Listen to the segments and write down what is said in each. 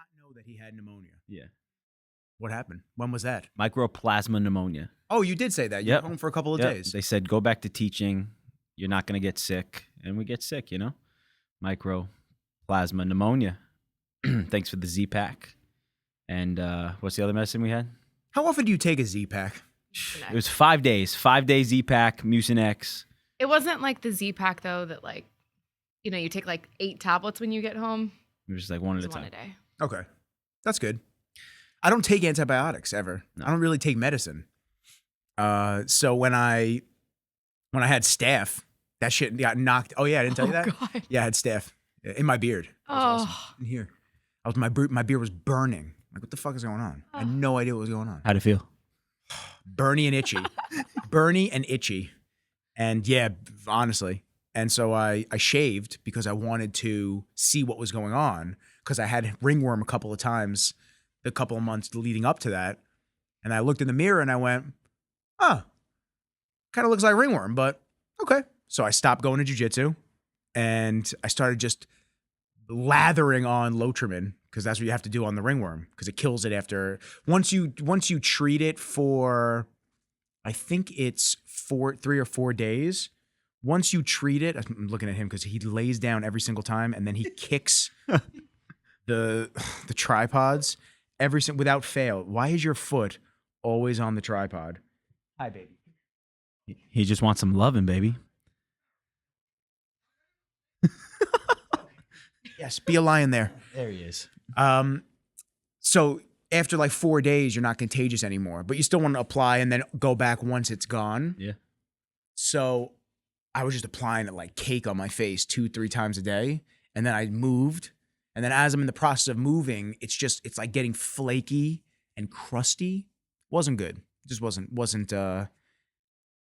not know that he had pneumonia. Yeah. What happened? When was that? Mycoplasma pneumonia. Oh, you did say that. You were home for a couple of days. They said, go back to teaching. You're not going to get sick. And we get sick, you know? Mycoplasma pneumonia. Thanks for the Z-Pack. And what's the other medicine we had? How often do you take a Z-Pack? It was 5 days. 5 days Z-Pack, Mucinex. It wasn't like the Z-Pack, though, that, like, you know, you take, like, 8 tablets when you get home. It was just like one at a One time. a day. Okay. That's good. I don't take antibiotics ever. No. I don't really take medicine. So when I had staph, that shit got knocked. Oh, yeah, I didn't tell you that? God. Yeah, I had staph in my beard. That was awesome. In here. My beard was burning. Like, what the fuck is going on? I had no idea what was going on. How'd it feel? Burny and itchy. Burny and itchy. And yeah, honestly. And so I shaved because I wanted to see what was going on because I had ringworm a couple of times the couple of months leading up to that. And I looked in the mirror and I went, oh, kind of looks like ringworm, but okay. So I stopped going to jiu-jitsu and I started just lathering on Lotrimin because that's what you have to do on the ringworm because it kills it after once you treat it for I think it's 3 or 4 days. Once you treat it, I'm looking at him because he lays down every single time and then he kicks the tripods without fail. Why is your foot always on the tripod? Hi, baby. He just wants some loving, baby. Yes, be a lion there. There he is. So after like 4 days, you're not contagious anymore, but you still want to apply and then go back once it's gone. Yeah. So I was just applying it like cake on my face 2-3 times a day. And then I moved. And then as I'm in the process of moving, it's like getting flaky and crusty. Wasn't good. It just wasn't a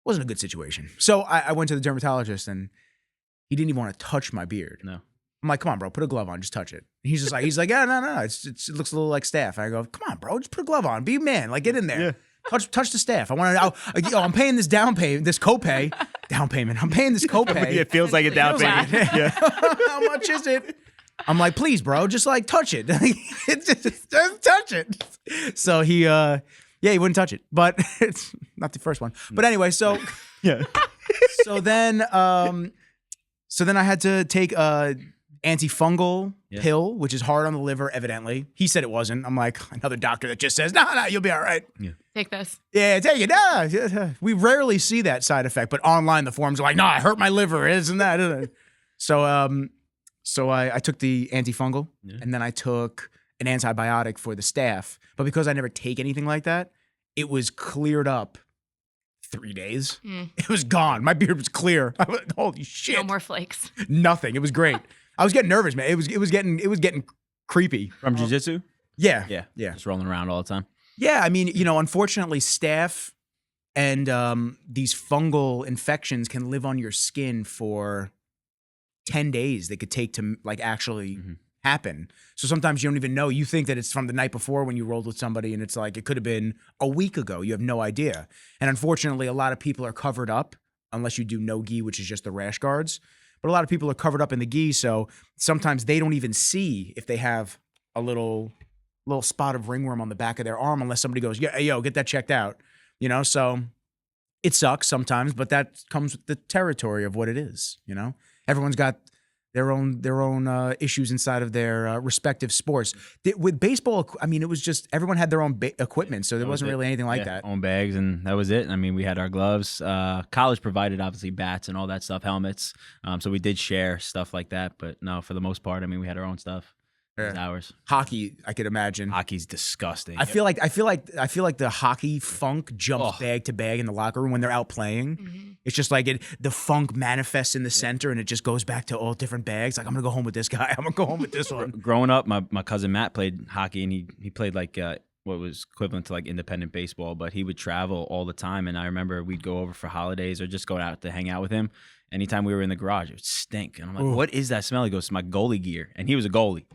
good situation. So I went to the dermatologist and he didn't even want to touch my beard. No. I'm like, come on, bro, put a glove on, just touch it. And he's like, yeah, no, it looks a little like staph. I go, come on, bro, just put a glove on, be a man, like get in there, touch the staph. I'm paying this copay. I'm paying this copay. It feels like a down payment. Yeah. How much is it? I'm like, please, bro, just like touch it. just touch it. So he wouldn't touch it, but it's not the first one. But anyway, so Yeah. so then I had to take a antifungal pill, which is hard on the liver, evidently. He said it wasn't. I'm like, another doctor that just says, no, you'll be all right. Yeah. Take this. Yeah, take it. Nah. We rarely see that side effect, but online the forums are like, no, I hurt my liver, isn't that? So I took the antifungal and then I took an antibiotic for the staph. But because I never take anything like that, it was cleared up 3 days. It was gone. My beard was clear. I was, holy shit. No more flakes. Nothing. It was great. I was getting nervous, man. It was getting creepy. From jiu-jitsu? Yeah. Yeah. Yeah. Just rolling around all the time. Yeah. I mean, unfortunately, staph and these fungal infections can live on your skin for 10 days. They could take to like actually happen. So sometimes you don't even know. You think that it's from the night before when you rolled with somebody and it's like it could have been a week ago. You have no idea. And unfortunately, a lot of people are covered up unless you do no gi, which is just the rash guards. But a lot of people are covered up in the gi, so sometimes they don't even see if they have a little spot of ringworm on the back of their arm unless somebody goes, yeah, yo, get that checked out. So it sucks sometimes, but that comes with the territory of what it is. Everyone's got their own issues inside of their respective sports. With baseball, I mean, it was just everyone had their own equipment, so there wasn't really anything like that. Own bags, and that was it. I mean, we had our gloves. College provided obviously bats and all that stuff, helmets. So we did share stuff like that, but no, for the most part, I mean, we had our own stuff. It was ours. Hockey, I could imagine. Hockey's disgusting. I feel like the hockey funk jumps bag to bag in the locker room when they're out playing. It's just like the funk manifests in the center and it just goes back to all different bags. Like, I'm gonna go home with this guy. I'm gonna go home with this one. Growing up, my cousin Matt played hockey and he played like what was equivalent to like independent baseball, but he would travel all the time. And I remember we'd go over for holidays or just go out to hang out with him. Anytime we were in the garage, it would stink. And I'm like, what is that smell? He goes, it's my goalie gear. And he was a goalie.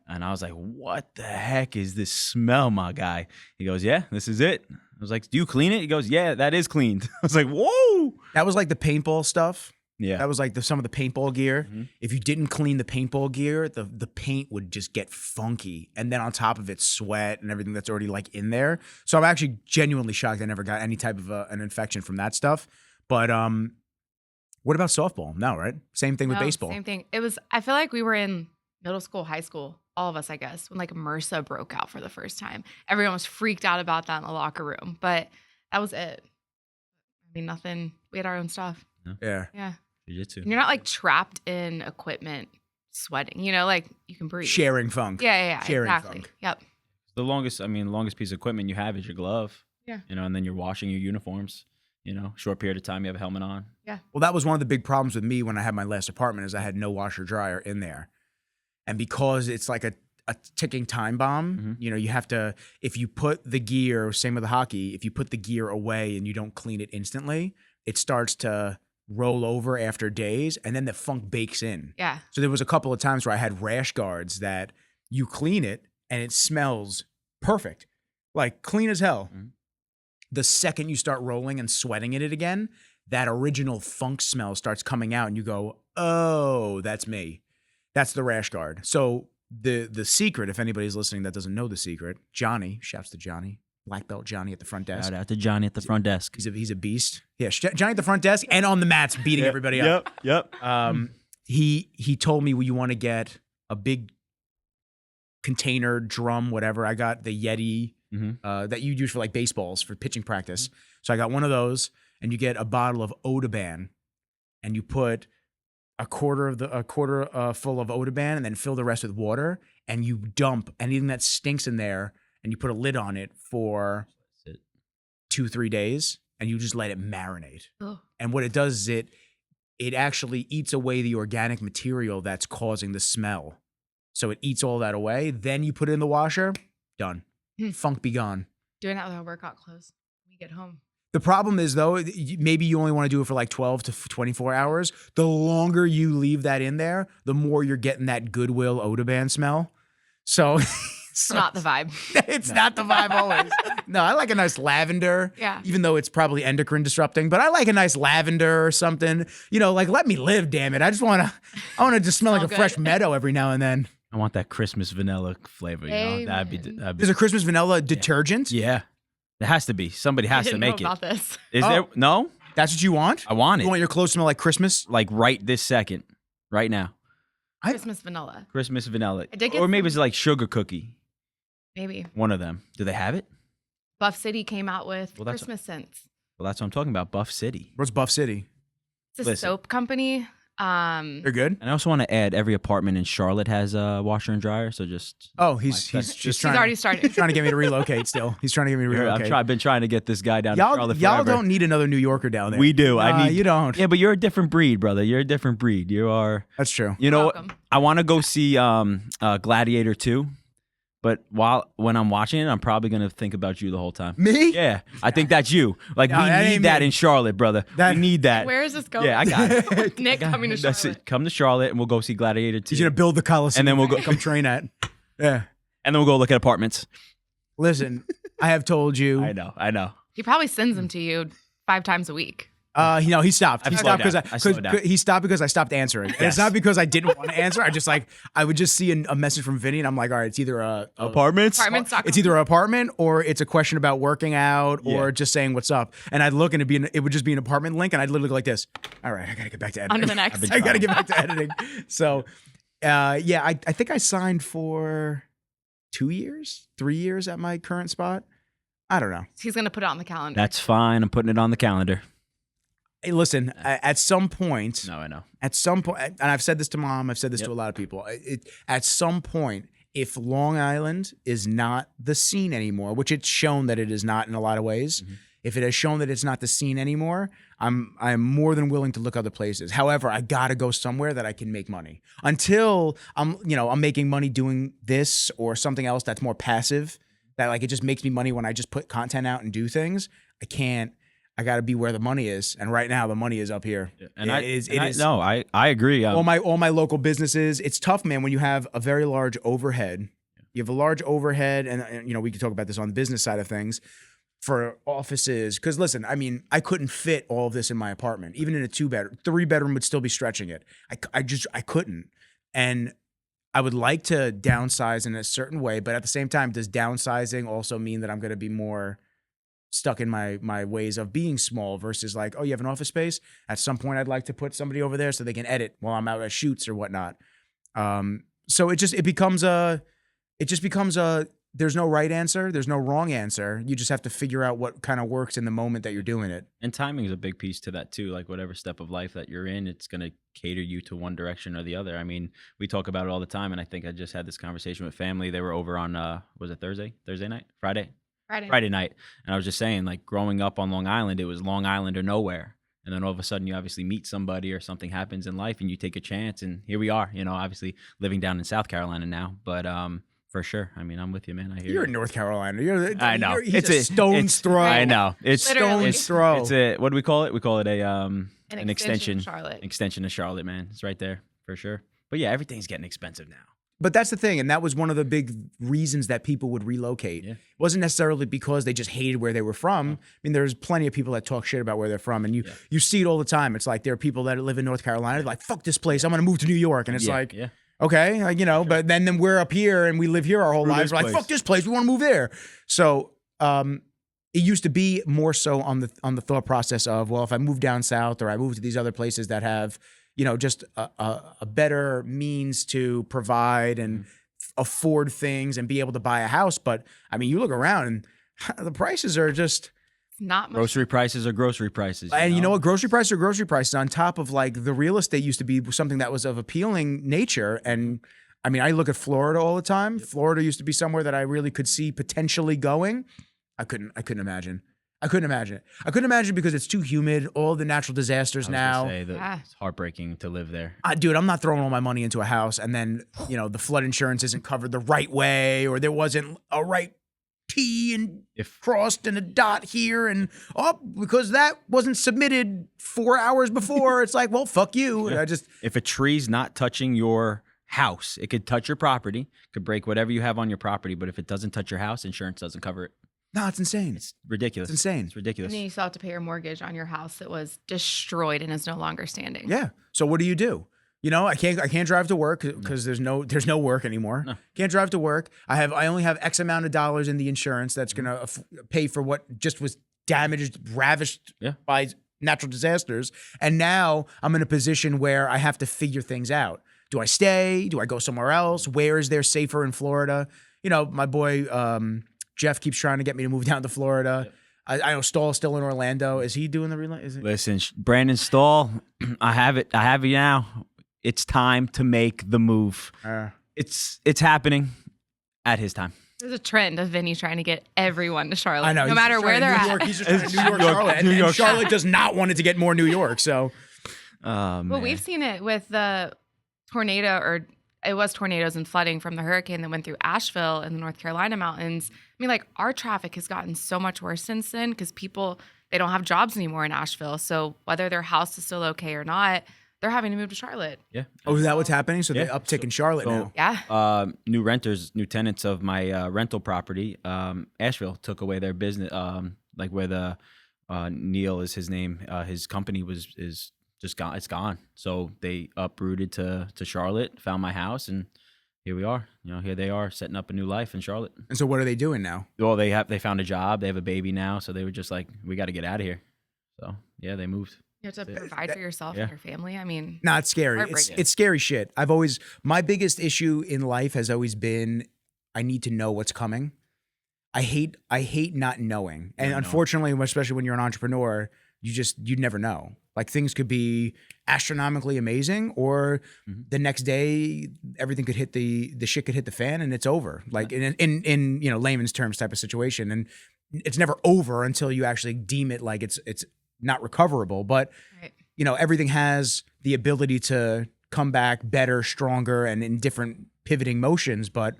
And I was like, what the heck is this smell, my guy? He goes, yeah, this is it. I was like, do you clean it? He goes, yeah, that is cleaned. I was like, whoa. That was like the paintball stuff. Yeah. That was like some of the paintball gear. Mhm. If you didn't clean the paintball gear, the paint would just get funky. And then on top of it, sweat and everything that's already like in there. So I'm actually genuinely shocked I never got any type of an infection from that stuff. But what about softball? No, right? Same thing with No, baseball. Same thing. It was, I feel like we were in middle school, high school, all of us, I guess, when like MRSA broke out for the first time. Everyone was freaked out about that in the locker room, but that was it. I mean, nothing. We had our own stuff. Yeah. Yeah. Jiu-jitsu. And you're not like trapped in equipment sweating, like you can breathe. Sharing funk. Yeah. Sharing Exactly. funk. Yep. The longest piece of equipment you have is your glove. Yeah. And then you're washing your uniforms. Short period of time you have a helmet on. Yeah. Well, that was one of the big problems with me when I had my last apartment is I had no washer dryer in there. And because it's like a ticking time bomb, you have to, if you put the gear, same with the hockey, if you put the gear away and you don't clean it instantly, it starts to roll over after days and then the funk bakes in. Yeah. So there was a couple of times where I had rash guards that you clean it and it smells perfect, like clean as hell. Mhm. The second you start rolling and sweating in it again, that original funk smell starts coming out and you go, oh, that's me. That's the rash guard. So the secret, if anybody's listening that doesn't know the secret, Johnny, shouts to Johnny, black belt Johnny at the front desk. Shout out to Johnny at the front desk. He's a beast. Yeah, Johnny at the front desk and on the mats beating everybody up. Yep. He told me, well, you want to get a big container, drum, whatever. I got the Yeti that you use for like baseballs for pitching practice. So I got one of those, and you get a bottle of Odaban, and you put a quarter full of Odaban, and then fill the rest with water, and you dump anything that stinks in there, and you put a lid on it for 2-3 days, and you just let it marinate. Ugh. And what it does is it actually eats away the organic material that's causing the smell. So it eats all that away. Then you put it in the washer, done. Funk be gone. Doing that with our workout clothes when we get home. The problem is, though, maybe you only want to do it for like 12 to 24 hours. The longer you leave that in there, the more you're getting that Goodwill Odaban smell. So It's not the vibe. it's not the vibe always. No, I like a nice lavender. Yeah. Even though it's probably endocrine disrupting, but I like a nice lavender or something. Like let me live, damn it. I want to just smell like a Smell fresh good. meadow every now and then. I want that Christmas vanilla flavor. That'd be. There's a Christmas vanilla detergent. Yeah. It has to be. Somebody I has to didn't make know it. about this. Is Oh. there? No. That's what you want? I want You want it. your clothes to smell like Christmas? Like right this second, right now. Christmas vanilla. Christmas vanilla, I did get or maybe some- it's like sugar cookie. Maybe. One of them. Do they have it? Buff City came out with Well, that's- Christmas scents. Well, that's what I'm talking about. Buff City. What's Buff City? It's a Listen. soap company. They're good? And I also want to add every apartment in Charlotte has a washer and dryer. So just Oh, he's That's just just- trying, He's already started. trying to get me to relocate still. He's trying to get me to relocate. I've been trying to get this guy down to Y'all Charlotte y'all forever. don't need another New Yorker down there. We do. I Nah, need. you don't. Yeah, but you're a different breed, brother. You're a different breed. You are. That's true. You know, Welcome. I want to go see Gladiator 2, but when I'm watching it, I'm probably gonna think about you the whole time. Me? Yeah, I think that's you. Like No, we that need ain't that me. in Charlotte, brother. That- we need that. Where is this going? Yeah, I got it. Nick coming to That's Charlotte. it. Come to Charlotte and we'll go see Gladiator 2. He's gonna build the Coliseum, And then we'll go- come train at. Yeah. And then we'll go look at apartments. Listen, I have told you. I know. He probably sends them to you 5 times a week. He stopped. I've He slowed stopped because down. I slowed down. he stopped because I stopped answering. And it's Yes. not because I didn't want to answer. I would just see a message from Vinny, and I'm like, all right, it's either Apartments? Apartments.com. it's either an apartment or it's a question about working out or Yeah. just saying what's up. And I'd look and it would just be an apartment link, and I'd literally go like this. All right, I gotta get back to editing. On to the next. I gotta get back to editing. So, I think I signed for 2 years, 3 years at my current spot. I don't know. He's going to put it on the calendar. That's fine. I'm putting it on the calendar. Hey, listen, at some point, No, I know. and I've said this to Mom, I've said this to a lot of people. At some point, if Long Island is not the scene anymore, which it's shown that it is not in a lot of ways, if it has shown that it's not the scene anymore, I'm more than willing to look other places. However, I gotta go somewhere that I can make money. Until I'm making money doing this or something else that's more passive, that like it just makes me money when I just put content out and do things. I can't. I got to be where the money is, and right now the money is up here. And It is. No, I agree. All my local businesses. It's tough, man, when you have a very large overhead. You have a large overhead, and we can talk about this on the business side of things. for offices. Because listen, I mean, I couldn't fit all of this in my apartment. Even in a 2-bedroom, 3-bedroom would still be stretching it. I couldn't. And I would like to downsize in a certain way, but at the same time, does downsizing also mean that I'm going to be more stuck in my ways of being small versus like, oh, you have an office space? At some point, I'd like to put somebody over there so they can edit while I'm out at shoots or whatnot. So it just becomes a there's no right answer, there's no wrong answer. You just have to figure out what kind of works in the moment that you're doing it. And timing is a big piece to that too. Like whatever step of life that you're in, it's going to cater you to one direction or the other. I mean, we talk about it all the time, and I think I just had this conversation with family. They were over on was it Thursday night, Friday night, and I was just saying, like, growing up on Long Island, it was Long Island or nowhere. And then all of a sudden, you obviously meet somebody or something happens in life, and you take a chance. And here we are, obviously living down in South Carolina now, but for sure. I mean, I'm with you, man. I hear You're you. in North Carolina. I know. He's a stone's throw. I know. It's stone's throw. It's a, what do we call it? We call it an extension. Charlotte. Extension of Charlotte, man. It's right there for sure. But yeah, everything's getting expensive now. But that's the thing, and that was one of the big reasons that people would relocate. Yeah. It wasn't necessarily because they just hated where they were from. I mean, there's plenty of people that talk shit about where they're from, and you see it all the time. It's like there are people that live in North Carolina, they're like, fuck this place, I'm going to move to New York. And it's okay, but then we're up here and we live here our whole lives. We're like, fuck this place, we want to move there. So it used to be more so on the thought process of, well, if I move down south or I move to these other places that have just a better means to provide and afford things and be able to buy a house. But I mean, you look around and the prices are just not much. Grocery prices are grocery prices. And you know what? Grocery prices are grocery prices on top of like the real estate used to be something that was of appealing nature. And I mean, I look at Florida all the time. Florida used to be somewhere that I really could see potentially going. I couldn't imagine. I couldn't imagine it. I couldn't imagine because it's too humid. All the natural disasters now. It's heartbreaking to live there. Dude, I'm not throwing all my money into a house and then, the flood insurance isn't covered the right way, or there wasn't a right T and crossed and a dot here and because that wasn't submitted 4 hours before. It's like, well, fuck you. Yeah. And if a tree's not touching your house, it could touch your property, could break whatever you have on your property, but if it doesn't touch your house, insurance doesn't cover it. No, it's insane. It's ridiculous. It's insane. It's ridiculous. And then you still have to pay your mortgage on your house that was destroyed and is no longer standing. Yeah. So what do you do? I can't drive to work because there's no work anymore. No. Can't drive to work. I only have X amount of dollars in the insurance that's gonna pay for what just was damaged, ravished by natural disasters. And now I'm in a position where I have to figure things out. Do I stay? Do I go somewhere else? Where is there safer in Florida? My boy Jeff keeps trying to get me to move down to Florida. Yep. I know Stahl's still in Orlando. Is he doing the relay? Listen, Brandon Stahl, I have it now. It's time to make the move. It's happening at his time. There's a trend of Vinny trying to get everyone to Charlotte. I know. No matter where they're at. He's just trying to New York, Charlotte. And Charlotte does not want it to get more New York. So, well, we've seen it with the tornado, or it was tornadoes and flooding from the hurricane that went through Asheville and the North Carolina mountains. I mean, like, our traffic has gotten so much worse since then because people, they don't have jobs anymore in Asheville. So whether their house is still okay or not, they're having to move to Charlotte. Yeah. Oh, is that what's happening? So they uptick in Charlotte now. Yeah. New tenants of my rental property, Asheville took away their business, like where the Neil is his name. His company is just gone. It's gone. So they uprooted to Charlotte, found my house, and here we are. Here they are setting up a new life in Charlotte. And so what are they doing now? Well, they found a job. They have a baby now. So they were just like, we got to get out of here. So yeah, they moved. You have to provide for yourself and your family. I mean, no, it's scary. It's scary shit. My biggest issue in life has always been, I need to know what's coming. I hate not knowing. And unfortunately, especially when you're an entrepreneur, you never know. Like, things could be astronomically amazing, or the next day everything could hit the shit could hit the fan and it's over. Like in layman's terms type of situation. And it's never over until you actually deem it like it's not recoverable. But everything has the ability to come back better, stronger, and in different pivoting motions. But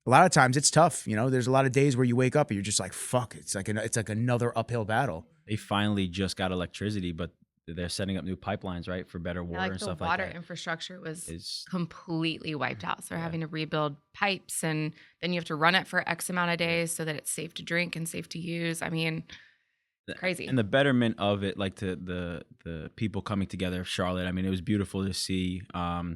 a lot of times it's tough. There's a lot of days where you wake up and you're just like, fuck, it's like another uphill battle. They finally just got electricity, but they're setting up new pipelines, right, for better water Like and the stuff water like that. infrastructure was Is completely wiped out. So they're Yeah. having to rebuild pipes, and then you have to run it for X amount of days so that it's safe to drink and safe to use. I mean, crazy. And the betterment of it, like the people coming together of Charlotte. I mean, it was beautiful to see. I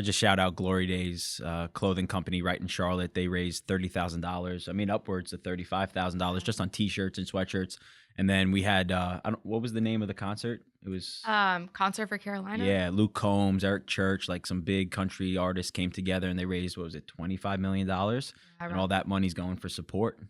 just shout out Glory Days clothing company right in Charlotte. They raised $30,000. I mean, upwards of $35,000 just on T-shirts and sweatshirts. And then we had what was the name of the concert? It was Concert for Carolina. yeah, Luke Combs, Eric Church, like some big country artists came together and they raised, what was it, $25 million, and all that money's going for support.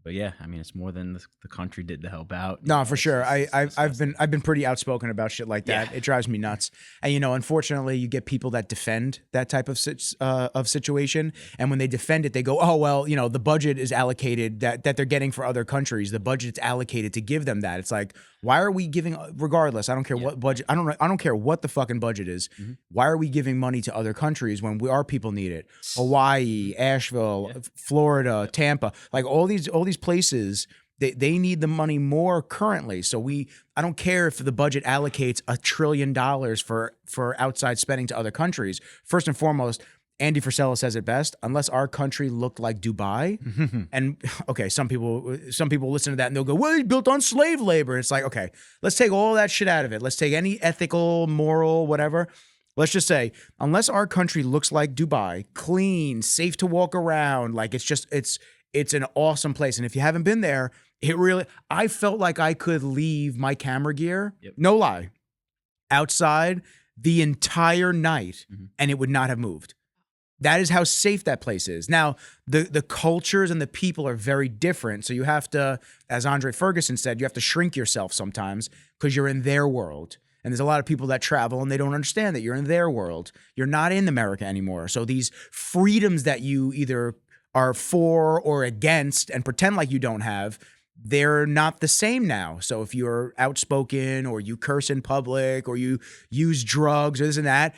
But yeah, I mean, it's more than the country did to help out. No, for sure. I've been pretty outspoken about shit like that. Yeah. It drives me nuts. And unfortunately, you get people that defend that type of situation, and when they defend it, they go, "Oh well, the budget is allocated that they're getting for other countries. The budget's allocated to give them that." It's like, why are we giving? Regardless, I don't care what budget. I don't care what the fucking budget is. Mm-hmm. Why are we giving money to other countries when our people need it? Hawaii, Asheville, Florida, Tampa, like all these places, they need the money more currently. So I don't care if the budget allocates $1 trillion for outside spending to other countries. First and foremost, Andy Frisella says it best: unless our country looked like Dubai, and okay, some people listen to that and they'll go, "Well, it's built on slave labor." It's like, okay, let's take all that shit out of it. Let's take any ethical, moral, whatever. Let's just say, unless our country looks like Dubai, clean, safe to walk around, like it's an awesome place. And if you haven't been there, I felt like I could leave my camera gear, no lie, outside the entire night and it would not have moved. That is how safe that place is. Now, the cultures and the people are very different. So you have to, as Andre Ferguson said, you have to shrink yourself sometimes because you're in their world. And there's a lot of people that travel and they don't understand that you're in their world. You're not in America anymore. So these freedoms that you either are for or against and pretend like you don't have, they're not the same now. So if you're outspoken or you curse in public or you use drugs or this and that,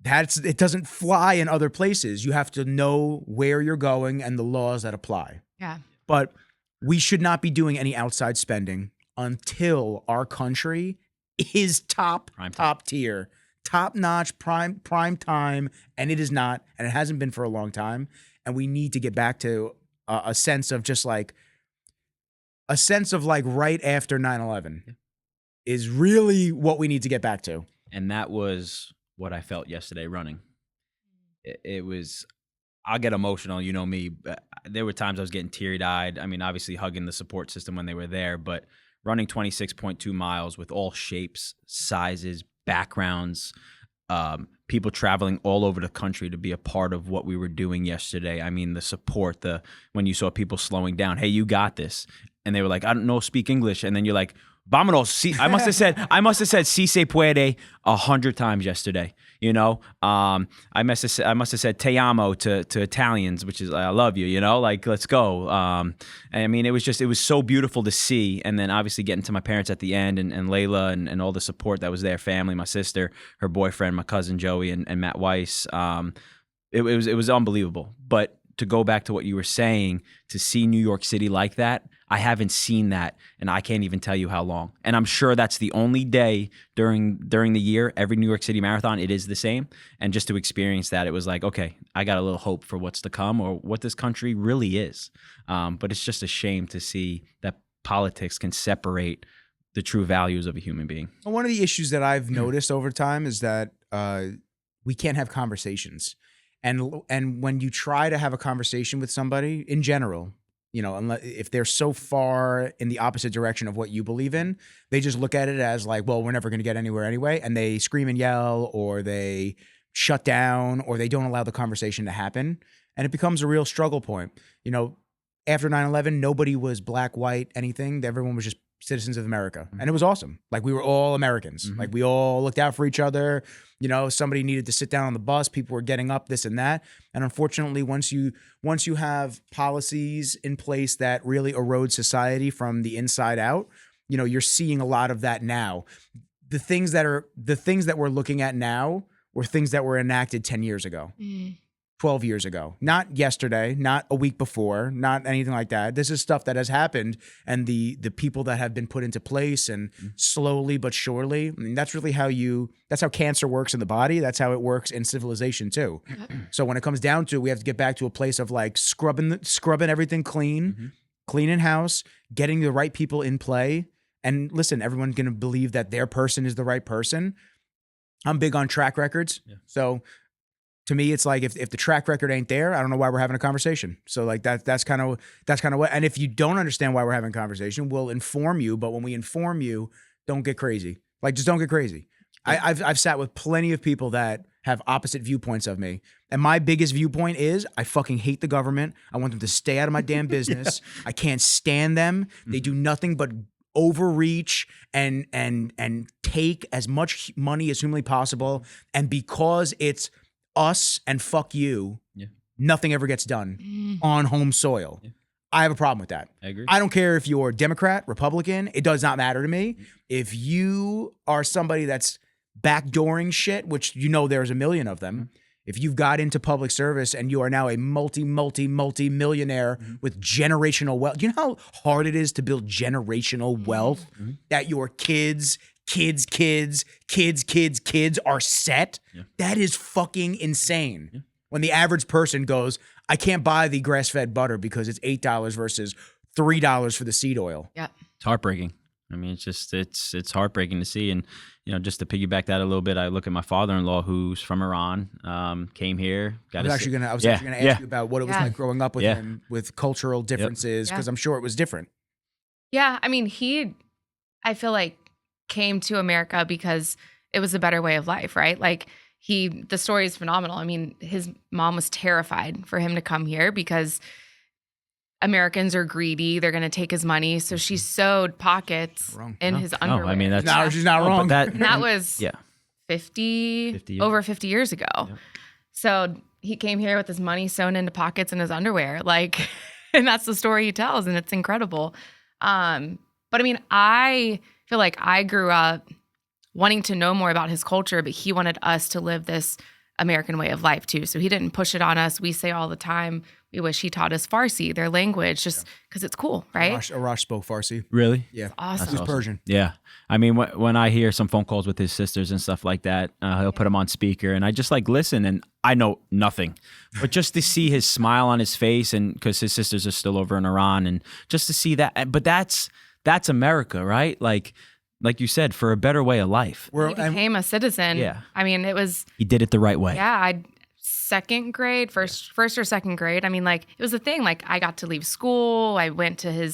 it doesn't fly in other places. You have to know where you're going and the laws that apply. Yeah. But we should not be doing any outside spending until our country is top tier, top notch, prime time, and it is not, and it hasn't been for a long time. And we need to get back to a sense of right after 9/11 is really what we need to get back to. And that was what I felt yesterday running. It was, I'll get emotional, you know me. But there were times I was getting teary-eyed. I mean, obviously hugging the support system when they were there, but running 26.2 miles with all shapes, sizes, backgrounds, people traveling all over the country to be a part of what we were doing yesterday. I mean, the support, when you saw people slowing down, "Hey, you got this." And they were like, "I don't know, speak English." And then you're like, "Vámonos." I must have said "si se puede" 100 times yesterday. I must have said "te amo" to Italians, which is "I love you." Like, let's go. I mean, it was so beautiful to see. And then obviously getting to my parents at the end and Laila and all the support that was there, family, my sister, her boyfriend, my cousin Joey, and Matt Weiss. It was unbelievable. But to go back to what you were saying, to see New York City like that, I haven't seen that, and I can't even tell you how long. And I'm sure that's the only day during the year, every New York City Marathon, it is the same. And just to experience that, it was like, okay, I got a little hope for what's to come or what this country really is. But it's just a shame to see that politics can separate the true values of a human being. Well, one of the issues that I've noticed over time is that we can't have conversations. And when you try to have a conversation with somebody in general, unless if they're so far in the opposite direction of what you believe in, they just look at it as like, well, we're never going to get anywhere anyway. And they scream and yell, or they shut down, or they don't allow the conversation to happen. And it becomes a real struggle point. After 9/11, nobody was black, white, anything. Everyone was just citizens of America. And it was awesome. Like, we were all Americans. Like, we all looked out for each other. Somebody needed to sit down on the bus. People were getting up, this and that. And unfortunately, once you have policies in place that really erode society from the inside out, you're seeing a lot of that now. The things that we're looking at now were things that were enacted 10 years ago. 12 years ago, not yesterday, not a week before, not anything like that. This is stuff that has happened, and the people that have been put into place, and slowly but surely. I mean, that's really that's how cancer works in the body. That's how it works in civilization too. So when it comes down to it, we have to get back to a place of like scrubbing everything clean, cleaning house, getting the right people in play. And listen, everyone's going to believe that their person is the right person. I'm big on track records. Yeah. So to me, it's like if the track record ain't there, I don't know why we're having a conversation. So like that's kind of what. And if you don't understand why we're having a conversation, we'll inform you. But when we inform you, don't get crazy. Like just don't get crazy. I've sat with plenty of people that have opposite viewpoints of me, and my biggest viewpoint is I fucking hate the government. I want them to stay out of my damn business. I can't stand them. They do nothing but overreach and take as much money as humanly possible. And because it's us and fuck you, nothing ever gets done on home soil. I have a problem with that. I agree. I don't care if you're Democrat, Republican. It does not matter to me. If you are somebody that's backdooring shit, which there's a million of them, if you've got into public service and you are now a multi-millionaire with generational wealth, you know how hard it is to build generational wealth that your kids are set? That is fucking insane. When the average person goes, I can't buy the grass-fed butter because it's $8 versus $3 for the seed oil. Yeah. It's heartbreaking. I mean, it's heartbreaking to see. And, just to piggyback that a little bit, I look at my father-in-law who's from Iran, came here. I was actually going to ask you about what it was like growing up with him, with cultural differences, because I'm sure it was different. Yeah. I mean, I feel like came to America because it was a better way of life, right? Like the story is phenomenal. I mean, his mom was terrified for him to come here because Americans are greedy. They're going to take his money. So she sewed pockets in his underwear. I mean, she's not wrong. And that was 50 over 50 years ago. Yeah. So he came here with his money sewn into pockets in his underwear. Like, and that's the story he tells. And it's incredible. But I mean, I feel like I grew up wanting to know more about his culture, but he wanted us to live this American way of life too. So he didn't push it on us. We say all the time, we wish he taught us Farsi, their language, just because it's cool, right? Arash spoke Farsi. Really? Yeah. Awesome. He's Persian. Yeah. I mean, when I hear some phone calls with his sisters and stuff like that, he'll put them on speaker, and I just like listen, and I know nothing. But just to see his smile on his face, and because his sisters are still over in Iran, and just to see that, but that's America, right? Like you said, for a better way of life. He became a citizen. Yeah. I mean, he did it the right way. Yeah. Second grade, first or second grade. I mean, like it was a thing. Like I got to leave school. I went to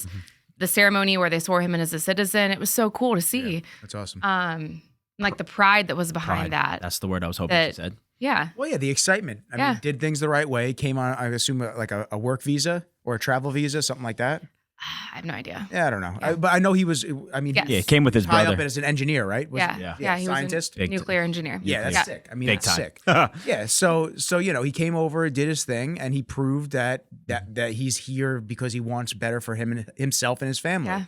the ceremony where they swore him in as a citizen. It was so cool to see. Yeah, that's awesome. Like the pride that was behind that. That's the word I was hoping she said. Yeah. Well, yeah, the excitement. I mean, did things the right way. Came on, I assume, like a work visa or a travel visa, something like that. I have no idea. Yeah, I don't know. But I know he was. I mean, yes. Yeah, he came with his high brother. up as an engineer, right? He was scientist, a nuclear engineer. Yeah, that's sick. I mean, Big that's time. sick. Yeah, so he came over, did his thing, and he proved that he's here because he wants better for himself and his family. Yeah.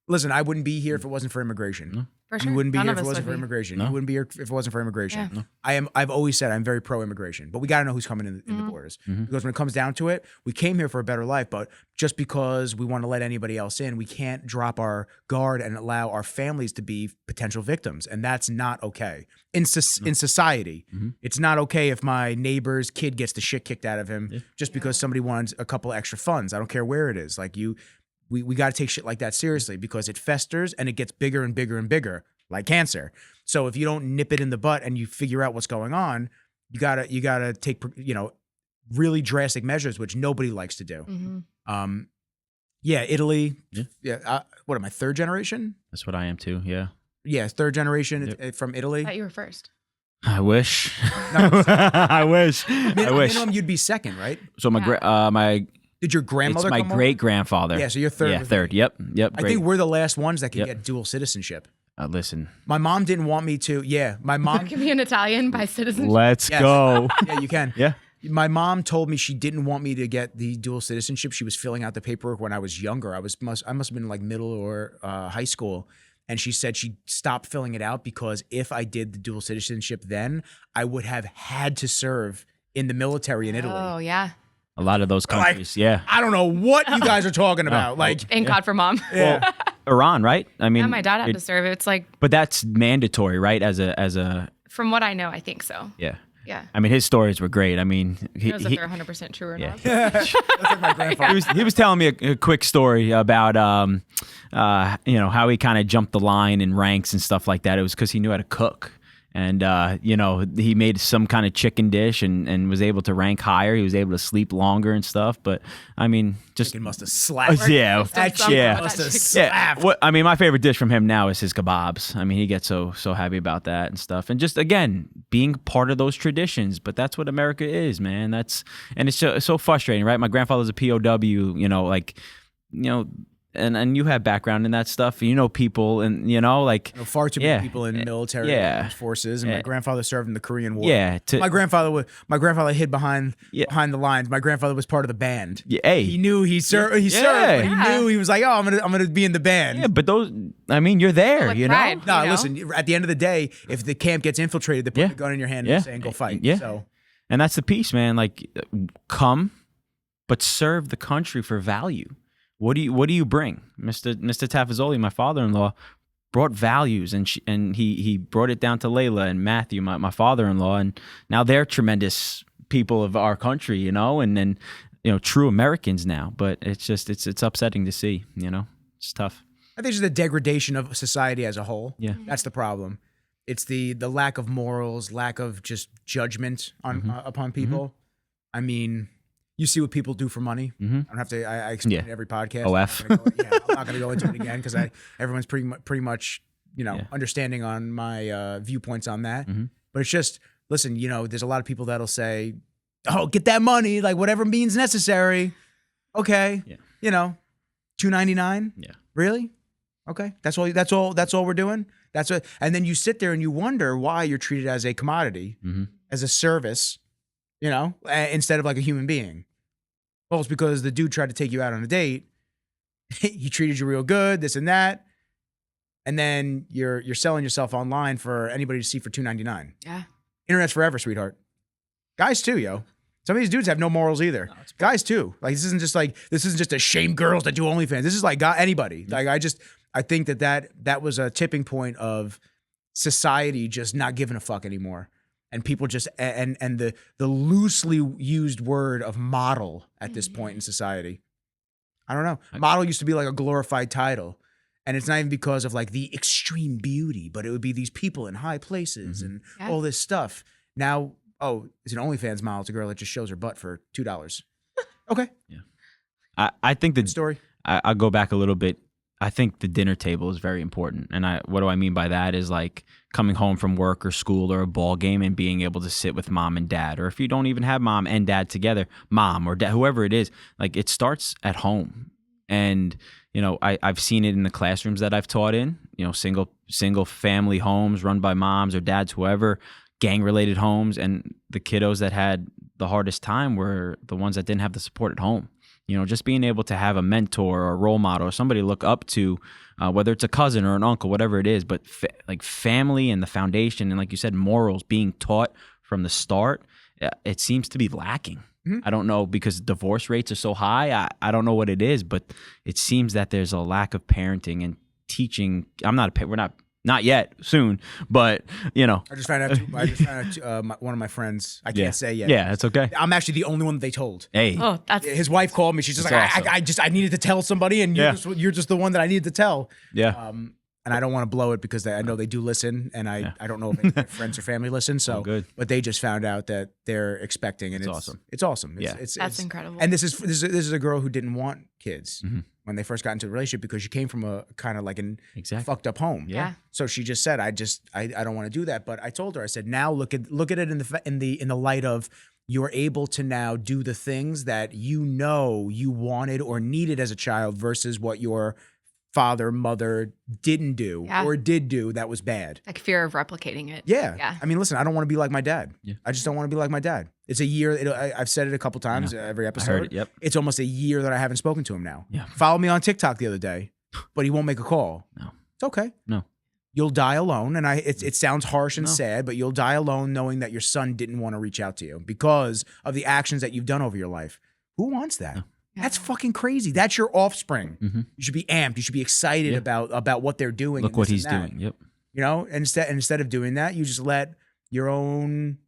Listen, I wouldn't be here if it wasn't for immigration. No. For sure. You wouldn't be None here of if it us wasn't would for be. immigration. No. You wouldn't be here if it wasn't for immigration. Yeah. No. I've always said I'm very pro immigration, but we got to know who's coming in the borders, because when it comes down to it, we came here for a better life. But just because we want to let anybody else in, we can't drop our guard and allow our families to be potential victims, and that's not okay in society. It's not okay if my neighbor's kid gets the shit kicked out of him just because somebody wants a couple extra funds. I don't care where it is. Like we got to take shit like that seriously, because it festers and it gets bigger and bigger and bigger, like cancer. So if you don't nip it in the butt and you figure out what's going on, you gotta take really drastic measures, which nobody likes to do. Italy. Yeah. What am I, third generation? That's what I am too. Yeah. Yeah, third generation from Italy. I thought you were first. I wish. No. I wish. I wish. Minimum, you'd be second, right? So my Did your grandmother? It's my come over? great grandfather. Yeah, so you're third. Yeah, third. Yep. I think we're the last ones that can get dual citizenship. Listen. My mom didn't want me to. Yeah, my mom. You can be an Italian by citizenship. Let's Yes. go. Yeah, you can. Yeah. My mom told me she didn't want me to get the dual citizenship. She was filling out the paperwork when I was younger. I must have been like middle or high school. And she said she stopped filling it out because if I did the dual citizenship then, I would have had to serve in the military in Italy. Oh yeah. A lot of those Like, countries, yeah. I don't know what you guys are talking about. Like, Thank God for mom. yeah. Iran, right? I mean, Yeah, my dad had to serve. It's like, but that's mandatory, right? As a from what I know, I think so. yeah. Yeah. I mean, his stories were great. I mean, Who knows if they're 100% true or yeah. not. That's like my grandfather. he was telling me a quick story about how he kind of jumped the line in ranks and stuff like that. It was because he knew how to cook. And, he made some kind of chicken dish and was able to rank higher. He was able to sleep longer and stuff. But, I mean, just... Chicken must have slapped. Yeah. That Something shit about must that have chicken. slapped. My favorite dish from him now is his kebabs. I mean, he gets so happy about that and stuff. And just, again, being part of those traditions. But that's what America is, man. And it's so frustrating, right? My grandfather's a POW, and you have background in that stuff. You know people, and Far too many people in military forces, and my grandfather served in the Korean War. Yeah, my grandfather hid behind the lines. My grandfather was part of the band. Yeah, hey, he knew he served. He served. But he knew he was like, oh, I'm gonna be in the band. Yeah, but you're there. With you know. pride, No, listen. At the end of the day, if the camp gets infiltrated, they put the gun in your hand and say, "Go fight." Yeah. So, and that's the piece, man. Like, come, but serve the country for value. What do you bring? Mr. Tafazzoli, my father-in-law, brought values, and he brought it down to Laila and Matthew, my father-in-law, and now they're tremendous people of our country, and true Americans now. But it's just it's upsetting to see, it's tough. I think it's just the degradation of society as a whole. Yeah, that's the problem. It's the lack of morals, lack of just judgment on upon people. I mean, you see what people do for money. I don't have to. I explain it every podcast. OF. I'm not going to go into it again because everyone's pretty much understanding on my viewpoints on that. But it's just, listen, there's a lot of people that'll say, "Oh, get that money, like whatever means necessary." Okay, $2.99. Yeah, really? Okay, that's all we're doing. And then you sit there and you wonder why you're treated as a commodity, as a service. Instead of like a human being. Well, it's because the dude tried to take you out on a date. He treated you real good, this and that. And then you're selling yourself online for anybody to see for $2.99. Yeah. Internet's forever, sweetheart. Guys too, yo. Some of these dudes have no morals either. No, guys too. Like this isn't just a shame girls that do OnlyFans. This is like anybody. Like I think that was a tipping point of society just not giving a fuck anymore. And people just and the loosely used word of model at this point in society. I don't know. Model used to be like a glorified title. And it's not even because of like the extreme beauty, but it would be these people in high places and all this stuff. Now, it's an OnlyFans model. It's a girl that just shows her butt for $2. Okay. Yeah. I think the story. I'll go back a little bit. I think the dinner table is very important. And what do I mean by that is like coming home from work or school or a ball game and being able to sit with mom and dad, or if you don't even have mom and dad together, mom or dad, whoever it is, like it starts at home. And, I've seen it in the classrooms that I've taught in, single family homes run by moms or dads, whoever, gang related homes. And the kiddos that had the hardest time were the ones that didn't have the support at home. Just being able to have a mentor or a role model or somebody to look up to, whether it's a cousin or an uncle, whatever it is, but like family and the foundation and like you said, morals being taught from the start, it seems to be lacking. I don't know, because divorce rates are so high. I don't know what it is, but it seems that there's a lack of parenting and teaching. We're not yet, soon, but I just found out one of my friends. I can't say yet. Yeah, it's okay. I'm actually the only one that they told. Hey, his wife called me. She's just like, awesome. I needed to tell somebody, and you're just the one that I needed to tell. Yeah. And I don't want to blow it because I know they do listen, and I don't know if any of my friends or family listen. So good. But they just found out that they're expecting, and it's awesome. It's awesome. That's incredible. And this is a girl who didn't want kids when they first got into the relationship because she came from a kind of like an fucked up home. Yeah. So she just said, I don't want to do that. But I told her, I said, now look at it in the light of you're able to now do the things that you wanted or needed as a child versus what your father, mother didn't do or did do that was bad. Like fear of replicating it. Yeah. I mean, listen, I don't want to be like my dad. Yeah. I just don't want to be like my dad. It's a year. I've said it a couple times every episode. I heard it, yep. It's almost a year that I haven't spoken to him now. Yeah. Followed me on TikTok the other day, but he won't make a call. No. It's okay. No. you'll die alone. And it sounds harsh and No. sad, but you'll die alone knowing that your son didn't want to reach out to you because of the actions that you've done over your life. Who wants that? No. That's fucking crazy. That's your offspring. Mm-hmm. You should be amped. You should be excited Yeah. about what they're doing. Look and what this he's and that. doing. Yep. You know, and instead of doing that, you just let your own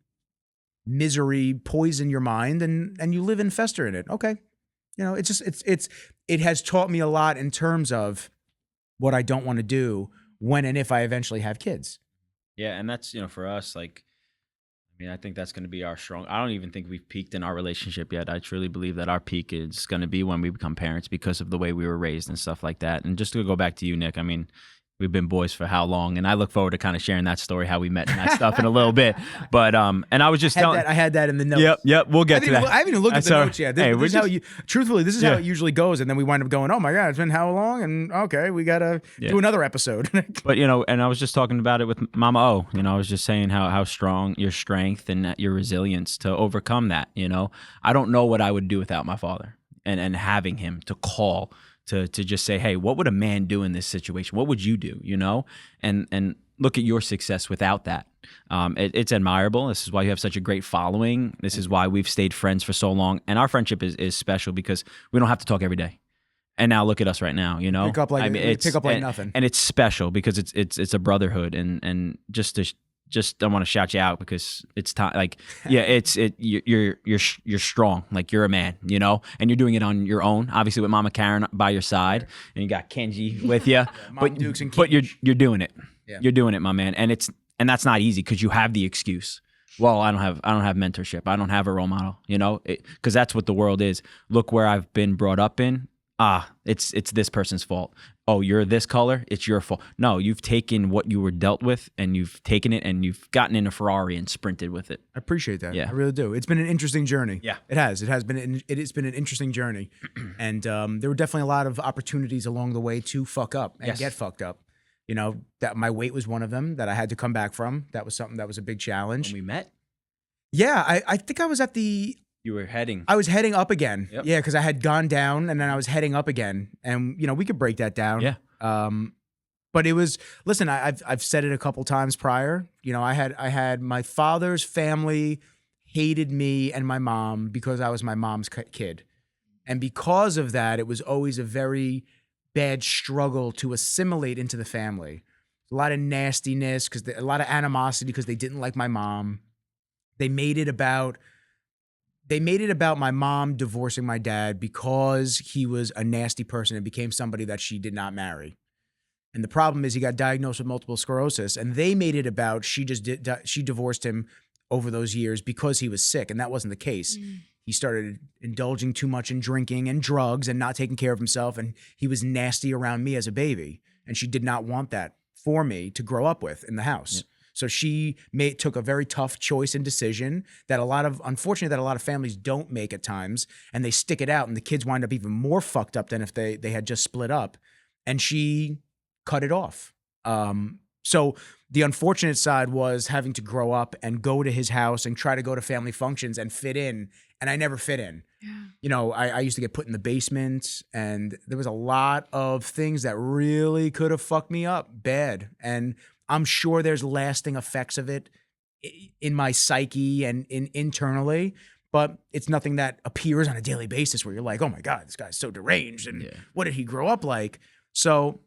misery poison your mind and you live and fester in it. Okay. You know, it has taught me a lot in terms of what I don't want to do when and if I eventually have kids. Yeah, and that's, for us, like, I mean, I think that's going to be our I don't even think we've peaked in our relationship yet. I truly believe that our peak is going to be when we become parents because of the way we were raised and stuff like that. And just to go back to you, Nick, I mean, we've been boys for how long? And I look forward to kind of sharing that story, how we met and that stuff in a little bit. But, and I was just telling. I had that in the notes. Yep. We'll get to that. I haven't even looked at the notes yet. This is how truthfully, this is how it usually goes. And then we wind up going, oh my God, it's been how long? And okay, we got to do another episode. But, and I was just talking about it with Mama O. I was just saying how strong your strength and your resilience to overcome that. I don't know what I would do without my father and having him to call. To just say, hey, what would a man do in this situation? What would you do? And look at your success without that. It's admirable. This is why you have such a great following. This is why we've stayed friends for so long. And our friendship is special because we don't have to talk every day. And now look at us right now. Pick up like nothing. And it's special because it's a brotherhood. And just I want to shout you out because it's time. Like, you're strong. Like you're a man, and you're doing it on your own. Obviously with Mama Karen by your side, and you got Kenji with you. But you're doing it. Yeah. You're doing it, my man. And that's not easy because you have the excuse. Well, I don't have mentorship. I don't have a role model. Because that's what the world is. Look where I've been brought up in. It's this person's fault. Oh, you're this color, it's your fault. No, you've taken what you were dealt with and you've taken it and you've gotten in a Ferrari and sprinted with it. I appreciate that. Yeah. I really do. It's been an interesting journey. Yeah. It has been an interesting journey. And there were definitely a lot of opportunities along the way to fuck up and get fucked up. That my weight was one of them that I had to come back from. That was something that was a big challenge. When we met? Yeah, I think I was at the You were heading. I was heading up again. Yep. Yeah, because I had gone down and then I was heading up again. And, we could break that down. Yeah. But it was, listen, I've said it a couple times prior. I had my father's family hated me and my mom because I was my mom's kid. And because of that, it was always a very bad struggle to assimilate into the family. A lot of nastiness, a lot of animosity because they didn't like my mom. They made it about my mom divorcing my dad because he was a nasty person and became somebody that she did not marry. And the problem is he got diagnosed with multiple sclerosis, and they made it about she divorced him over those years because he was sick, and that wasn't the case. He started indulging too much in drinking and drugs and not taking care of himself, and he was nasty around me as a baby, and she did not want that for me to grow up with in the house. Yeah. So she took a very tough choice and decision that unfortunately, a lot of families don't make at times, and they stick it out, and the kids wind up even more fucked up than if they had just split up. And she cut it off. So the unfortunate side was having to grow up and go to his house and try to go to family functions and fit in, and I never fit in. Yeah. I used to get put in the basement, and there was a lot of things that really could have fucked me up bad. And I'm sure there's lasting effects of it in my psyche and internally, but it's nothing that appears on a daily basis where you're like, oh my God, this guy's so deranged. And what did he grow up like? So,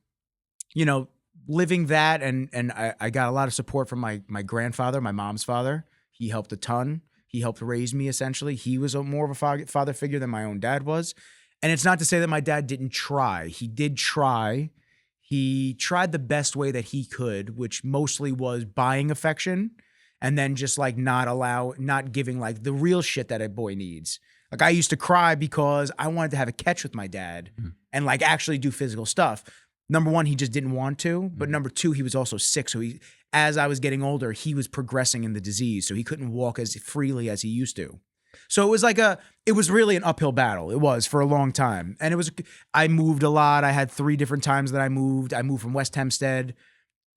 living that, and I got a lot of support from my grandfather, my mom's father. He helped a ton. He helped raise me, essentially. He was more of a father figure than my own dad was. And it's not to say that my dad didn't try. He did try. He tried the best way that he could, which mostly was buying affection and then just like not giving like the real shit that a boy needs. Like I used to cry because I wanted to have a catch with my dad and like actually do physical stuff. Number one, he just didn't want to, but number two, he was also sick. So as I was getting older, he was progressing in the disease. So he couldn't walk as freely as he used to. So it was really an uphill battle. It was for a long time. And I moved a lot. I had 3 different times that I moved. I moved from West Hempstead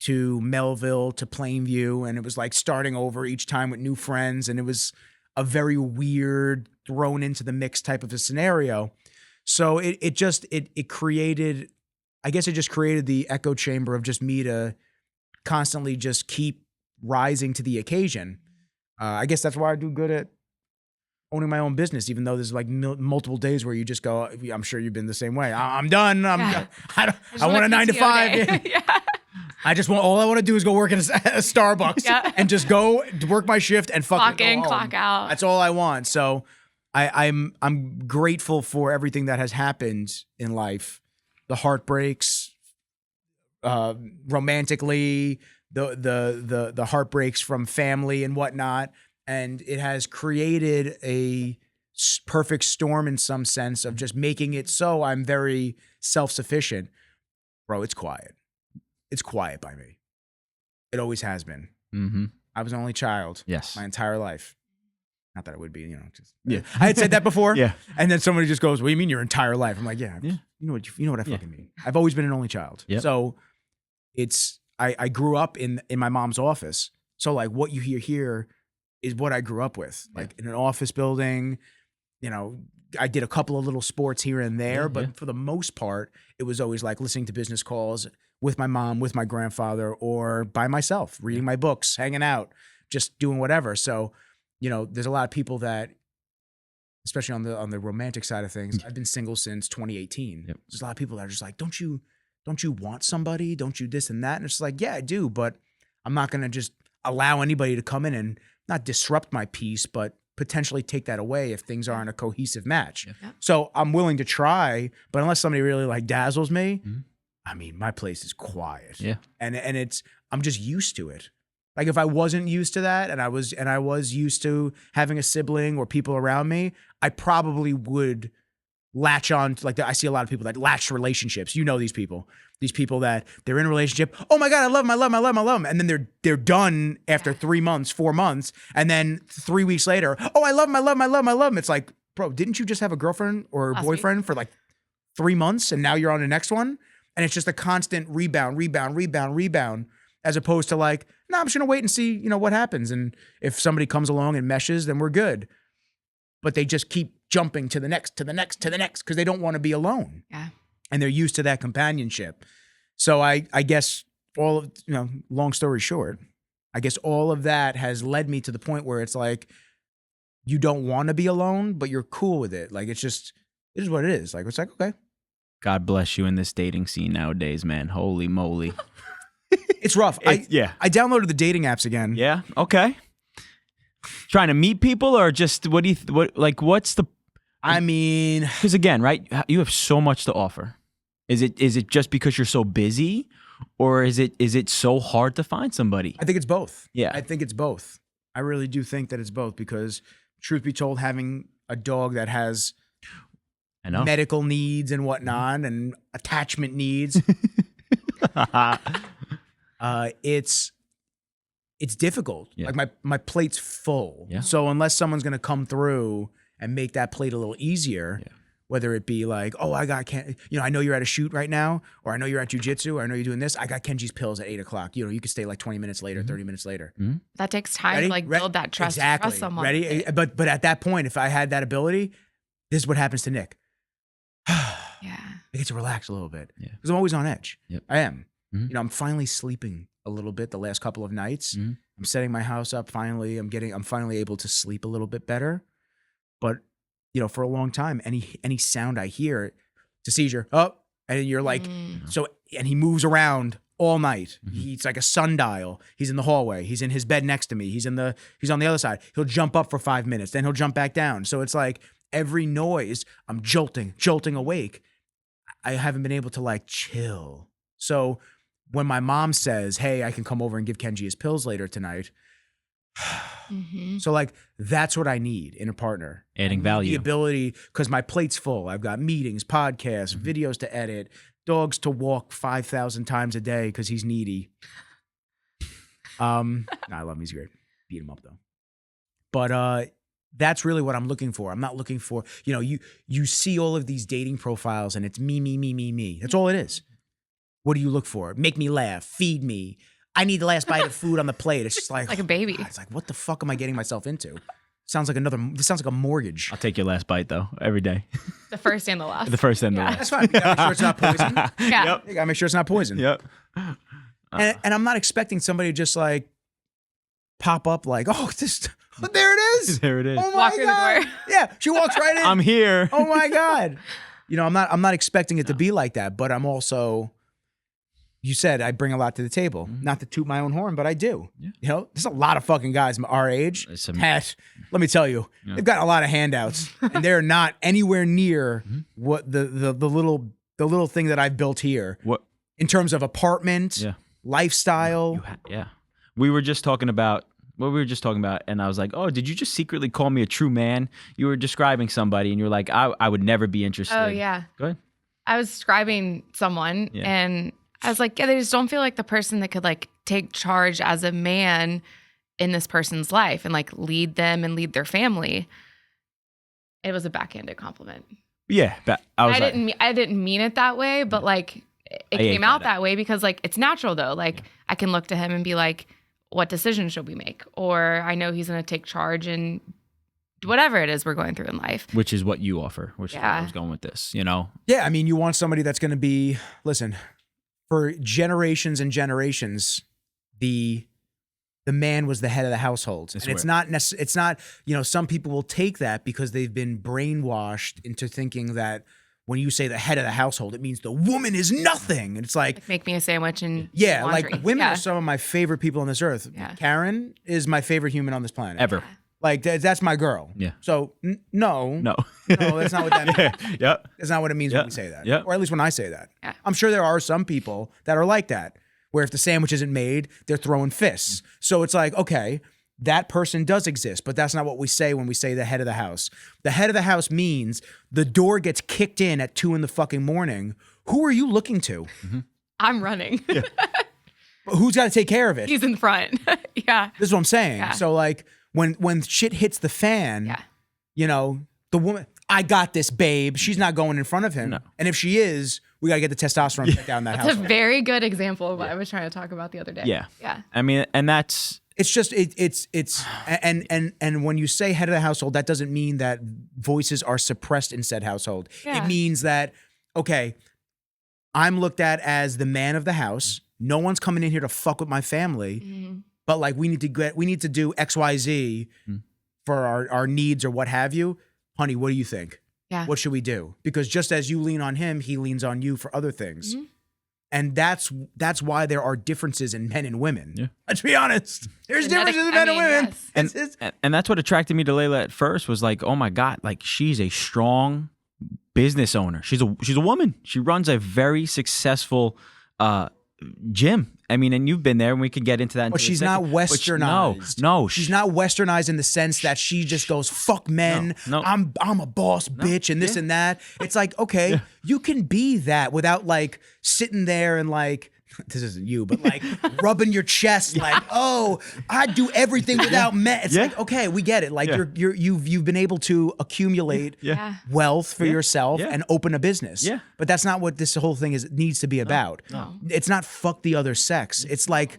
to Melville to Plainview. And it was like starting over each time with new friends. And it was a very weird thrown into the mix type of a scenario. So it created, I guess it just created the echo chamber of just me to constantly just keep rising to the occasion. I guess that's why I do good at owning my own business, even though there's like multiple days where you just go, I'm sure you've been the same way. I'm done. I want a 9 to 5. Yeah. All I want to do is go work at a Starbucks and just go work my shift and fucking Clock in, go home. clock out. That's all I want. So I'm grateful for everything that has happened in life, the heartbreaks, romantically, the heartbreaks from family and whatnot, and it has created a perfect storm in some sense of just making it so I'm very self-sufficient. Bro, it's quiet. It's quiet by me. It always has been. Mm-hmm. I was an only child. Yes. My entire life. Not that I would be, just Yeah. I had said that before. Yeah. And then somebody just goes, "What do you mean your entire life?" I'm like, "Yeah, Yeah. you know what I fucking mean." I've always been an only child. Yep. So I grew up in my mom's office. So like what you hear here is what I grew up with. Like in an office building, I did a couple of little sports here and there, but for the most part, it was always like listening to business calls with my mom, with my grandfather, or by myself, reading my books, hanging out, just doing whatever. So, there's a lot of people that, especially on the romantic side of things, I've been single since 2018. Yep. There's a lot of people that are just like, don't you want somebody? Don't you this and that? And it's like, yeah, I do, but I'm not going to just allow anybody to come in and not disrupt my peace, but potentially take that away if things aren't a cohesive match. Yep. So I'm willing to try, but unless somebody really like dazzles me, I mean, my place is quiet. Yeah. And I'm just used to it. Like if I wasn't used to that and I was used to having a sibling or people around me, I probably would latch on to, like, I see a lot of people that latch to relationships. These people that they're in a relationship. Oh my God, I love them. And then they're done after 3 months, 4 months. And then 3 weeks later, oh, I love them. It's like, bro, didn't you just have a girlfriend or a boyfriend for like 3 months and now you're on the next one? And it's just a constant rebound, as opposed to like, no, I'm just going to wait and see, what happens. And if somebody comes along and meshes, then we're good. But they just keep jumping to the next, because they don't want to be alone. Yeah. And they're used to that companionship. So I guess long story short, I guess all of that has led me to the point where it's like, you don't want to be alone, but you're cool with it. Like, it is what it is. Like, it's like, okay. God bless you in this dating scene nowadays, man. Holy moly. It's rough. I downloaded the dating apps again. Yeah. Okay. Trying to meet people, or just what's the? I mean, because again, right? You have so much to offer. Is it just because you're so busy, or is it so hard to find somebody? I think it's both. Yeah. I think it's both. I really do think that it's both, because truth be told, having a dog that has medical needs and whatnot and attachment needs, it's difficult. Yeah. Like my plate's full. Yeah. So unless someone's going to come through and make that plate a little easier, whether it be like, oh, I know you're at a shoot right now, or I know you're at jujitsu, or I know you're doing this. I got Kenji's pills at 8:00. You could stay like 20 minutes later, 30 minutes later. Mm-hmm. That takes time to build that trust. Exactly. Trust someone. Ready? But at that point, if I had that ability, this is what happens to Nick. Yeah. I get to relax a little bit, Yeah. because I'm always on edge. Yep. I am. Mm-hmm. I'm finally sleeping a little bit the last couple of nights. Mm-hmm. I'm setting my house up. Finally, I'm finally able to sleep a little bit better. But for a long time, any sound I hear, it's a seizure. Oh, and you're like, so, and he moves around all night. Mm-hmm. He's like a sundial. He's in the hallway. He's in his bed next to me. He's on the other side. He'll jump up for 5 minutes, then he'll jump back down. So it's like every noise, I'm jolting awake. I haven't been able to like chill. So when my mom says, hey, I can come over and give Kenji his pills later tonight. So like, that's what I need in a partner. Adding value. The ability, because my plate's full. I've got meetings, podcasts, videos to edit, dogs to walk 5,000 times a day because he's needy. I love him. He's great. Beat him up though. But that's really what I'm looking for. I'm not looking for, you see all of these dating profiles and it's me. That's all it is. What do you look for? Make me laugh, feed me. I need the last bite of food on the plate. It's just like a baby. God, it's like, what the fuck am I getting myself into? This sounds like a mortgage. I'll take your last bite though, every day. The first and the last. The first and the last. That's fine. You gotta make sure it's not poison. Yeah. You gotta make sure it's not poison. Yep. And I'm not expecting somebody to just like pop up like, oh, there it is. There it is. Oh my Walk through the God. door. Yeah, she walks right in. I'm here. Oh my God. You know, I'm not expecting it to be like that, but I'm also, you said I bring a lot to the table. Not to toot my own horn, but I do. Yeah. You know, there's a lot of fucking guys our age that, let me tell you, they've got a lot of handouts and they're not anywhere near what the little thing that I've built here. What in terms of apartment, lifestyle. We were just talking about what we were just talking about, and I was like, "Oh, did you just secretly call me a true man?" You were describing somebody, and you were like, "I would never be interested." Oh yeah. Go ahead. I was describing someone, and I was like, yeah, they just don't feel like the person that could like take charge as a man in this person's life and like lead them and lead their family. It was a backhanded compliment. Yeah, but I didn't mean it that way, but like it came out that way because like it's natural though. Like I can look to him and be like, what decision should we make? Or I know he's going to take charge and whatever it is we're going through in life. Which is what you offer, which is where I was going with this, you know? Yeah, I mean, you want somebody that's going to be, listen, for generations and generations, the man was the head of the household. And it's not, you know, some people will take that because they've been brainwashed into thinking that when you say the head of the household, it means the woman is nothing. And it's like make me a sandwich and yeah, laundry. like women are some of my favorite people on this earth. Yeah. Karen is my favorite human on this planet. Ever. Like that's my girl. Yeah. So no, that's not what that means. Yep. That's not what it means when we say that. Yeah. Or at least when I say that. Yeah. I'm sure there are some people that are like that, where if the sandwich isn't made, they're throwing fists. So it's like, okay, that person does exist, but that's not what we say when we say the head of the house. The head of the house means the door gets kicked in at 2 a.m. Who are you looking to? I'm running. Yeah. Who's got to take care of it? He's in front. Yeah. This is what I'm saying. Yeah. So like when shit hits the fan, you know, the woman, I got this, babe. She's not going in front of him. No. And if she is, we got to get the testosterone checked out in that house. That's a very good example of what I was trying to talk about the other day. Yeah. Yeah. I mean, and that's... It's just it's and when you say head of the household, that doesn't mean that voices are suppressed in said household. Yeah. It means that, okay, I'm looked at as the man of the house. No one's coming in here to fuck with my family, but like we need to do XYZ for our needs or what have you. Honey, what do you think? Yeah. What should we do? Because just as you lean on him, he leans on you for other things. And that's why there are differences in men and women. Yeah. Let's be honest. There's differences in men and women. Yes. And that's what attracted me to Laila at first was like, oh my God, like she's a strong business owner. She's a woman. She runs a very successful gym. I mean, and you've been there, and we could get into that. But she's not westernized. No, she's not westernized in the sense that she just goes, "Fuck men, No. I'm a boss bitch," and this and that. It's like, okay, you can be that without like sitting there and like, this isn't you, but like rubbing your chest, like, oh, I do everything without men. It's like, okay, we get it. Like you've been able to accumulate wealth for yourself and open a business. Yeah. But that's not what this whole thing needs to be about. No. It's not fuck the other sex. It's like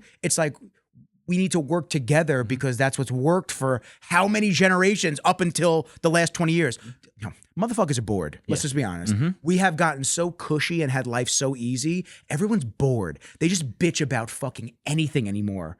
we need to work together because that's what's worked for how many generations up until the last 20 years. You know, motherfuckers are bored. Let's just be honest. We have gotten so cushy and had life so easy. Everyone's bored. They just bitch about fucking anything anymore.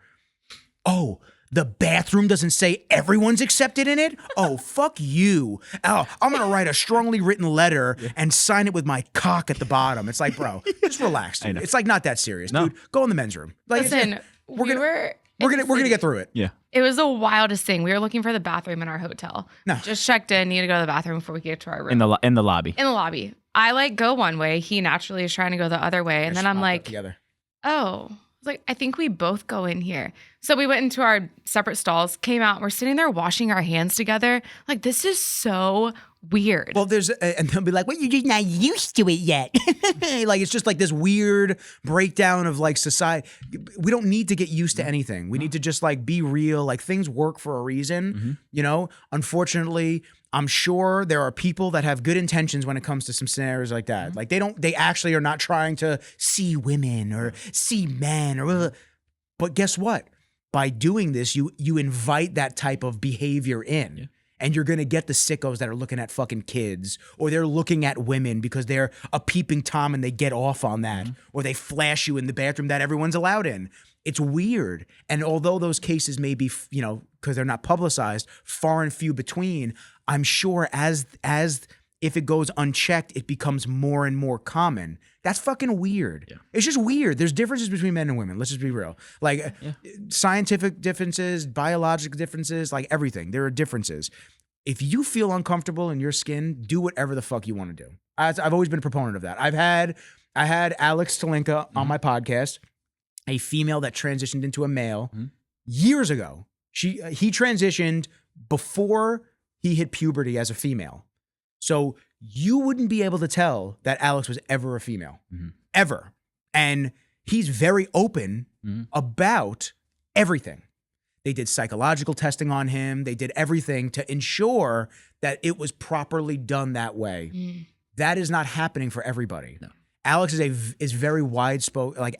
Oh, the bathroom doesn't say everyone's accepted in it? Oh, fuck you. Oh, I'm going to write a strongly written letter and sign it with my cock at the bottom. It's like, bro, just relax, dude. It's like not that serious, dude. Go in the men's room. Like, Listen, we're gonna get through it. Yeah. It was the wildest thing. We were looking for the bathroom in our hotel. No. Just checked in, needed to go to the bathroom before we get to our room. In the lobby. In the lobby. I like go one way. He naturally is trying to go the other way. And then I'm like, oh, I think we both go in here. So we went into our separate stalls, came out, we're sitting there washing our hands together. Like, this is so weird. Well, and they'll be like, well, you're just not used to it yet. Like, it's just like this weird breakdown of like society. We don't need to get used to anything. We need to just like be real. Like, things work for a reason, you know? Unfortunately, I'm sure there are people that have good intentions when it comes to some scenarios like that. Like they actually are not trying to see women or see men but guess what? By doing this, you invite that type of behavior in. And you're going to get the sickos that are looking at fucking kids, or they're looking at women because they're a peeping Tom and they get off on that, or they flash you in the bathroom that everyone's allowed in. It's weird. And although those cases may be, because they're not publicized, far and few between, I'm sure as if it goes unchecked, it becomes more and more common. That's fucking weird. Yeah. It's just weird. There's differences between men and women. Let's just be real. Like scientific differences, biological differences, like everything. There are differences. If you feel uncomfortable in your skin, do whatever the fuck you want to do. I've always been a proponent of that. I had Alex Talinka on my podcast, a female that transitioned into a male years ago. He transitioned before he hit puberty as a female. So you wouldn't be able to tell that Alex was ever a female, ever. And he's very open about everything. They did psychological testing on him. They did everything to ensure that it was properly done that way. That is not happening for everybody. No. Alex is very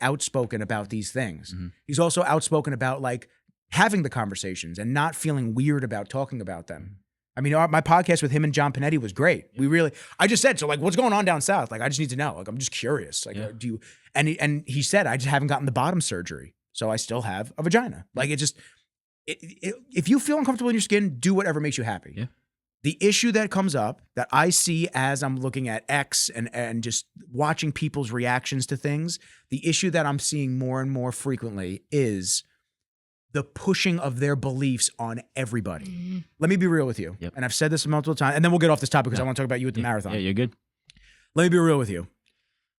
outspoken about these things. He's also outspoken about like having the conversations and not feeling weird about talking about them. I mean, my podcast with him and John Panetti was great. I just said, so like, what's going on down south? Like, I just need to know. Like, I'm just curious. Like, do you, and he said, I just haven't gotten the bottom surgery. So I still have a vagina. Like, if you feel uncomfortable in your skin, do whatever makes you happy. Yeah. The issue that comes up that I see as I'm looking at X and just watching people's reactions to things, the issue that I'm seeing more and more frequently is the pushing of their beliefs on everybody. Let me be real with you. And I've said this multiple times, and then we'll get off this topic because I want to talk about you at the marathon. Yeah, you're good. Let me be real with you.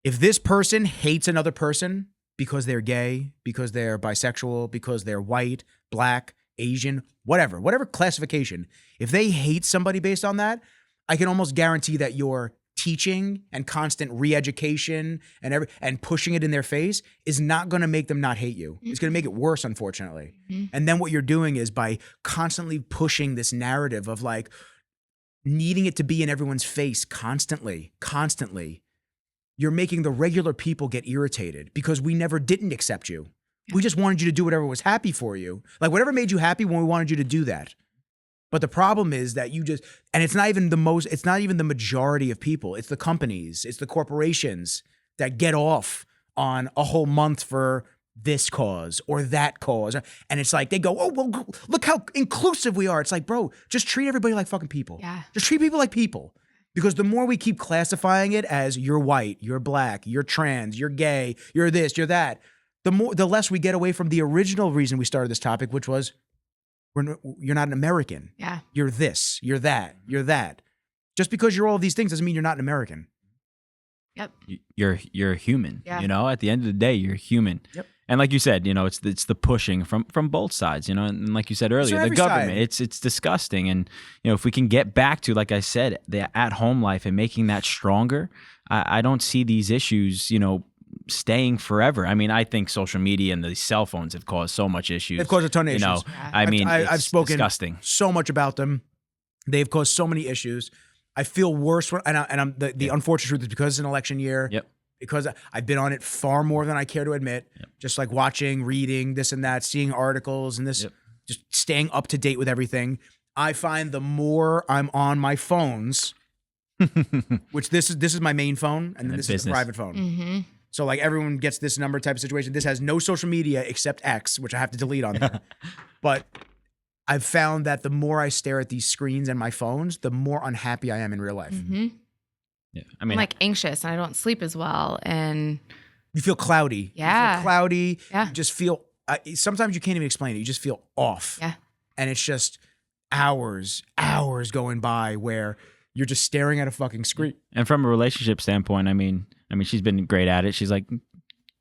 If this person hates another person because they're gay, because they're bisexual, because they're white, black, Asian, whatever classification, if they hate somebody based on that, I can almost guarantee that your teaching and constant re-education and pushing it in their face is not going to make them not hate you. It's going to make it worse, unfortunately. And then what you're doing is by constantly pushing this narrative of like needing it to be in everyone's face constantly, you're making the regular people get irritated because we never didn't accept you. We just wanted you to do whatever was happy for you. Like whatever made you happy when we wanted you to do that. But the problem is that and it's not even the majority of people. It's the companies, it's the corporations that get off on a whole month for this cause or that cause. And it's like, they go, oh, well, look how inclusive we are. It's like, bro, just treat everybody like fucking people. Yeah. Just treat people like people. Because the more we keep classifying it as you're white, you're black, you're trans, you're gay, you're this, you're that, the less we get away from the original reason we started this topic, which was, you're not an American. Yeah. You're this, you're that, you're that. Just because you're all of these things doesn't mean you're not an American. Yep. You're human. Yeah. At the end of the day, you're human. Yep. And like you said, it's the pushing from both sides, and like you said earlier, the government, side. it's disgusting. And, if we can get back to, like I said, the at-home life and making that stronger, I don't see these issues, staying forever. I mean, I think social media and the cell phones have caused so much issues. They've caused a ton of issues. I mean, I've spoken disgusting. So much about them. They've caused so many issues. I feel worse the unfortunate truth is because it's an election year. Yep. Because I've been on it far more than I care to admit. Yep. Just like watching, reading, this and that, seeing articles and this, just staying up to date with everything. I find the more I'm on my phones, which this is my main phone, and then this is a private phone. Mm-hmm. So like everyone gets this number type of situation. This has no social media except X, which I have to delete on there. But I've found that the more I stare at these screens and my phones, the more unhappy I am in real life. Mm-hmm. Yeah, I'm like anxious and I don't sleep as well, and you feel cloudy. Yeah, you feel cloudy. Yeah, you just feel. Sometimes you can't even explain it. You just feel off. Yeah, and it's just hours going by where you're just staring at a fucking screen. And from a relationship standpoint, I mean, she's been great at it. She's like,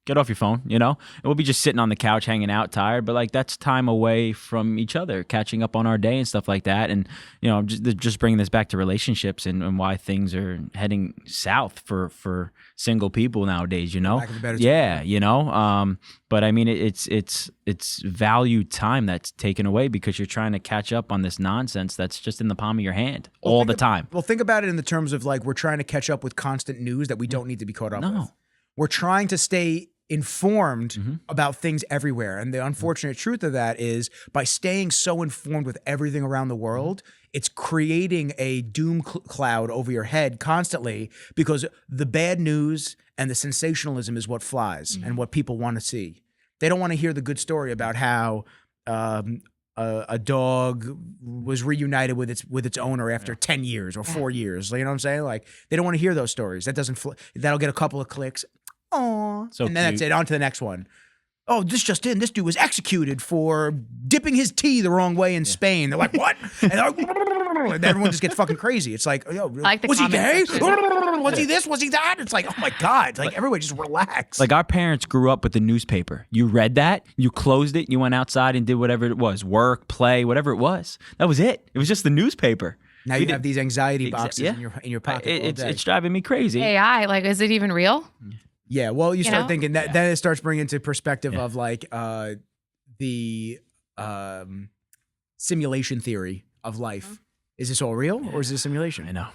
get off your phone, and we'll be just sitting on the couch hanging out tired, but like that's time away from each other, catching up on our day and stuff like that. And just bringing this back to relationships and why things are heading south for single people nowadays, but I mean it's valued time that's taken away because you're trying to catch up on this nonsense that's just in the palm of your hand all the time. Well, think about it in the terms of like we're trying to catch up with constant news that we don't need to be caught up with. We're trying to stay informed about things everywhere. And the unfortunate truth of that is by staying so informed with everything around the world, it's creating a doom cloud over your head constantly because the bad news and the sensationalism is what flies and what people want to see. They don't want to hear the good story about how a dog was reunited with its owner after 10 years or 4 years. You know what I'm saying? Like, they don't want to hear those stories. That'll get a couple of clicks. Aw. So and then cute. that's it. On to the next one. Oh, this just in. This dude was executed for dipping his tea the wrong way in Spain. They're like, what? And, they're like, and everyone just gets fucking crazy. It's like, yo, like the was he gay? comment section. Was he this? Was he that? It's like, oh my God. It's like, everybody just relax. Like, our parents grew up with the newspaper. You read that, you closed it, you went outside and did whatever it was, work, play, whatever it was. That was it. It was just the newspaper. now you have these anxiety boxes yeah. in your pocket all day. It's driving me crazy. AI, like, is it even real? Yeah, well, you start know? thinking that then it starts bringing into perspective of like the simulation theory of life. Is this all real or is this simulation? I know.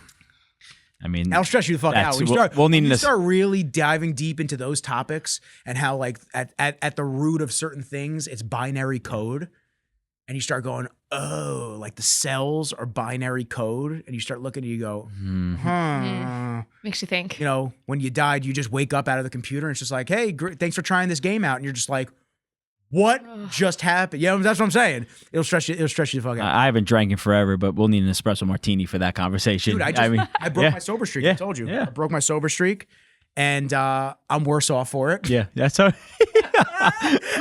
I mean, That'll stress you the fuck out. That's- we'll need When you to- start really diving deep into those topics and how like at the root of certain things, it's binary code. And you start going, oh, like the cells are binary code. And you start looking and you go, Makes you think. You know, when you died, you just wake up out of the computer and it's just like, hey, thanks for trying this game out. And you're just like, what just happened? Yeah, that's what I'm saying. It'll stress you the fuck out. I haven't drank in forever, but we'll need an espresso martini for that conversation. Dude, I broke my sober streak. I told you. Yeah. I broke my sober streak. And I'm worse off for it. Yeah, that's how.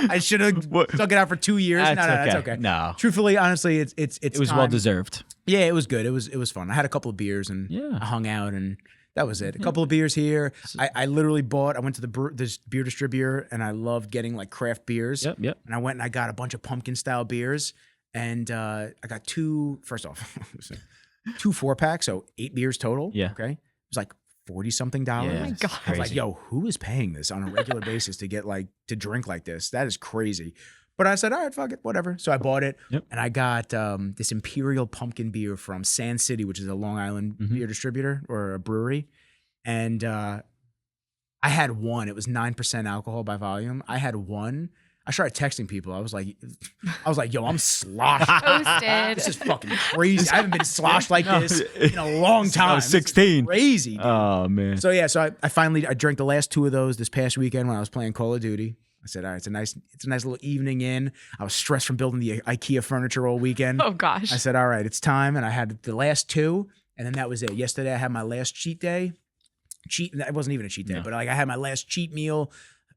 I should have stuck it out for 2 years. That's That's okay. No. Truthfully, honestly, it was well deserved. Yeah, it was good. It was fun. I had a couple of beers and I hung out and that was it. A couple of beers here. I literally I went to this beer distributor and I loved getting like craft beers. Yep. And I went and I got a bunch of pumpkin style beers and I got two 4-packs, so 8 beers total. Yeah. Okay. It was like $40-something. Yeah, Oh my God. I was like, yo, who is paying this on a regular basis to drink like this? That is crazy. But I said, all right, fuck it, whatever. So I bought it and I got this Imperial Pumpkin beer from Sand City, which is a Long Island beer distributor or a brewery. And I had one. It was 9% alcohol by volume. I had one. I started texting people. I was like, yo, I'm sloshed. Toasted. This is fucking crazy. I haven't been sloshed like this in a long time. I was 16. This is crazy, dude. Oh man. So yeah, so I finally drank the last 2 of those this past weekend when I was playing Call of Duty. I said, all right, it's a nice little evening in. I was stressed from building the IKEA furniture all weekend. Oh gosh. I said, all right, it's time. And I had the last 2, and then that was it. Yesterday I had my last cheat day. It wasn't even a cheat day, but like I had my last cheat meal.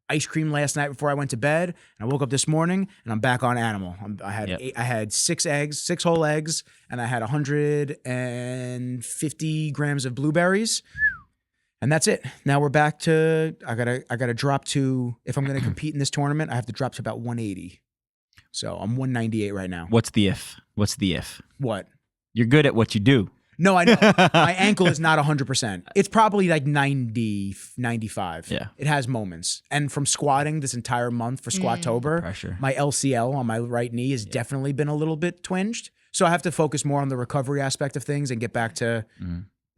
Ice cream last night before I went to bed, and I woke up this morning and I'm back on animal. I had 6 eggs, 6 whole eggs, and I had 150 grams of blueberries, and that's it. Now we're back to I gotta drop to, if I'm gonna compete in this tournament, I have to drop to about 180. So I'm 198 right now. What's the if? What? You're good at what you do. No, I know. My ankle is not 100%. It's probably like 90, 95. Yeah. It has moments. And from squatting this entire month for Squattober, Pressure. my LCL on my right knee has definitely been a little bit twinged. So I have to focus more on the recovery aspect of things and get back to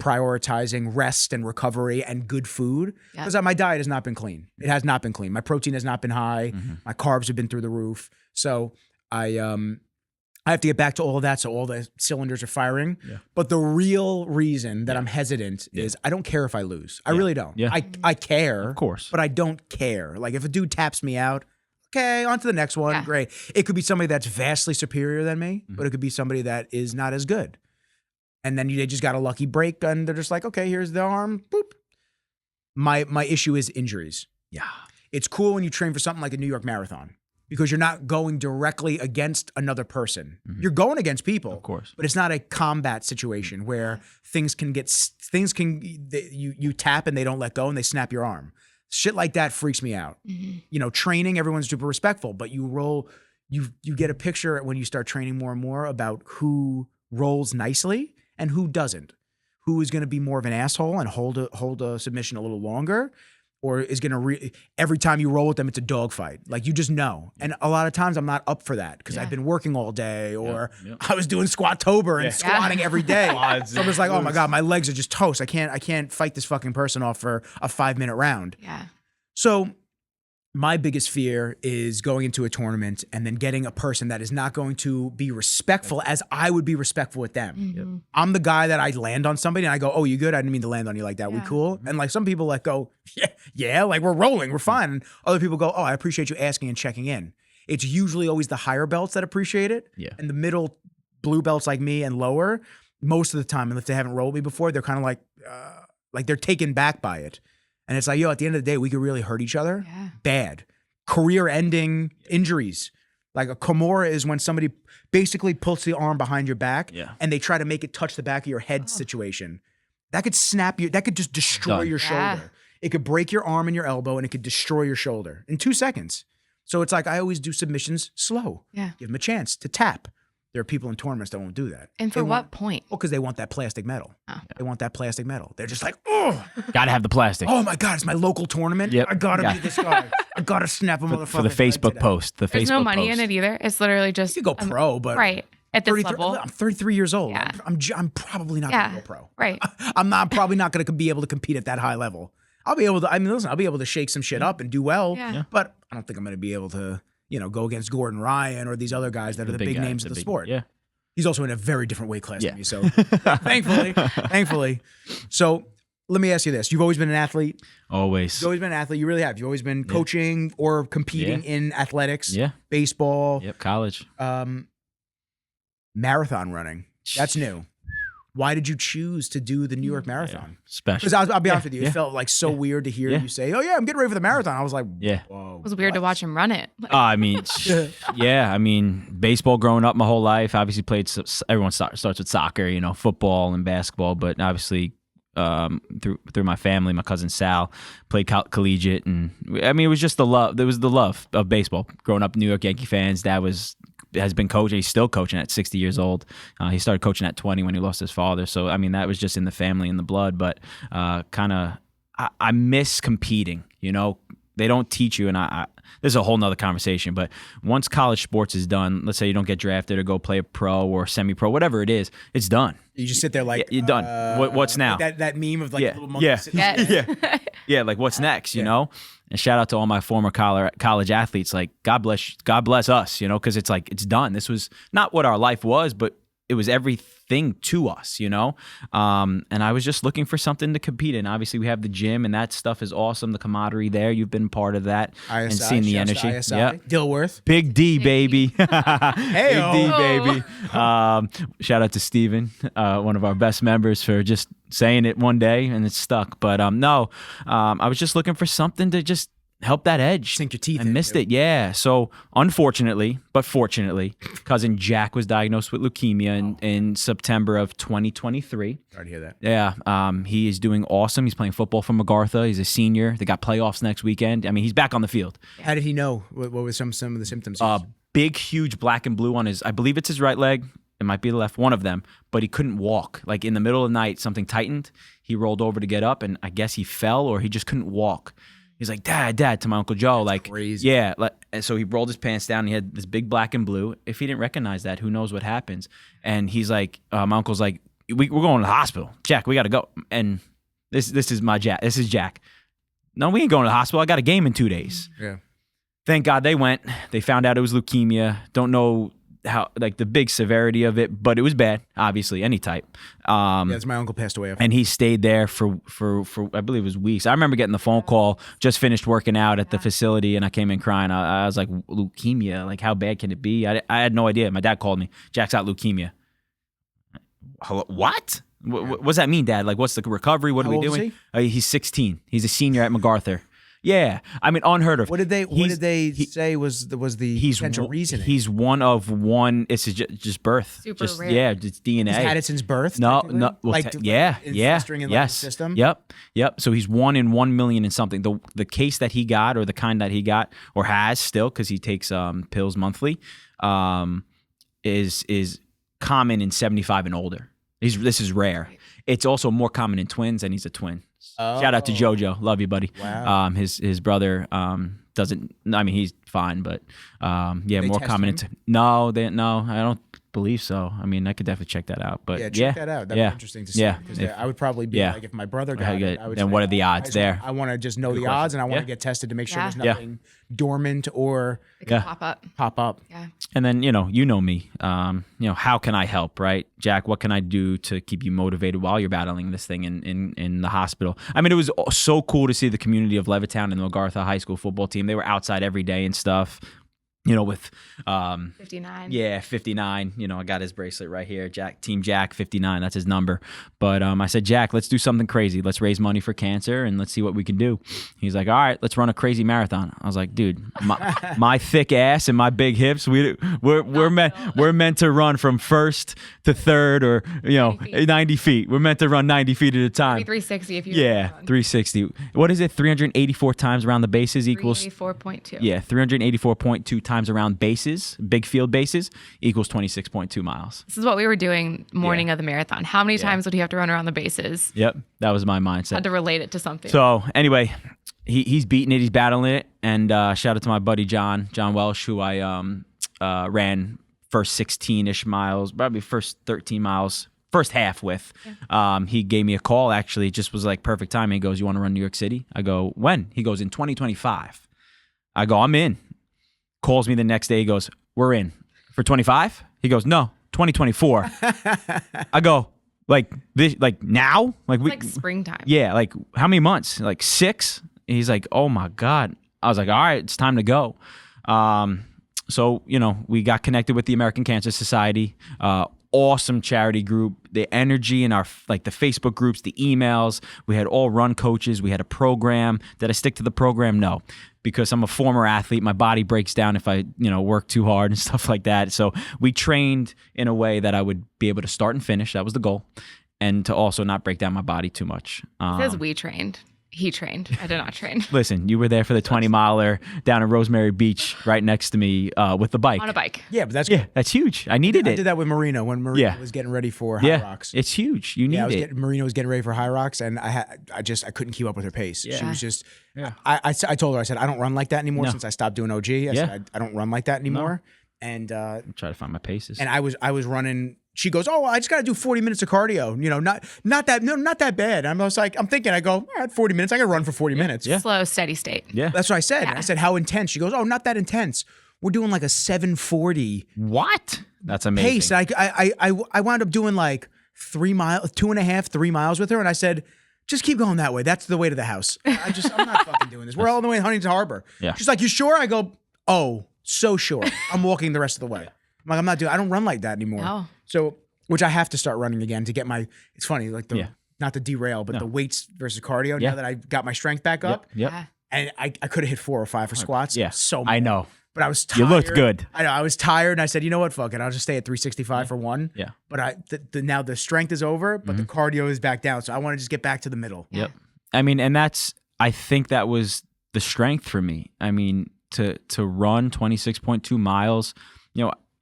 prioritizing rest and recovery and good food. Because my diet has not been clean. It has not been clean. My protein has not been high. My carbs have been through the roof. So I have to get back to all of that so all the cylinders are firing. Yeah. But the real reason that I'm hesitant is I don't care if I lose. I really don't. Yeah. I care. Of course. But I don't care. Like if a dude taps me out, okay, on to the next one. Yeah. Great. It could be somebody that's vastly superior than me, but it could be somebody that is not as good. And then they just got a lucky break and they're just like, okay, here's the arm. Boop. My issue is injuries. Yeah. It's cool when you train for something like a New York Marathon, because you're not going directly against another person. You're going against people. Of course. But it's not a combat situation where you tap and they don't let go and they snap your arm. Shit like that freaks me out. You know, training, everyone's super respectful, but you get a picture when you start training more and more about who rolls nicely and who doesn't. Who is going to be more of an asshole and hold a submission a little longer, or is going to every time you roll with them, it's a dogfight. Like you just know. And a lot of times I'm not up for that because I've been working all day, or I was doing Squattober and squatting every day. So I'm just like, oh my God, my legs are just toast. I can't fight this fucking person off for a 5-minute round. Yeah. So My biggest fear is going into a tournament and then getting a person that is not going to be respectful as I would be respectful with them. Mhm. I'm the guy that I land on somebody and I go, "Oh, you good? I didn't mean to land on you like that. We Yeah. cool?" And like some people like go, yeah, like we're rolling, we're fine. And other people go, "Oh, I appreciate you asking and checking in." It's usually always the higher belts that appreciate it. Yeah. And the middle blue belts like me and lower, most of the time, and if they haven't rolled me before, they're kind of like they're taken back by it. And it's like, yo, at the end of the day, we could really hurt each other. Yeah. Bad. Career-ending injuries. Like a Kimura is when somebody basically puts the arm behind your back and they try to make it touch the back of your head situation. That could snap you. That could just destroy Done. your Yeah. shoulder. It could break your arm and your elbow and it could destroy your shoulder in 2 seconds. So it's like I always do submissions slow. Yeah. Give them a chance to tap. There are people in tournaments that won't do that. And They for want- what point? Well, because they want that plastic metal. Oh. They want that plastic metal. They're just like, oh, Gotta have the plastic. oh my God, it's my local tournament. Yep. I gotta Yeah. be this guy. I gotta snap a motherfucker. For the Facebook post. The There's Facebook no money post. in it either. It's literally just You could go pro, but right at this 33 level. I'm 33 years old. Yeah. I'm probably not Yeah. gonna go pro. Right. I'm probably not gonna be able to compete at that high level. I'll be able to. I mean, listen, I'll be able to shake some shit up and do well. Yeah. But I don't think I'm gonna be able to, go against Gordon Ryan or these other guys that are the big guys, names of the big- sport. Yeah. He's also in a very different weight class Yeah. than me. So thankfully. So let me ask you this: you've always been an athlete. Always. You've always been an athlete. You really have. You've always been coaching or competing in athletics. Yeah. Baseball. Yep. College. Marathon running. That's new. Why did you choose to do the New York Marathon? Special. Because I'll be honest with you, yeah. it felt like so weird to hear Yeah. you say, "Oh yeah, I'm getting ready for the marathon." I was like, Yeah. whoa. It was weird to watch him run it. Like, I mean, yeah. I mean, baseball growing up my whole life. Obviously, played. Everyone starts with soccer, football and basketball. But obviously, through my family, my cousin Sal played collegiate, and I mean, it was just the love. There was the love of baseball. Growing up, New York Yankee fans. Dad has been coaching. He's still coaching at 60 years old. He started coaching at 20 when he lost his father. So, I mean, that was just in the family, in the blood. But I miss competing. They don't teach you, and this is a whole nother conversation, but once college sports is done, let's say you don't get drafted or go play a pro or semi-pro, whatever it is, it's done. You just sit there like, You're done. What's now? like that meme of like Yeah. the little monkey Yeah. sitting Yes. there. Yeah, like what's next, you know? And shout out to all my former college athletes. Like, God bless us, because it's like, it's done. This was not what our life was, but it was everything to us, And I was just looking for something to compete in. Obviously, we have the gym, and that stuff is awesome. The camaraderie there, you've been part of that and ISI, seen the shouts to energy. ISI. Yep. Dilworth. Big D, baby. Big D, Hey-o. baby. Shout out to Steven, one of our best members, for just saying it one day and it stuck. But I was just looking for something to just help that edge. Sink your teeth I missed into. it, yeah. So unfortunately, but fortunately, cousin Jack was diagnosed with leukemia in September of 2023. Sorry to hear that. Yeah, he is doing awesome. He's playing football for MacArthur. He's a senior. They got playoffs next weekend. I mean, he's back on the field. How did he know? What were some of the symptoms? he was- Big, huge black and blue on his, I believe it's his right leg. It might be the left, one of them. But he couldn't walk. Like in the middle of the night, something tightened. He rolled over to get up, and I guess he fell or he just couldn't walk. He's like, Dad, to my Uncle Joe. Like, crazy. yeah. And so he rolled his pants down. And he had this big black and blue. If he didn't recognize that, who knows what happens? And he's like, my uncle's like, we're going to the hospital. Jack, we got to go. And this is my Jack. This is Jack. No, we ain't going to the hospital. I got a game in 2 days. Yeah. Thank God they went. They found out it was leukemia. Don't know how, like, the big severity of it, but it was bad, obviously, any type. Yeah, that's my uncle passed away. And he stayed there for I believe it was weeks. I remember getting the phone call, just finished working out at the facility, and I came in crying. I was like, leukemia? Like, how bad can it be? I had no idea. My dad called me. Jack's got leukemia. Hello? What? What does that mean, Dad? Like, what's the recovery? What How are we old is doing? He's 16. He's a senior at MacArthur. Yeah, I mean, unheard of. What did they say was the potential reasoning? He's one of one. It's just birth. Super just, rare. Yeah, it's DNA. He's had it since birth. No, technically? no. Well, like yeah. festering in like, Yes. the system. Yep. So he's 1 in 1 million and something. The case that he got, or the kind that he got, or has still, because he takes pills monthly, is common in 75 and older. This is rare. It's also more common in twins, and he's a twin. Shout out to JoJo. Love you, buddy. Wow. His brother doesn't. I mean, he's fine, but yeah, They more test common. him? No, I don't. believe so. I mean, I could definitely check that out. But Yeah, check that out. That'd be interesting to see. Yeah. Because I would probably be like, if my brother got it, I would then say, what are the odds there? I want to just know the odds, and I want to get tested to make sure there's Yeah. nothing dormant or It can pop up. Yeah. And then, you know me, how can I help, right? Jack, what can I do to keep you motivated while you're battling this thing in the hospital? I mean, it was so cool to see the community of Levittown and the MacArthur High School football team. They were outside every day and stuff. With 59. Yeah, 59. I got his bracelet right here. Team Jack 59. That's his number. But I said, Jack, let's do something crazy. Let's raise money for cancer and let's see what we can do. He's like, all right, let's run a crazy marathon. I was like, dude, my thick ass and my big hips, we're meant to run from first to third, or 90 feet. We're meant to run 90 feet at a time. 360 if you 360. What is it? 384 times around the bases equals 384.2. Yeah, 384.2 times around bases, big field bases, equals 26.2 miles. This is what we were doing morning of the marathon. How many times would he have to run around the bases? Yep, that was my mindset. Had to relate it to something. So anyway, he's beating it, he's battling it, and shout out to my buddy John Welsh, who I ran first 16-ish miles, probably first 13 miles, first half with. He gave me a call, actually. It just was like perfect timing. He goes, you want to run New York City? I go, when? He goes, in 2025. I go, I'm in. Calls me the next day. He goes, we're in. For 25? He goes, no, 2024. I go, like now? Like springtime. Yeah, like how many months? Like 6? He's like, oh my God. I was like, all right, it's time to go. So, we got connected with the American Cancer Society. Awesome charity group. The energy in our the Facebook groups, the emails. We had all run coaches. We had a program. Did I stick to the program? No, because I'm a former athlete. My body breaks down if I work too hard and stuff like that. So we trained in a way that I would be able to start and finish. That was the goal, and to also not break down my body too much. Because we trained. He trained. I did not train. Listen, you were there for the 20-miler down in Rosemary Beach, right next to me, with the bike. On a bike. Yeah, but that's good. That's huge. I needed it. I did that with Marino when Marino was getting ready for High Rocks. It's huge. You need it. Marino was getting ready for High Rocks, and I couldn't keep up with her pace. Yeah. She was just. Yeah. I told her, I said, I don't run like that anymore since I stopped doing OG. I said, I don't run like that anymore. No. And try to find my paces. And I was running. She goes, oh, I just got to do 40 minutes of cardio. Not that bad. I'm thinking, I go, all right, 40 minutes. I got to run for 40 minutes. Yeah. Slow, steady state. Yeah. That's what I said. Yeah. I said, how intense? She goes, oh, not that intense. We're doing like a 740. What? That's amazing. Pace. I wound up doing like 3 miles, 2.5, 3 miles with her. And I said, just keep going that way. That's the way to the house. I'm not fucking doing this. We're all the way in Huntington Harbor. Yeah. She's like, you sure? I go, oh, so sure. I'm walking the rest of the way. I'm like, I don't run like that anymore. No. So, which I have to start running again to get it's funny, like not to derail, but the weights versus cardio, now that I got my strength back up. Yep. And I could have hit 4 or 5 for squats. Yeah. So I know. But I was tired. You looked good. I know. I was tired, and I said, you know what? Fuck it. I'll just stay at 365 for one. Yeah. But now the strength is over, but the cardio is back down. So I want to just get back to the middle. Yep. I mean, and I think that was the strength for me. I mean, to run 26.2 miles,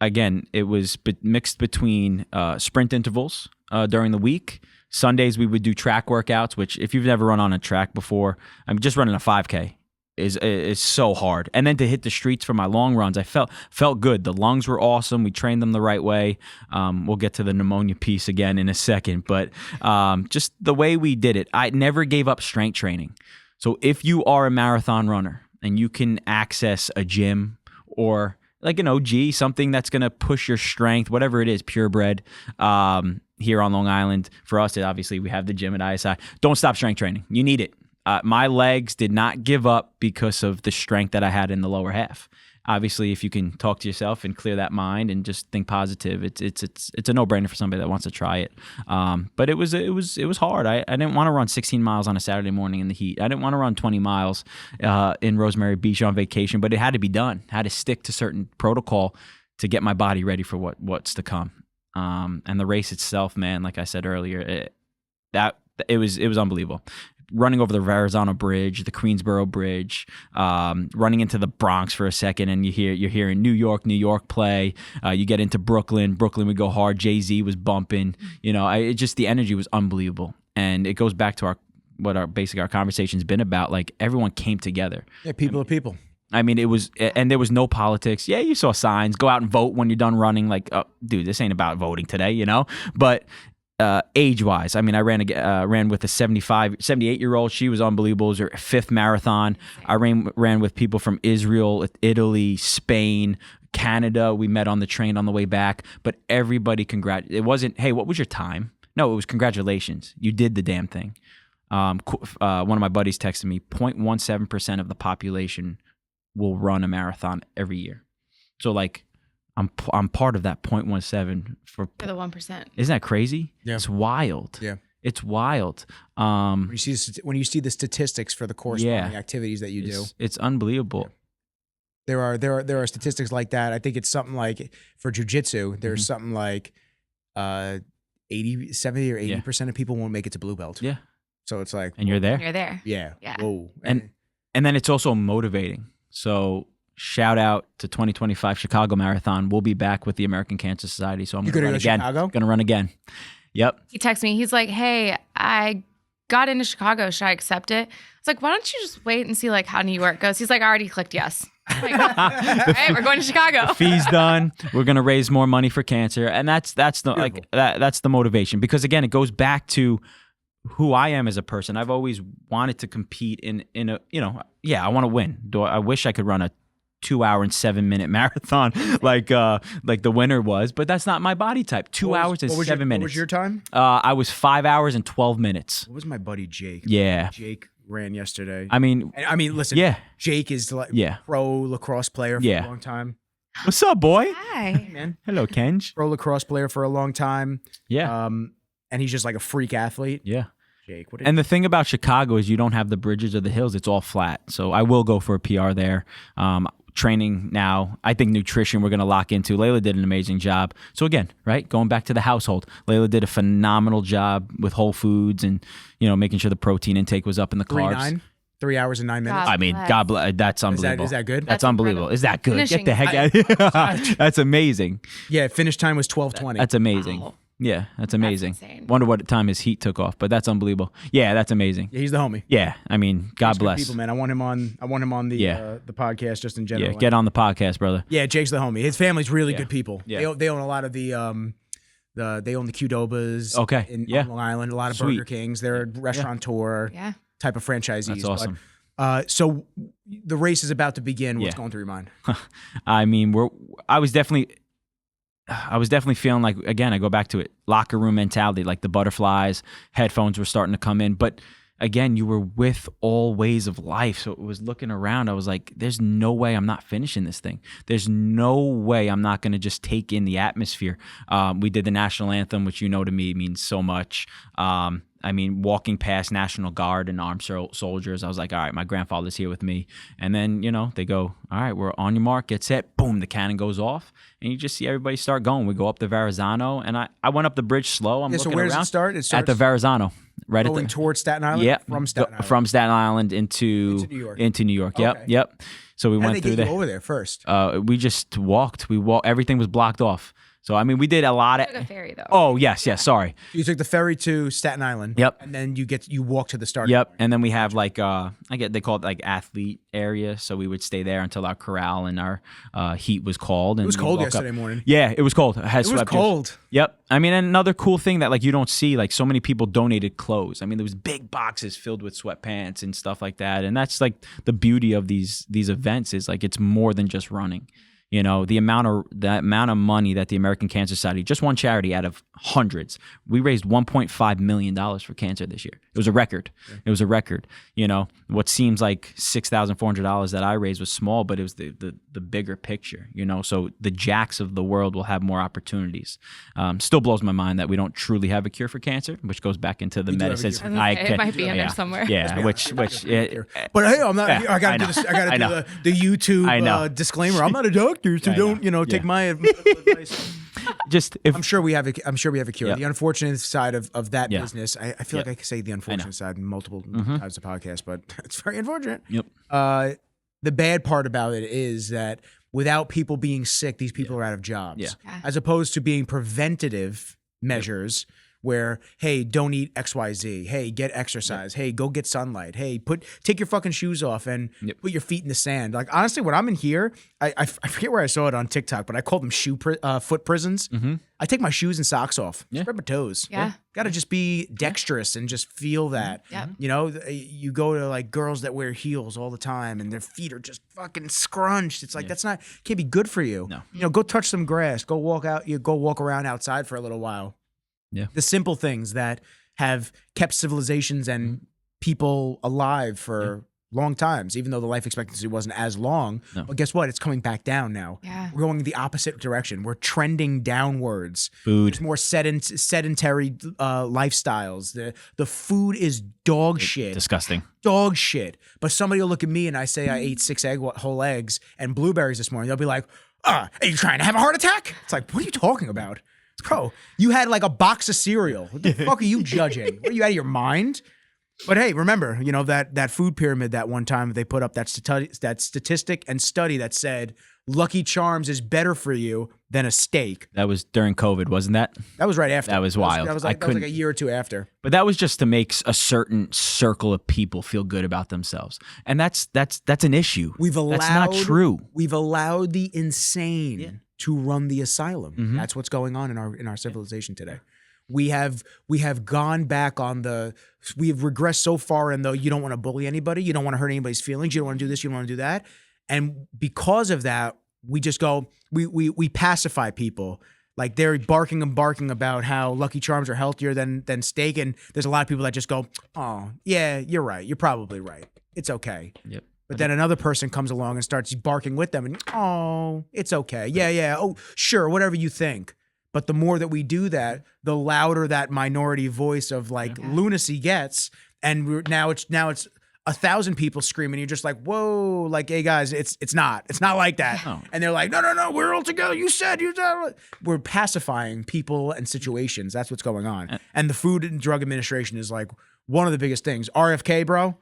again, it was mixed between sprint intervals during the week. Sundays, we would do track workouts, which if you've never run on a track before, I mean, just running a 5K is so hard. And then to hit the streets for my long runs, I felt good. The lungs were awesome. We trained them the right way. We'll get to the pneumonia piece again in a second. But just the way we did it, I never gave up strength training. So if you are a marathon runner and you can access a gym or like an OG, something that's going to push your strength, whatever it is, purebred, here on Long Island. For us, obviously, we have the gym at ISI. Don't stop strength training. You need it. My legs did not give up because of the strength that I had in the lower half. Obviously, if you can talk to yourself and clear that mind and just think positive, it's a no-brainer for somebody that wants to try it. But it was hard. I didn't want to run 16 miles on a Saturday morning in the heat. I didn't want to run 20 miles in Rosemary Beach on vacation, but it had to be done. I had to stick to certain protocol to get my body ready for what's to come. And the race itself, man, like I said earlier, it was unbelievable. Running over the Verrazano Bridge, the Queensboro Bridge, running into the Bronx for a second, and you're hearing New York play. You get into Brooklyn would go hard. Jay-Z was bumping. The energy was unbelievable, and it goes back to our conversation's been about. Like everyone came together. Yeah, people are people. I mean, it was, and there was no politics. Yeah, you saw signs, go out and vote when you're done running. Like, oh, dude, this ain't about voting today, you know? But age-wise, I mean, I ran with a 78-year-old. She was unbelievable. It was her 5th marathon. I ran with people from Israel, Italy, Spain, Canada. We met on the train on the way back. But everybody it wasn't, hey, what was your time? No, it was congratulations. You did the damn thing. One of my buddies texted me, 0.17% of the population will run a marathon every year. So like, I'm part of that 0.17 for the 1%. Isn't that crazy? Yeah. It's wild. Yeah. It's wild. When you see the statistics for the corresponding activities that you do, it's unbelievable. Yeah. There are statistics like that. I think it's something like for jiu-jitsu, there's something like 70 or 80% of people won't make it to blue belt. Yeah. So it's like, and you're there. You're there. Yeah. Yeah. Whoa. And then it's also motivating. So shout out to 2025 Chicago Marathon. We'll be back with the American Cancer Society. So I'm going to run again. Going to run again. Yep. He texted me. He's like, hey, I got into Chicago. Should I accept it? It's like, why don't you just wait and see like how New York goes? He's like, I already clicked yes. I'm like, all right, we're going to Chicago. The fee's done. We're going to raise more money for cancer. And that's the that's the motivation, because again, it goes back to who I am as a person. I've always wanted to compete in a, I want to win. I wish I could run a 2 hour and 7 minute marathon like the winner was, but that's not my body type. 2 hours and 7 minutes. What was your time? I was 5 hours and 12 minutes. What was my buddy Jake? Yeah. Jake ran yesterday. I mean, listen. Yeah. Jake is like pro lacrosse player for a long time. What's up, boy? Hi, man. Hello, Kenj. Pro lacrosse player for a long time. Yeah. And he's just like a freak athlete. Yeah. Jake. And the thing about Chicago is you don't have the bridges or the hills. It's all flat. So I will go for a PR there. Training now. I think nutrition we're going to lock into. Laila did an amazing job. So again, right, going back to the household, Laila did a phenomenal job with whole foods and, making sure the protein intake was up in the carbs. 3 hours and 9 minutes. God I mean, bless. God bless. That's unbelievable. Is that good? That's unbelievable. incredible. Is that good? Finishing Get the heck out of here. That's amazing. Yeah, finish time was 12:20. That's amazing. Wow. Yeah, that's amazing. insane. Wonder what time his heat took off, but that's unbelievable. Yeah, that's amazing. Yeah, he's the homie. Yeah, I mean, God Jake's good bless. people, man. I want him on the podcast just in general. Yeah, get on the podcast, brother. Yeah, Jake's the homie. His family's really good people. Yeah. They own a lot of they own the Qdobas. Okay. In Yeah. on Long Island, a lot of Sweet. Burger Kings. They're a restaurateur Yeah. type of franchisees. That's awesome. But, so the race is about to begin. What's Yeah. going through your mind? I mean, I was definitely feeling like, again, I go back to it, locker room mentality, like the butterflies, headphones were starting to come in. But again, you were with all ways of life. So it was looking around. I was like, there's no way I'm not finishing this thing. There's no way I'm not going to just take in the atmosphere. We did the national anthem, which to me means so much. I mean, walking past National Guard and armed soldiers, I was like, all right, my grandfather's here with me. And then, they go, all right, we're on your mark, get set, boom, the cannon goes off. And you just see everybody start going. We go up the Verrazano, and I went up the bridge slow. I'm looking so where around. Does it start? It starts at the Verrazano, right going towards Staten Island? Yep. From Staten Island. From Staten Island into New York. Yep, Okay. yep. So we How went did they through get there. you over there first? We just walked. Everything was blocked off. So, I mean, we did a lot of... Took a ferry though. Oh, yes, sorry. You took the ferry to Staten Island. Yep. And then you walk to the starting Yep. point. And then we have they call it like athlete area. So we would stay there until our corral and our heat was called. And It was we cold woke up. yesterday morning. Yeah, it was cold. It It was cold. Yep. I mean, and another cool thing that you don't see, so many people donated clothes. I mean, there was big boxes filled with sweatpants and stuff like that. And that's the beauty of these events is it's more than just running. The amount of money that the American Cancer Society, just one charity out of hundreds, we raised $1.5 million for cancer this year. It was a record. Yeah. It was a record. What seems like $6,400 that I raised was small, but it was the bigger picture. So the Jacks of the world will have more opportunities. Still blows my mind that we don't truly have a cure for cancer, which goes back into the medicines. It might be in there somewhere. Yeah, which. But hey, I'm not. I gotta do this. I gotta do the YouTube disclaimer. I'm not a doctor, so don't take my advice. I'm sure we have a cure. Yeah. The unfortunate side of that business, I feel like I can say the unfortunate side multiple times the podcast, but it's very unfortunate. Yep. The bad part about it is that without people being sick, these people are out of jobs. Yeah. As opposed to being preventative measures where, hey, don't eat XYZ. Hey, get exercise. Hey, go get sunlight. Hey, take your fucking shoes off and put your feet in the sand. Like, honestly, when I'm in here, I forget where I saw it on TikTok, but I call them foot prisons. I take my shoes and socks off. Spread my toes. Yeah. Got to just be dexterous and just feel that. Yep. You know, you go to like girls that wear heels all the time and their feet are just fucking scrunched. It's like, can't be good for you. No. You know, go touch some grass. Go walk out. Go walk around outside for a little while. Yeah. The simple things that have kept civilizations and people alive for long times, even though the life expectancy wasn't as long. No. But guess what? It's coming back down now. Yeah. We're going the opposite direction. We're trending downwards. Food. There's more sedentary lifestyles. The food is dog shit. Disgusting. Dog shit. But somebody will look at me and I say I ate 6 whole eggs and blueberries this morning. They'll be like, are you trying to have a heart attack? It's like, what are you talking about? Bro, you had like a box of cereal. What the fuck are you judging? What, are you out of your mind? But hey, remember, you know, that food pyramid that one time they put up that statistic and study that said Lucky Charms is better for you than a steak. That was during COVID, wasn't that? That was right after. That was wild. That was like a year or two after. But that was just to make a certain circle of people feel good about themselves. And that's an issue. That's not true. We've allowed the insane to run the asylum. That's what's going on in our civilization today. We have gone back on we have regressed so far in you don't want to bully anybody, you don't want to hurt anybody's feelings, you don't want to do this, you don't want to do that. And because of that, we just go, we pacify people. Like they're barking about how Lucky Charms are healthier than steak. And there's a lot of people that just go, oh, yeah, you're right. You're probably right. It's okay. Yep. But then another person comes along and starts barking with them and, oh, it's okay. Yeah. Oh, sure. Whatever you think. But the more that we do that, the louder that minority voice of like lunacy gets. And now it's 1,000 people screaming. You're just like, whoa, like, hey guys, it's not like that. No. And they're like, no, we're all together. You said. We're pacifying people and situations. That's what's going on. And the Food and Drug Administration is like one of the biggest things. RFK, bro.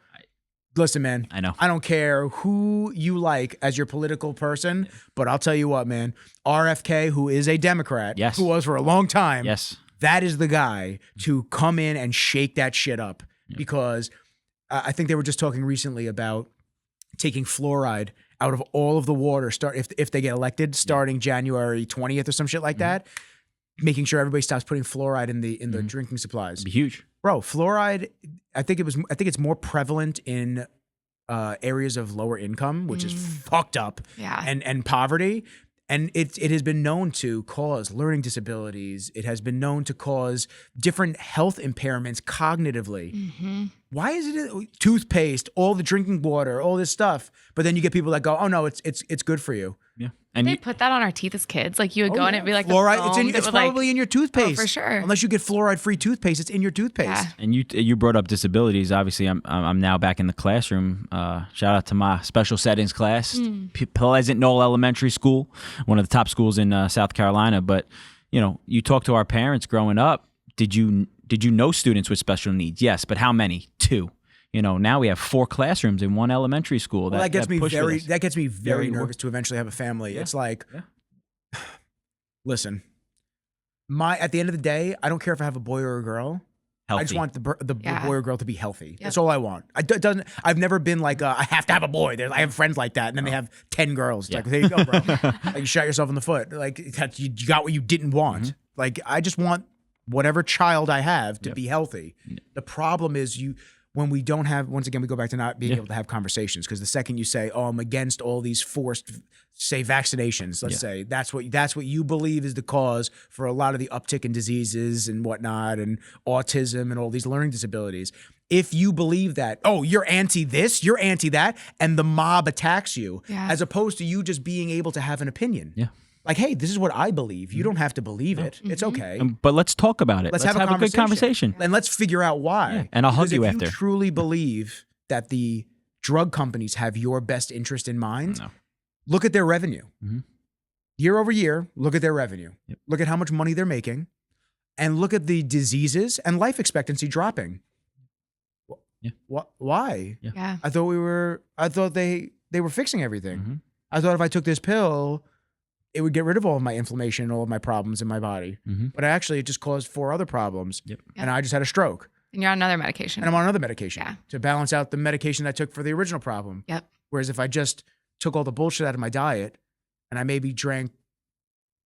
Listen, man, I know. I don't care who you like as your political person, but I'll tell you what, man, RFK, who is a Democrat, who was for a long time, that is the guy to come in and shake that shit up. Because I think they were just talking recently about taking fluoride out of all of the water if they get elected starting January 20th or some shit like that, making sure everybody stops putting fluoride in the drinking supplies. It'd be huge. Bro, fluoride, I think it's more prevalent in areas of lower income, which is fucked up, and poverty. And it has been known to cause learning disabilities. It has been known to cause different health impairments cognitively. Why is it toothpaste, all the drinking water, all this stuff? But then you get people that go, oh no, it's good for you. Yeah. And they put that on our teeth as kids. Like you would go in and be like, fluoride. It's probably in your toothpaste. Oh, for sure. Unless you get fluoride-free toothpaste, it's in your toothpaste. Yeah. And you brought up disabilities. Obviously, I'm now back in the classroom. Shout out to my special settings class, Pleasant Knoll Elementary School, one of the top schools in South Carolina. But you know, you talk to our parents growing up. Did you know students with special needs? Yes, but how many? 2. You know, now we have 4 classrooms in one elementary school. Well, that gets me very nervous to eventually have a family. It's like, listen, at the end of the day, I don't care if I have a boy or a girl. Healthy. I just want the boy or girl to be healthy. That's all I want. I've never been like, I have to have a boy. I have friends like that, and then they have 10 girls. It's like, there you go, bro. Like, you shot yourself in the foot. Like you got what you didn't want. Like I just want whatever child I have to be healthy. The problem is when we don't have, once again, we go back to not being able to have conversations, because the second you say, oh, I'm against all these forced, say, vaccinations, let's say, that's what you believe is the cause for a lot of the uptick in diseases and whatnot, and autism and all these learning disabilities. If you believe that, oh, you're anti this, you're anti that, and the mob attacks you, as opposed to you just being able to have an opinion. Yeah. Like, hey, this is what I believe. You don't have to believe it. It's okay. But let's talk about it. Let's have a good conversation. And let's figure out why. Yeah. And I'll hug you after. If you truly believe that the drug companies have your best interest in mind, look at their revenue. Year over year, look at their revenue. Look at how much money they're making. And look at the diseases and life expectancy dropping. Why? Yeah. I thought they were fixing everything. I thought if I took this pill, it would get rid of all of my inflammation and all of my problems in my body. Mm-hmm. But actually, it just caused 4 other problems. Yep. And I just had a stroke. And you're on another medication. And I'm on another medication Yeah. to balance out the medication I took for the original problem. Yep. Whereas if I just took all the bullshit out of my diet and I maybe drank,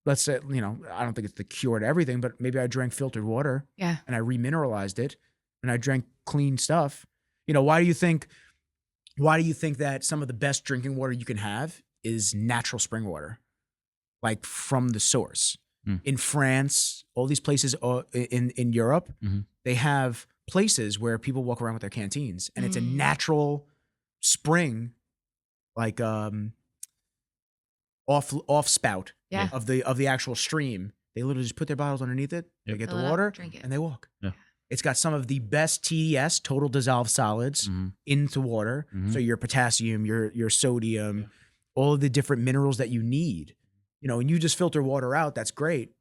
let's say, I don't think it's the cure to everything, but maybe I drank filtered water Yeah. and I remineralized it and I drank clean stuff. Why do you think that some of the best drinking water you can have is natural spring water, like from the source? In France, all these places in Europe, they have places where people walk around with their canteens, and it's a natural spring, like off spout Yeah. of the actual stream. They literally just put their bottles underneath it. They get Fill the it up, water, drink it. and they walk. Yeah. It's got some of the best TDS, total dissolved solids, into water. So your potassium, your sodium, all of the different minerals that you need. And you just filter water out, that's great,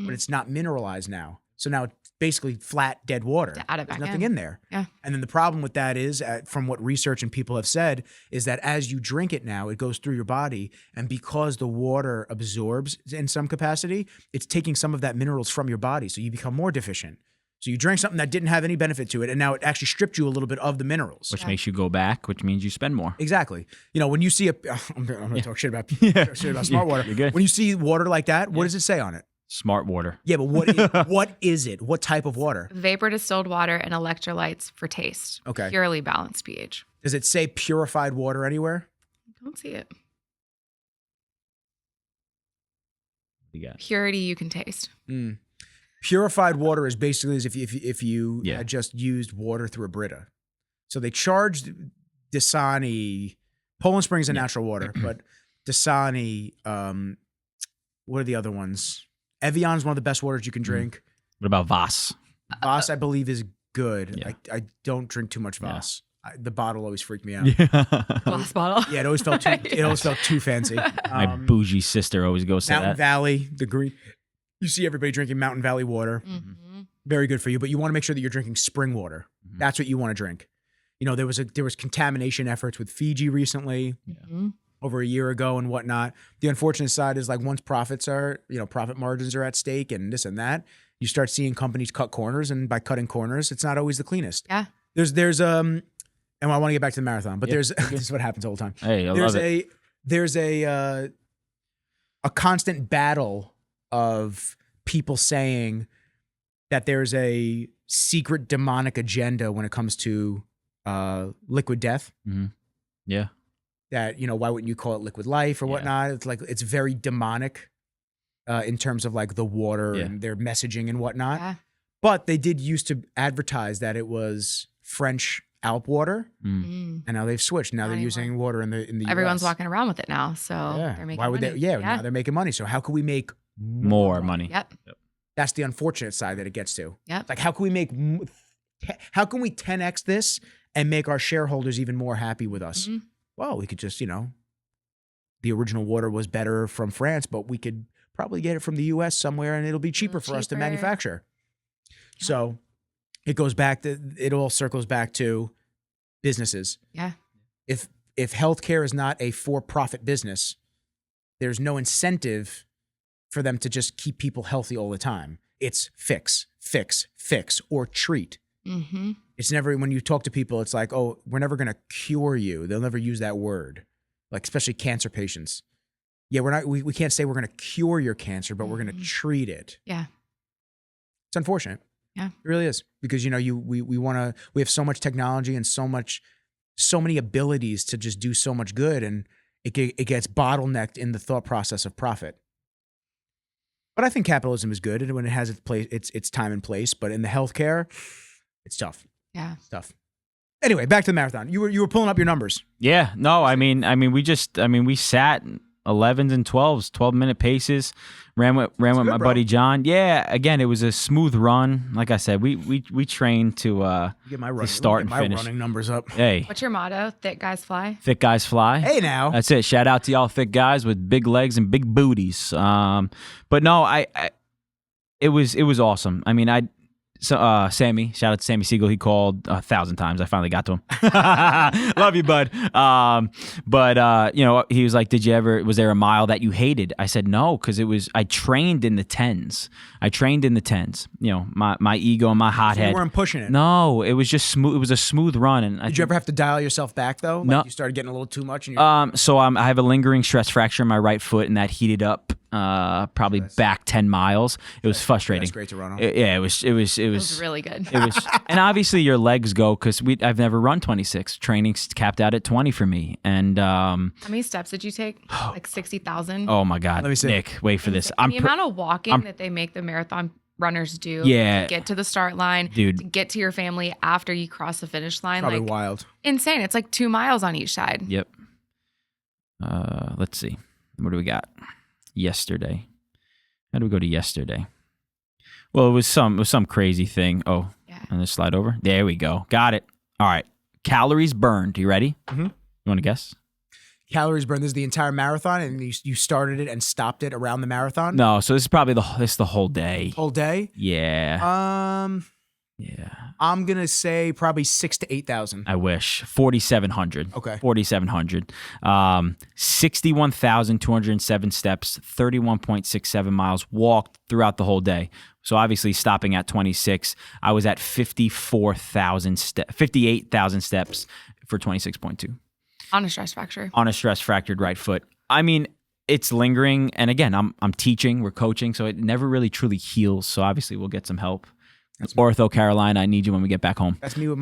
but it's not mineralized now. So now it's basically flat, dead water. To add it There's back nothing in. in there. Yeah. And then the problem with that is, from what research and people have said, is that as you drink it now, it goes through your body. And because the water absorbs in some capacity, it's taking some of that minerals from your body. So you become more deficient. So you drank something that didn't have any benefit to it, and now it actually stripped you a little bit of the minerals. Which makes you go back, which means you spend more. Exactly. When you see I'm going to talk shit about smart water. You're good. When you see water like that, what does it say on it? Smart water. Yeah, but what is it? What type of water? Vapor distilled water and electrolytes for taste. Okay. Purely balanced pH. Does it say purified water anywhere? Don't see it. You got Purity you can taste. Purified water is basically as if you Yeah. had just used water through a Brita. So they charged Dasani, Poland Springs, and natural water, but Dasani, what are the other ones? Evian is one of the best waters you can drink. What about Voss? Voss, I believe, is good. Yeah. I don't drink too much Voss. The bottle always freaked me out. Glass bottle. Yeah, it always felt too fancy. My bougie sister always goes to Mountain that. Valley, the green. You see everybody drinking Mountain Valley water. Very good for you, but you want to make sure that you're drinking spring water. That's what you want to drink. There was contamination efforts with Fiji recently, over a year ago and whatnot. The unfortunate side is, like, once profit margins are at stake and this and that, you start seeing companies cut corners, and by cutting corners, it's not always the cleanest. Yeah. There's and I want to get back to the marathon, but this is what happens all the time. Hey, I love it. There's a constant battle of people saying that there's a secret demonic agenda when it comes to liquid death. Yeah. That, why wouldn't you call it liquid life or whatnot? It's like, it's very demonic in terms of, like, the water and their messaging and whatnot. Yeah. But they did used to advertise that it was French Alp water, and now they've switched. Now Not they're anymore. using water in the Everyone's US. walking around with it now, so they're making Why would money. they? Now they're making money. So how can we make More money. Yep. That's the unfortunate side that it gets to. Yep. Like, how can we 10x this and make our shareholders even more happy with us? Well, we could just, the original water was better from France, but we could probably get it from the US somewhere, and it'll be cheaper for us to manufacture. Yeah. So it all circles back to businesses. Yeah. If healthcare is not a for-profit business, there's no incentive for them to just keep people healthy all the time. It's fix, or treat. It's never, when you talk to people, it's like, oh, we're never going to cure you. They'll never use that word, like, especially cancer patients. Yeah, we can't say we're going to cure your cancer, but we're going to treat it. Yeah. It's unfortunate. Yeah. It really is, because, we have so much technology and so many abilities to just do so much good, and it gets bottlenecked in the thought process of profit. But I think capitalism is good, and when it has its place, its time and place. But in the healthcare, it's tough. Yeah. It's tough. Anyway, back to the marathon. You were pulling up your numbers. Yeah. No, I mean, we sat 11s and 12s, 12-minute paces, ran with good, my bro. buddy John. Yeah. Again, it was a smooth run. Like I said, we trained to Get my start and finish. running numbers up. Hey, What's your motto? Thick guys fly. thick guys fly. Hey now. That's it. Shout out to y'all thick guys with big legs and big booties. But no, it was awesome. I mean, Sammy, shout out to Sammy Siegel. He called 1,000 times. I finally got to him. Love you, bud. But he was like, was there a mile that you hated? I said, no, because I trained in the tens. My ego and my hothead. You weren't pushing it. No, it was just smooth. It was a smooth run. And did you ever have to dial yourself back though? No. You started getting a little too much. So I have a lingering stress fracture in my right foot, and that heated up probably back 10 miles. It was frustrating. That's great to run on. It was really good. It was, and obviously your legs go because I've never run 26. Training's capped out at 20 for me. And how many steps did you take? Like 60,000. Oh my God, let me see. Nick, wait for this. The amount of walking that they make the marathon runners do. Yeah. To get to the start line, dude. To get to your family after you cross the finish line. Probably like wild. Insane. It's like 2 miles on each side. Yep. Let's see. What do we got? Yesterday. How do we go to yesterday? Well, it was some crazy thing. Oh, yeah. And just slide over. There we go. Got it. All right. Calories burned. You ready? Mm-hmm. You want to guess? Calories burned. This is the entire marathon, and you started it and stopped it around the marathon. No, so this is probably the whole day. Whole day? Yeah. Yeah. I'm gonna say probably 6,000 to 8,000. I wish 4,700. Okay. 4,700. 61,207 steps. 31.67 miles walked throughout the whole day. So obviously stopping at 26, I was at 58,000 steps for 26.2. On a stress fracture. On a stress fractured right foot. I mean, it's lingering, and again, I'm teaching, we're coaching, so it never really truly heals. So obviously, we'll get some help. Ortho Carolina, I need you when we get back home. That's me with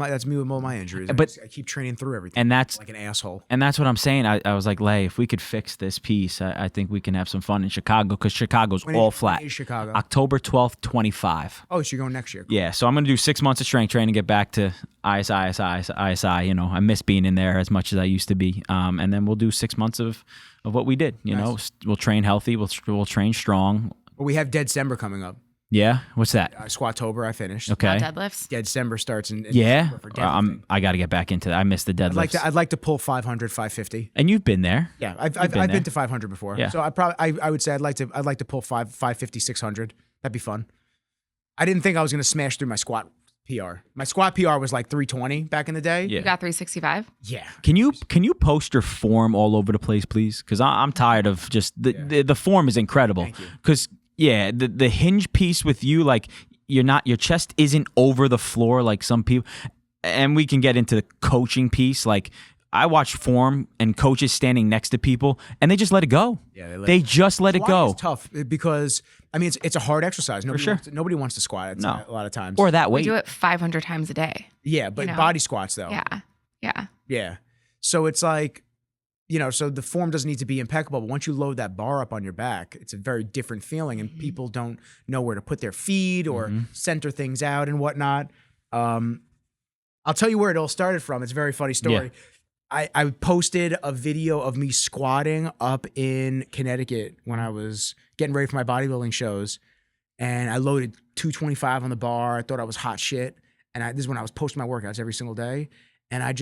all my injuries. But I keep training through everything. And that's like an asshole. And that's what I'm saying. I was like, Lay, if we could fix this piece, I think we can have some fun in Chicago, because Chicago's all flat. When is Chicago? October 12th, 25. Oh, so you're going next year? Cool. Yeah, so I'm going to do 6 months of strength training, get back to ISI. I miss being in there as much as I used to be. And then we'll do 6 months of what we did. Nice. We'll train healthy. We'll train strong. Well, we have December coming up. Yeah, what's that? Squattober, I finished. Okay. Deadlifts. Yeah, December starts in yeah. For deadlifting. I got to get back into that. I missed the deadlifts. I'd like to pull 500, 550. And you've been there. Yeah, I've been to 500 before. Yeah. So I would say I'd like to pull 550, 600. That'd be fun. I didn't think I was gonna smash through my squat PR. My squat PR was like 320 back in the day. Yeah. You got 365. Yeah. Can you post your form all over the place, please? Because I'm tired of just the form is incredible. Thank you. Because the hinge piece with you, like your chest isn't over the floor like some people, and we can get into the coaching piece. Like I watch form and coaches standing next to people, and they just let it go. Yeah, they just let it go. It's tough because I mean it's a hard exercise. Nobody For sure. Nobody wants to squat. No. A lot of times. Or that We weight. do it 500 times a day. Yeah, but body squats though. Yeah. Yeah. So it's like, so the form doesn't need to be impeccable, but once you load that bar up on your back, it's a very different feeling, and people don't know where to put their feet or center things out and whatnot. I'll tell you where it all started from. It's a very funny story. Yeah. I posted a video of me squatting up in Connecticut when I was getting ready for my bodybuilding shows, and I loaded 225 on the bar. I thought I was hot shit, and this is when I was posting my workouts every single day, and I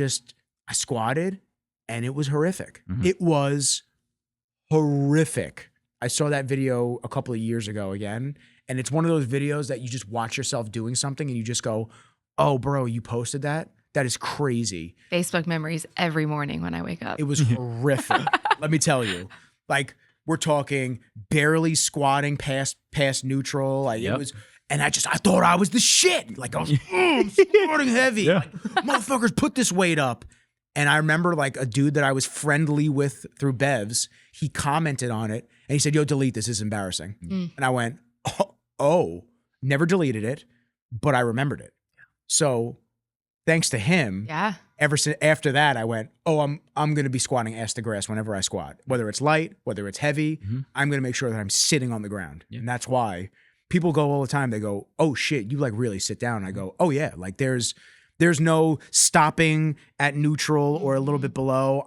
squatted. And it was horrific. Mm-hmm. It was horrific. I saw that video a couple of years ago again. And it's one of those videos that you just watch yourself doing something and you just go, oh, bro, you posted that? That is crazy. Facebook memories every morning when I wake up. It was horrific. Let me tell you. Like, we're talking barely squatting past neutral. Like, it was... And I thought I was the shit. Like, I was squatting heavy. Yeah. Like, motherfuckers, put this weight up. And I remember like a dude that I was friendly with through Bevs, he commented on it and he said, yo, delete this. This is embarrassing. And I went, oh, never deleted it, but I remembered it. So thanks to him, ever since after that, I went, oh, I'm going to be squatting ass to grass whenever I squat, whether it's light, whether it's heavy, I'm going to make sure that I'm sitting on the ground. And that's why people go all the time. They go, oh shit, you like really sit down. And I go, oh yeah, like there's no stopping at neutral or a little bit below.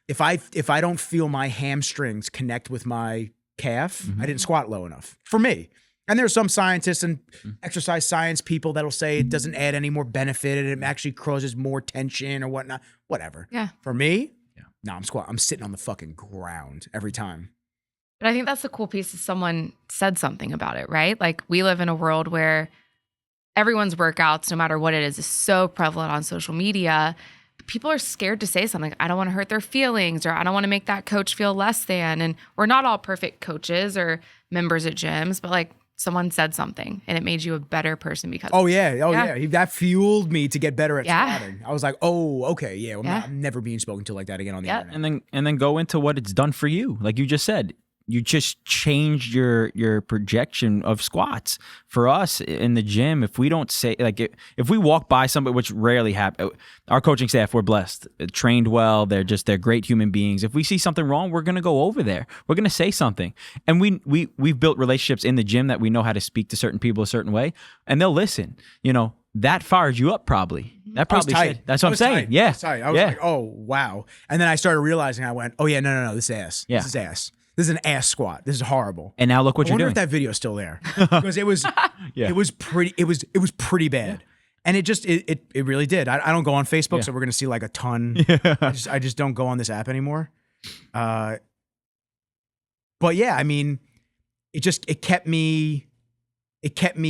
If I don't feel my hamstrings connect with my calf, I didn't squat low enough for me. And there's some scientists and exercise science people that'll say it doesn't add any more benefit and it actually causes more tension or whatnot. Whatever. Yeah. For me, no, I'm sitting on the fucking ground every time. But I think that's the cool piece is someone said something about it, right? Like we live in a world where everyone's workouts, no matter what it is so prevalent on social media. People are scared to say something. I don't want to hurt their feelings, or I don't want to make that coach feel less than. And we're not all perfect coaches or members at gyms, but like someone said something and it made you a better person because Oh yeah. That fueled me to get better at Yeah. squatting. I was like, oh, okay, yeah. Yeah. I'm never being spoken to like that again on the Yeah. internet. And then go into what it's done for you. Like you just said, you just changed your projection of squats. For us in the gym, if we don't say, like, if we walk by somebody, which rarely happens, our coaching staff, we're blessed, trained well, they're great human beings. If we see something wrong, we're gonna go over there, we're gonna say something. And we've built relationships in the gym that we know how to speak to certain people a certain way, and they'll listen. That fires you up probably. That probably tight. should. That's what I'm saying. Tight. Yeah. I was tight. I was like, oh wow. And then I started realizing, I went, oh yeah, no, this is ass. Yeah. This is ass. This is an ass squat. This is horrible. And now look what I you're wonder doing. if that video's still there, because it was Yeah. it was pretty bad. And it just it really did. I don't go on Facebook, Yeah. so we're gonna see like a ton. I just don't go on this app anymore. But yeah, I mean, it kept me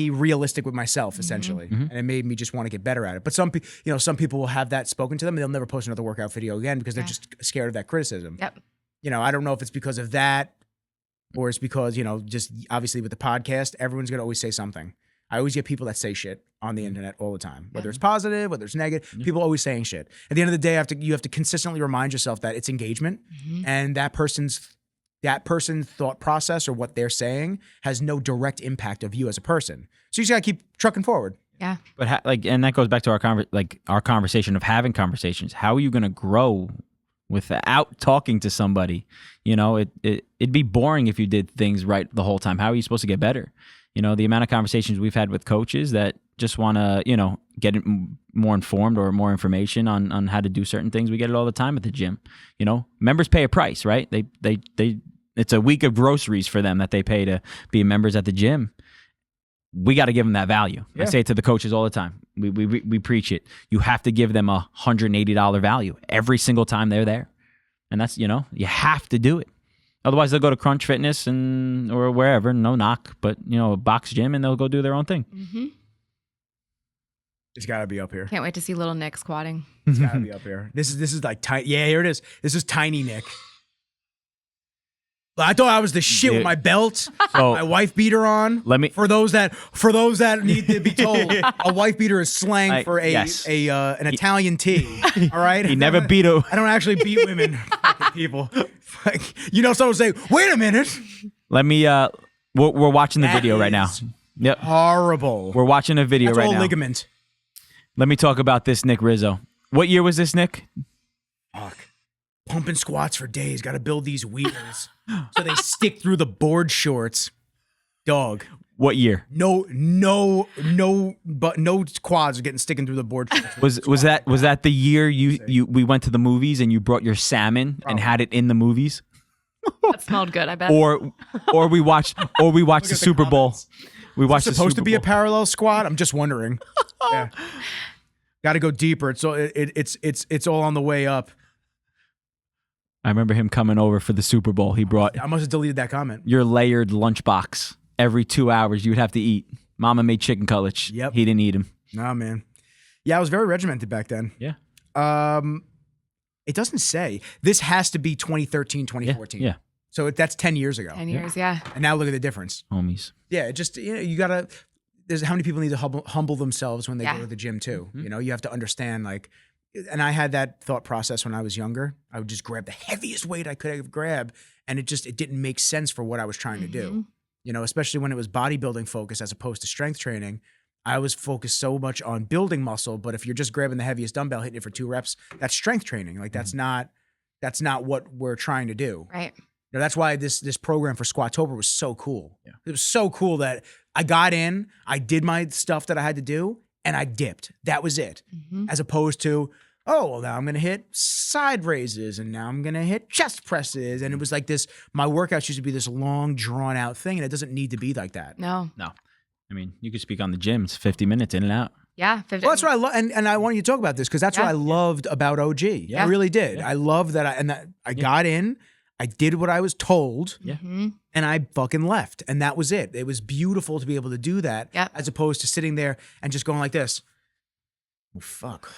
realistic with myself essentially, Mhm. and it made me just want to get better at it. But some people will have that spoken to them, and they'll never post another workout video again because they're Yeah. just scared of that criticism. Yep. I don't know if it's because of that, or it's because just obviously with the podcast, everyone's gonna always say something. I always get people that say shit on the internet all the time, whether it's positive, whether it's negative. People always saying shit. At the end of the day, you have to consistently remind yourself that it's engagement, and that person's thought process or what they're saying has no direct impact of you as a person. So you just gotta keep trucking forward. Yeah. But and that goes back to our conversation of having conversations. How are you going to grow without talking to somebody? It'd be boring if you did things right the whole time. How are you supposed to get better? The amount of conversations we've had with coaches that just want to, get more informed or more information on how to do certain things. We get it all the time at the gym. Members pay a price, right? They it's a week of groceries for them that they pay to be members at the gym. We got to give them that value. Yeah. I say it to the coaches all the time. We preach it. You have to give them a $180 value every single time they're there. And that's, you have to do it. Otherwise they'll go to Crunch Fitness or wherever, no knock, but a box gym, and they'll go do their own thing. Mm-hmm. It's gotta be up here. Can't wait to see little Nick squatting. It's gotta be up here. This is like tiny. Yeah, here it is. This is Tiny Nick. I thought I was the shit with Dude. my belt. So- My wife beater on. For those that need to be told, a wife beater is slang for yes. an Italian tea. All right. He never beat a I don't actually beat women, fucking people. Like, someone say, "Wait a minute." Let me we're watching the That video right now. is Yep. Horrible. We're watching a video That's right all now. ligament. Let me talk about this Nick Rizzo. What year was this, Nick? Fuck. Pumping squats for days. Got to build these wheels so they stick through the board shorts. Dog. What year? No quads are getting sticking through the board shorts. Was that the year we went to the movies and you brought your salmon and had it in the movies? That smelled good, I bet. Or we watched the Super Bowl. comments. We watched It's the supposed Super to be a Bowl. parallel squat. I'm just wondering. Yeah. Got to go deeper. It's all on the way up. I remember him coming over for the Super Bowl. He brought I must have deleted that comment. your layered lunchbox. Every 2 hours you would have to eat. Mama made chicken cutlets. Yep. He didn't eat them. Nah, man. Yeah, I was very regimented back then. Yeah. It doesn't say. This has to be 2013, 2014. Yeah. So that's 10 years ago. 10 years, yeah. And now look at the difference. Homies. Yeah, it just, you got to, there's how many people need to humble themselves when they Yeah. go to the gym too. Mm-hmm. You have to understand, like, and I had that thought process when I was younger. I would just grab the heaviest weight I could grab, and it didn't make sense for what I was trying to do. Especially when it was bodybuilding focused as opposed to strength training. I was focused so much on building muscle, but if you're just grabbing the heaviest dumbbell, hitting it for 2 reps, that's strength training. Like that's not what we're trying to do. Right. That's why this program for Squattober was so cool. Yeah. It was so cool that I got in, I did my stuff that I had to do, and I dipped. That was it. As opposed to, oh, well, now I'm going to hit side raises, and now I'm going to hit chest presses. And it was like this, my workouts used to be this long, drawn out thing, and it doesn't need to be like that. No. I mean, you could speak on the gym. It's 50 minutes in and out. Yeah. 50. Well, that's what I love, and I want you to talk about this because that's what I loved about OG. I really did. Yeah. I loved that I got in. I did what I was told. Yeah. Mhm. And I fucking left. And that was it. It was beautiful to be able to do that Yep. as opposed to sitting there and just going like this. Well, fuck.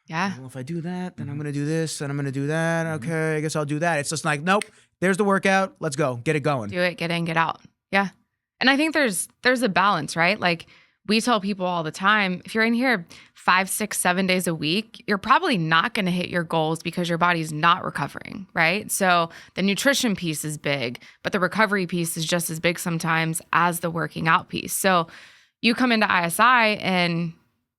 Yeah. Well, if I do that, then I'm going to do this and I'm going to do that. Okay, I guess I'll do that. It's just like, nope, there's the workout. Let's go. Get it going. Do it, get in, get out. Yeah. And I think there's a balance, right? Like we tell people all the time, if you're in here 5, 6, 7 days a week, you're probably not going to hit your goals because your body's not recovering, right? So the nutrition piece is big, but the recovery piece is just as big sometimes as the working out piece. So you come into ISI and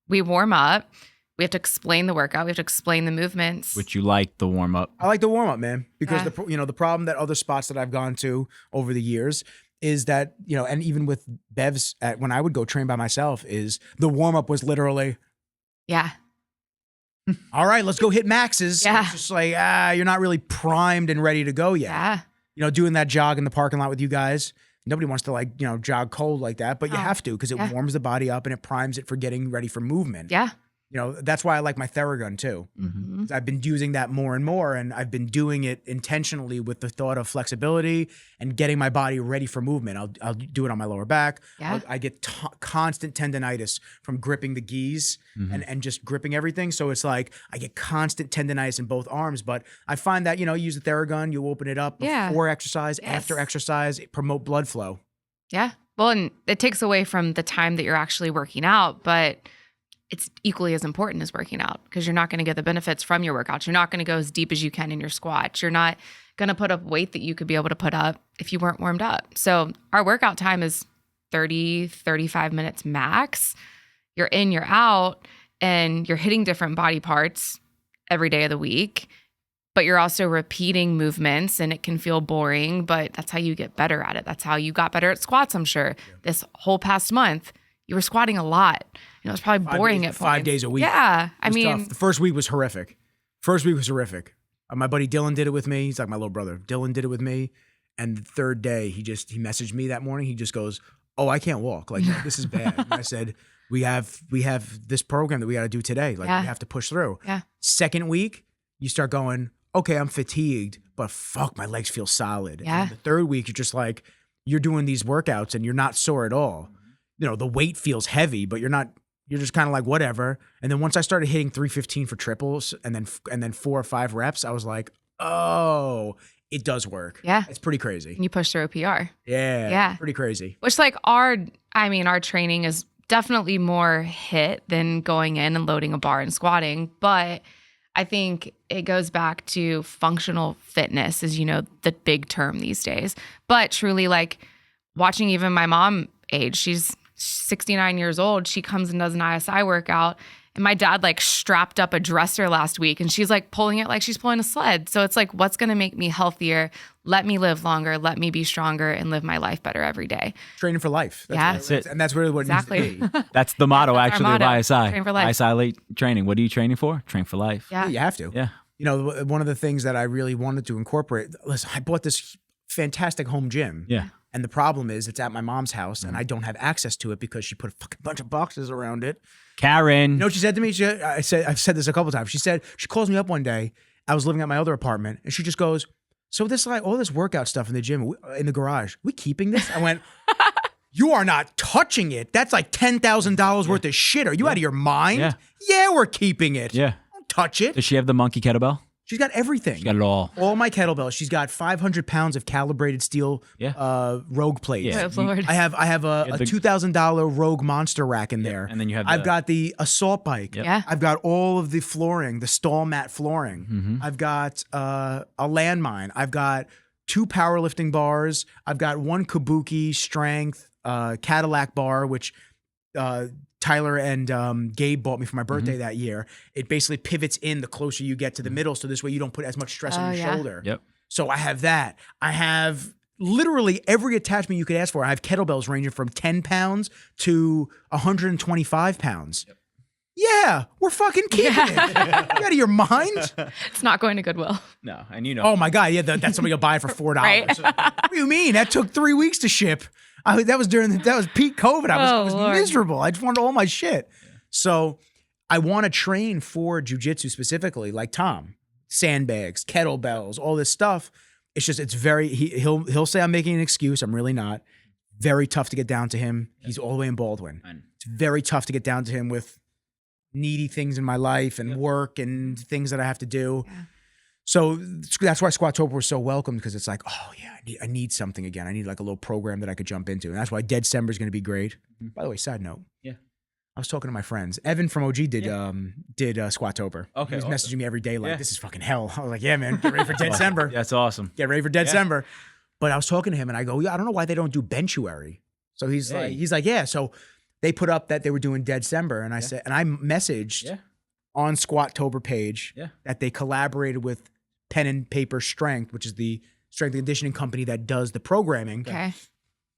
we warm up. We have to explain the workout. We have to explain the movements. Which you like the warm up. I like the warm up, man, because Yeah. the problem that other spots that I've gone to over the years is that, and even with Bev's when I would go train by myself is the warm up was literally, Yeah. all right, let's go hit maxes. Yeah. It's just like, you're not really primed and ready to go yet. Yeah. Doing that jog in the parking lot with you guys. Nobody wants to jog cold like that, but you No. have to because it Yeah. warms the body up and it primes it for getting ready for movement. Yeah. That's why I like my Theragun too. Mhm. I've been using that more and more, and I've been doing it intentionally with the thought of flexibility and getting my body ready for movement. I'll do it on my lower back. Yeah. I get constant tendonitis from gripping the gis and just gripping everything. So it's like I get constant tendonitis in both arms. But I find that you use the Theragun, you open it up Yeah. before exercise, Yes. after exercise, promote blood flow. Yeah. Well, and it takes away from the time that you're actually working out, but it's equally as important as working out because you're not going to get the benefits from your workouts. You're not going to go as deep as you can in your squats. You're not going to put up weight that you could be able to put up if you weren't warmed up. So our workout time is 30, 35 minutes max. You're in, you're out, and you're hitting different body parts every day of the week, but you're also repeating movements and it can feel boring, but that's how you get better at it. That's how you got better at squats, I'm sure. This whole past month, you were squatting a lot. It was probably boring at 5 points. days a week. Yeah. I It was mean, tough. The first week was horrific. My buddy Dylan did it with me. He's like my little brother. Dylan did it with me. And the third day, he messaged me that morning. He just goes, "Oh, I can't walk. Like, this is bad." And I said, we have this program that we got to do today. Like, Yeah. we have to push through. Yeah. Second week, you start going, okay, I'm fatigued, but fuck, my legs feel solid. Yeah. And the third week, you're just like, you're doing these workouts and you're not sore at all. The weight feels heavy, but you're just kind of like, whatever. And then once I started hitting 315 for triples and then 4 or 5 reps, I was like, oh, it does work. Yeah. It's pretty crazy. you push through a PR. Yeah. Yeah. Pretty crazy. Which our training is definitely more hit than going in and loading a bar and squatting. But I think it goes back to functional fitness is, the big term these days. But truly watching even my mom age, she's 69 years old. She comes and does an ISI workout. And my dad strapped up a dresser last week and she's pulling it like she's pulling a sled. So it's what's going to make me healthier? Let me live longer. Let me be stronger and live my life better every day. Training for life. Yeah. That's it. And that's really what it needs Exactly. to be. That's the motto, That's our actually, motto. of ISI. Train for life. ISI late training. What are you training for? Train for life. Yeah. You have to. Yeah. One of the things that I really wanted to incorporate, listen, I bought this fantastic home gym. Yeah. And the problem is it's at my mom's house and I don't have access to it because she put a fucking bunch of boxes around it. Karen. You know what she said to me? I've said this a couple times. She said, she calls me up one day. I was living at my other apartment and she just goes, "So this all this workout stuff in the gym, in the garage, we keeping this?" I went, "You are not touching it. That's like $10,000 worth of shit. Are you out of your mind?" Yeah. Yeah, we're keeping it. Yeah. Don't touch it. Does she have the monkey kettlebell? She's got everything. She got it all. All my kettlebells. She's got 500 pounds of calibrated steel Rogue plates. Yeah. Oh, Lord. I have a the- $2,000 Rogue monster rack in there. And then you have I've got the assault bike. Yep. Yeah. I've got all of the flooring, the stall mat flooring. Mm-hmm. I've got a landmine. I've got 2 powerlifting bars. I've got 1 Kabuki strength Cadillac bar, which Tyler and Gabe bought me for my birthday that year. It basically pivots in the closer you get to the middle, so this way you don't put as much stress on Oh, your yeah. shoulder. Yep. So I have that. I have literally every attachment you could ask for. I have kettlebells ranging from 10 pounds to 125 pounds. Yeah, we're fucking keeping it. You out of your mind? It's not going to Goodwill. No, and Oh my God, yeah, that's somebody will buy it for $4. Right. What do you mean? That took 3 weeks to ship. That was peak COVID. I was Lord. miserable. I just wanted all my shit. So I want to train for jujitsu specifically, like Tom, sandbags, kettlebells, all this stuff. It's just, it's very, he'll say I'm making an excuse. I'm really not. Very tough to get down to him. He's all the way in Baldwin. It's very tough to get down to him with needy things in my life and work and things that I have to do. Yeah. So that's why Squattober was so welcome, because it's like, oh yeah, I need something again. I need like a little program that I could jump into. And that's why Dead December is going to be great. By the way, side note. Yeah. I was talking to my friends. Evan from OG did Squattober. Okay, He was awesome. messaging me every day like, this is fucking hell. I was like, yeah, man, get ready for Dead December. That's awesome. Get ready for Dead December. But I was talking to him and I go, yeah, I don't know why they don't do Benchuary. So he's like, yeah. So they put up that they were doing Dead December, and I said, and I messaged on Squattober page that they collaborated with Pen and Paper Strength, which is the strength and conditioning company that does the programming. Okay.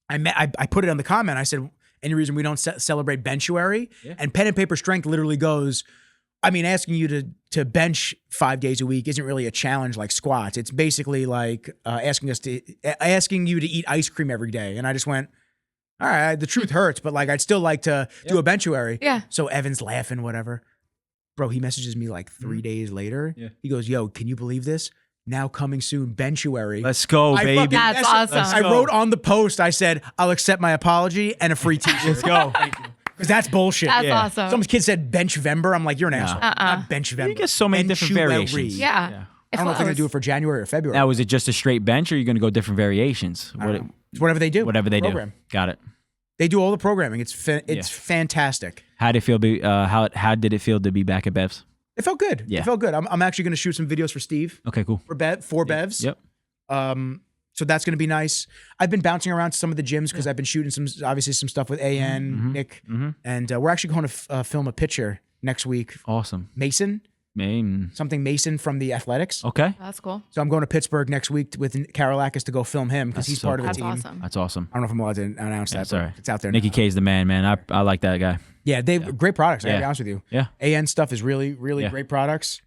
I put it on the comment. I said, any reason we don't celebrate Benchuary? And Pen and Paper Strength literally goes, I mean, asking you to bench 5 days a week isn't really a challenge like squats. It's basically like asking you to eat ice cream every day. And I just went, all right, the truth hurts, but like I'd still like to do a Benchuary. Yeah. So Evan's laughing, whatever. Bro, he messages me like 3 days later. Yeah. He goes, yo, can you believe this? Now coming soon, Benchuary. Let's go, baby. That's awesome. I wrote on the post, I said, I'll accept my apology and a free t-shirt. Let's go. Thank you. Because that's bullshit. That's awesome. Some kid said Benchvember. I'm like, you're an asshole. Not Benchvember. You get so many different variations. Yeah. I don't know if they're going to do it for January or February. Now, is it just a straight bench, or are you going to go different variations? It's whatever they do. Whatever they do. Got it. They do all the programming. It's fantastic. How did it feel? How did it feel to be back at Bev's? It felt good. Yeah. It felt good. I'm actually going to shoot some videos for Steve. Okay, cool. For four Bevs. Yep. So that's going to be nice. I've been bouncing around to some of the gyms because I've been shooting some stuff with AN, Nick, and we're actually going to film a picture next week. Awesome. Mason from the Athletics. Okay. That's cool. So I'm going to Pittsburgh next week with Karolakis to go film him because he's part of the team. Awesome. That's awesome. I don't know if I'm allowed to announce that. Sorry. It's out there. Nikki now. K's the man. I like that guy. Yeah, they've great products. I gotta be honest with you. Yeah. AN stuff is really great products.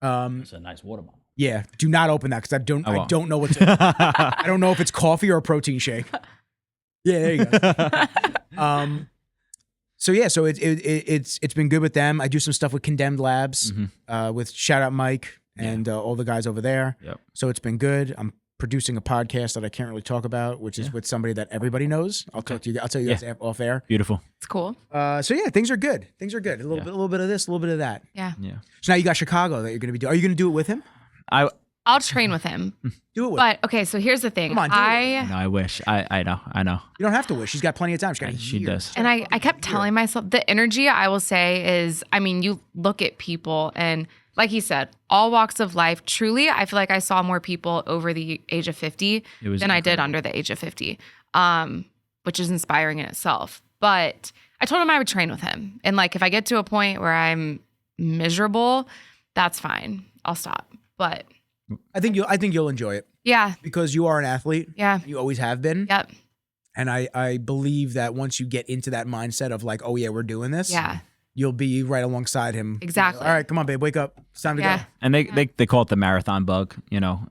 It's a nice water bottle. Yeah, do not open that because I don't know what's in it. I don't know if it's coffee or a protein shake. Yeah, there you go. So it's been good with them. I do some stuff with Condemned Labs, with shout out Mike and all the guys over there. Yep. So it's been good. I'm producing a podcast that I can't really talk about, which is with somebody that everybody knows. I'll tell you guys off air. Beautiful. It's cool. So yeah, things are good. A little bit of this, a little bit of that. Yeah. Yeah. So now you got Chicago that you're going to be doing. Are you going to do it with him? I'll train with him. Do it with him. But okay, so here's the thing. Come on, do it. No, I wish. I know. You don't have to wish. She's got plenty of time. She's got a She year. does. And I kept telling myself the energy, I will say, is, I mean, you look at people and like he said, all walks of life. Truly, I feel like I saw more people over the age of 50 than I did under the age of 50, which is inspiring in itself. But I told him I would train with him. And like, if I get to a point where I'm miserable, that's fine. I'll stop. But I think you'll enjoy it. Yeah. Because you are an athlete. Yeah. You always have been. Yep. And I believe that once you get into that mindset of like, oh yeah, we're doing this. Yeah. You'll be right alongside him. Exactly. All right, come on, babe, wake up. It's time to go. And they call it the marathon bug. You know,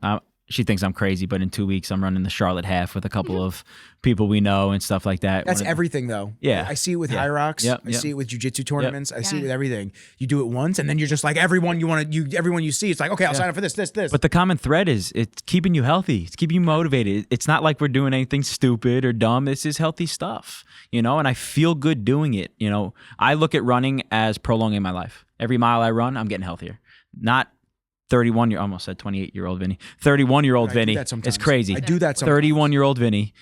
she thinks I'm crazy, but in 2 weeks I'm running the Charlotte half with a couple of people we know and stuff like that. That's everything though. Yeah. I see it with High Rocks. I see it with jiu-jitsu tournaments. I see it with everything. You do it once and then you're just like everyone you see, it's like, okay, I'll sign up for this. But the common thread is it's keeping you healthy. It's keeping you motivated. It's not like we're doing anything stupid or dumb. This is healthy stuff, you know, and I feel good doing it. You know, I look at running as prolonging my life. Every mile I run, I'm getting healthier. Not 31-year, almost said 28-year-old Vinny. 31-year-old Vinny. It's crazy. I do that sometimes. 31-year-old Vinny.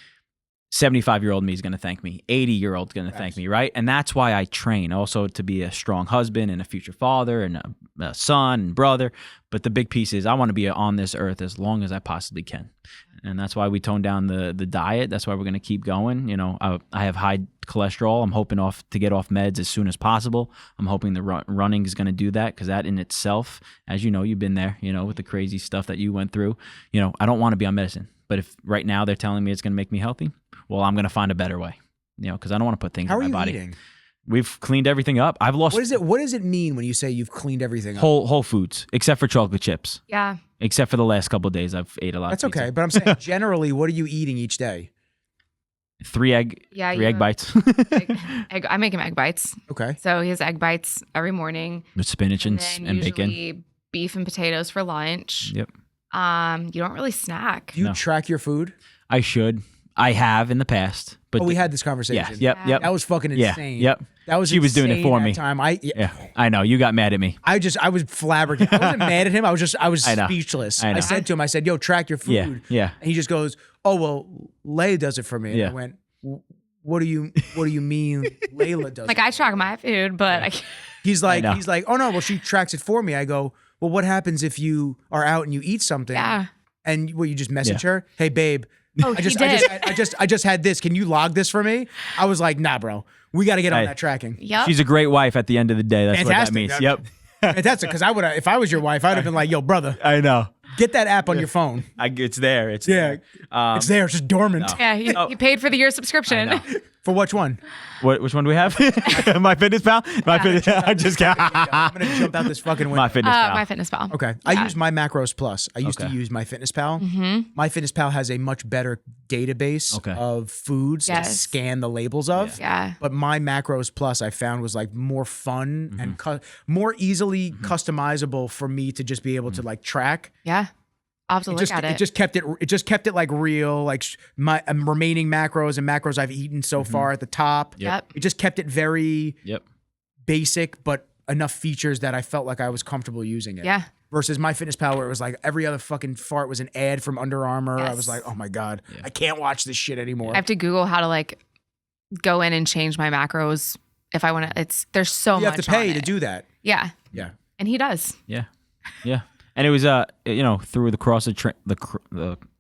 75-year-old me is going to thank me. 80-year-old going to thank me, right? And that's why I train also to be a strong husband and a future father and a son and brother. But the big piece is I want to be on this earth as long as I possibly can. And that's why we tone down the diet. That's why we're going to keep going. You know, I have high cholesterol. I'm hoping to get off meds as soon as possible. I'm hoping the running is going to do that because that in itself, as you know, you've been there, you know, with the crazy stuff that you went through. You know, I don't want to be on medicine. But if right now they're telling me it's going to make me healthy, well, I'm going to find a better way, you know, because I don't want to put things in my body. How are you eating? We've cleaned everything up. I've lost. What does it mean when you say you've cleaned everything up? Whole foods, except for chocolate chips. Yeah. Except for the last couple of days, I've ate a lot. That's of pizza. okay, but I'm saying generally, what are you eating each day? 3 egg bites. I make him egg bites. Okay. So he has egg bites every morning With spinach and then bacon. usually beef and potatoes for lunch. Yep. You don't really snack. Do you No. track your food? I should. I have in the past, but Oh, we had this conversation. yeah, yep. That was fucking Yeah, insane. yep. That was She was doing it insane for that me. Time. Yeah, I know. You got mad at me. I was flabbergasted. I wasn't mad at him. I was I know. speechless. I know. I said to him, I said, yo, track your food. Yeah, yeah. And he just goes, oh, well, Leia does it for me. And Yeah. I went, what do you mean Layla does Like it? I track my food, but I can't. He's like, know. oh no, well, she tracks it for me. I go, well, what happens if you are out and you eat something? Yeah. And you just message her, hey babe, Oh, I just had this. Can you log this for me? I was like, nah, bro. We got to get on Hey. that tracking. Yep. She's a great wife at the end of the day. That's Fantastic. what that means. That- Yep. Fantastic. Because I would, if I was your wife, I'd have been like, yo, brother, I know. get that app on your phone. It's there. It's Yeah, there. it's there. It's just dormant. yeah, he paid for the year subscription. know. For which one? Which one do we have? My Fitness Pal. My Fitness. I'm just kidding. I'm gonna jump out this fucking window. My Fitness Pal. My Fitness Pal. Okay. I use my Macros Plus. I used to Okay. use my Fitness Pal. Mm-hmm. My Fitness Pal has a much better database Okay. of foods to Yes. scan the labels of. Yeah. But my Macros Plus I found was like more fun Mm-hmm. and more easily customizable for me to just be able to like track. Yeah. I'll have to look at it. It just kept it like real, like my remaining macros and macros I've eaten so far at the top. Yep. It just kept it very Yep. basic, but enough features that I felt like I was comfortable using it. Yeah. Versus my Fitness Pal, where it was like every other fucking fart was an ad from Under Armour. I was Yes. like, oh my God, I can't watch this shit anymore. I have to Google how to like go in and change my macros if I want to. There's so much. You have to pay on to it. do that. Yeah. Yeah. And he does. Yeah. Yeah. And it was through the cross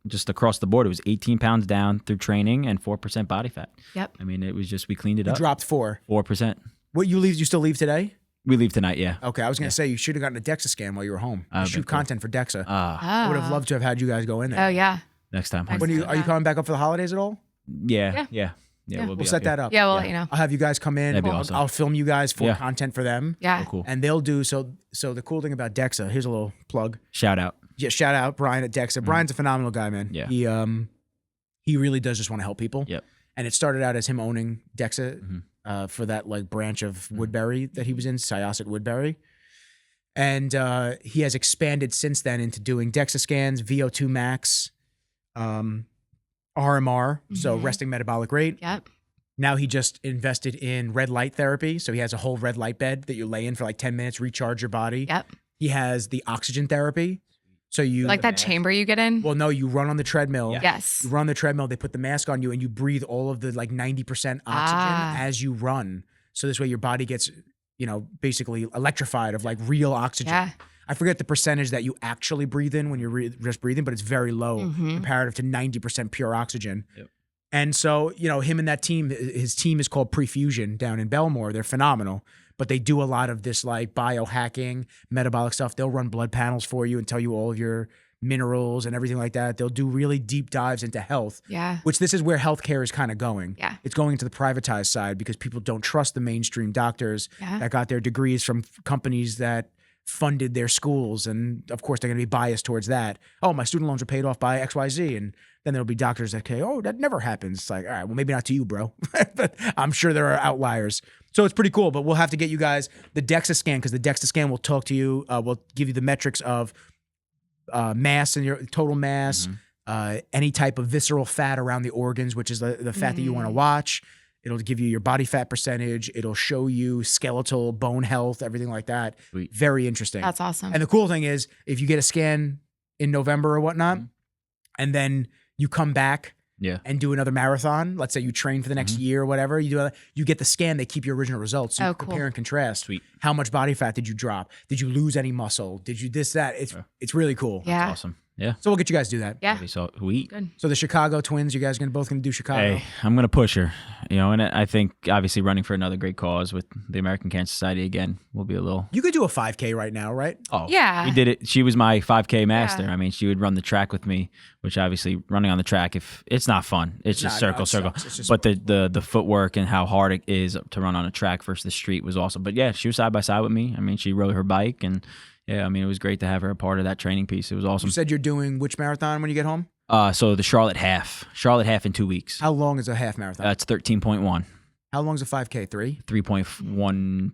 just across the board, it was 18 pounds down through training and 4% body fat. Yep. I mean, it was just we cleaned it You up. dropped 4. 4%. What you leave? You still leave today? We leave tonight. Yeah. Okay, I was gonna say you should have gotten a DEXA scan while you were home. That'd Shoot been cool. content for DEXA. Ah, I would have loved to have had you guys go in there. Oh yeah. next time. Next When time. are you coming back up for the holidays at all? Yeah. Yeah. We'll We'll set that up. Yeah. We'll let you know. I'll have you guys come in. That'd be awesome. I'll film you guys for Yeah. content for them. Yeah. Oh, cool. And they'll do so the cool thing about DEXA, here's a little plug. Shout out. Yeah, shout out Brian at DEXA. Brian's a phenomenal guy, man. Yeah. He really does just want to help people. Yep. And it started out as him owning DEXA for that like branch of Woodbury that he was in, Syosset Woodbury. And he has expanded since then into doing DEXA scans, VO2 max, RMR, so resting metabolic rate. Yep. Now he just invested in red light therapy. So he has a whole red light bed that you lay in for like 10 minutes, recharge your body. Yep. He has the oxygen therapy. So you Like that chamber you get in. Well, no, you run on the treadmill. Yeah. Yes. You run on the treadmill, they put the mask on you and you breathe all of the like 90% oxygen as you run. So this way your body gets, basically electrified of like real oxygen. Yeah. I forget the percentage that you actually breathe in when you're just breathing, but it's very low comparative to 90% pure oxygen. Yep. And so, him and that team, his team is called Prefusion down in Belmore. They're phenomenal, but they do a lot of this like biohacking, metabolic stuff. They'll run blood panels for you and tell you all of your minerals and everything like that. They'll do really deep dives into health, Yeah. which this is where healthcare is kind of going. Yeah. It's going into the privatized side because people don't trust the mainstream doctors Yeah. that got their degrees from companies that funded their schools. And of course, they're going to be biased towards that. Oh, my student loans are paid off by XYZ. And then there'll be doctors that say, oh, that never happens. It's like, all right, well, maybe not to you, bro. But I'm sure there are outliers. So it's pretty cool. But we'll have to get you guys the DEXA scan because the DEXA scan will talk to you, will give you the metrics of mass and your total mass, any type of visceral fat around the organs, which is the fat that you want to watch. It'll give you your body fat percentage. It'll show you skeletal bone health, everything like that. Sweet. Very interesting. That's awesome. And the cool thing is, if you get a scan in November or whatnot, and then you come back Yeah. and do another marathon, let's say you train for the next year or whatever, you get the scan, they keep your original results. So you Oh, can cool. compare and contrast. Sweet. How much body fat did you drop? Did you lose any muscle? Did you this, that? It's really cool. yeah. Awesome. Yeah. So we'll get you guys to do that. Yeah. Okay, so we Good. So the Chicago Twins, you guys both gonna do Chicago? Hey, I'm gonna push her, and I think obviously running for another great cause with the American Cancer Society again will be a little. You could do a 5K right now, right? Oh Yeah. we did it. She was my 5K master. Yeah. I mean, she would run the track with me, which obviously running on the track, if it's not fun, it's just Nah, no, circle, it circle. sucks. It's just- But the footwork and how hard it is to run on a track versus the street was awesome. But yeah, she was side by side with me. I mean, she rode her bike, and yeah, I mean, it was great to have her a part of that training piece. It was awesome. You said you're doing which marathon when you get home? So the Charlotte half in 2 weeks. How long is a half marathon? That's 13.1. How long is a 5K? 3? 3.12, 15,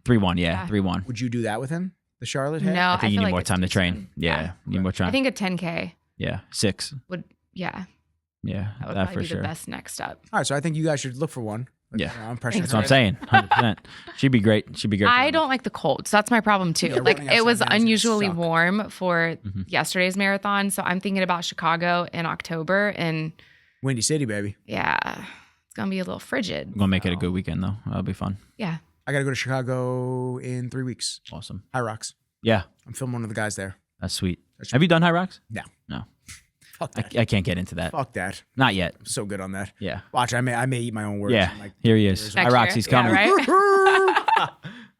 3.1, yeah, Yeah. 3.1. Would you do that with him? The Charlotte head? No, I think you feel need like more it's time to too train. soon. Yeah, you need more time. I think a 10K yeah, 6. would, yeah, Yeah, that would that probably for be sure. the best next step. All right, so I think you guys should look for one. Like, Yeah. I'm pressuring That's what I'm her. saying. 100%. She'd be great. She'd be great. I don't like the cold, so that's my problem too. Yeah, like running it was outside now is gonna unusually suck. warm for Mhm. yesterday's marathon, so I'm thinking about Chicago in October, and Windy City, baby. yeah, it's gonna be a little frigid. We're gonna make it a so, good weekend though. That'll be fun. Yeah, I got to go to Chicago in 3 weeks. Awesome. High Rocks. Yeah, I'm filming one of the guys there. that's sweet. That's- Have you done High Rocks? No. No. Fuck that. I can't get into that. Fuck that. Not yet. I'm so good on that. Yeah. Watch, I may eat my own words. Yeah. in, like, Here he is. years. High Next Rocks. year. He's Yeah, coming. right?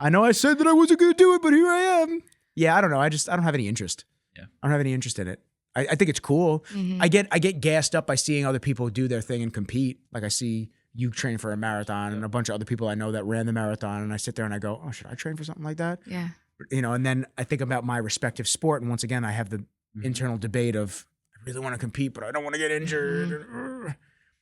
I know I said that I wasn't going to do it, but here I am. Yeah, I don't know. I don't have any interest. Yeah. I don't have any interest in it. I think it's cool. Mhm. I get gassed up by seeing other people do their thing and compete. Like I see you train for a marathon and a bunch of other people I know that ran the marathon, and I sit there and I go, oh, should I train for something like that? yeah. You know, and then I think about my respective sport, and once again, I have the internal debate of I really want to compete, but I don't want to get injured.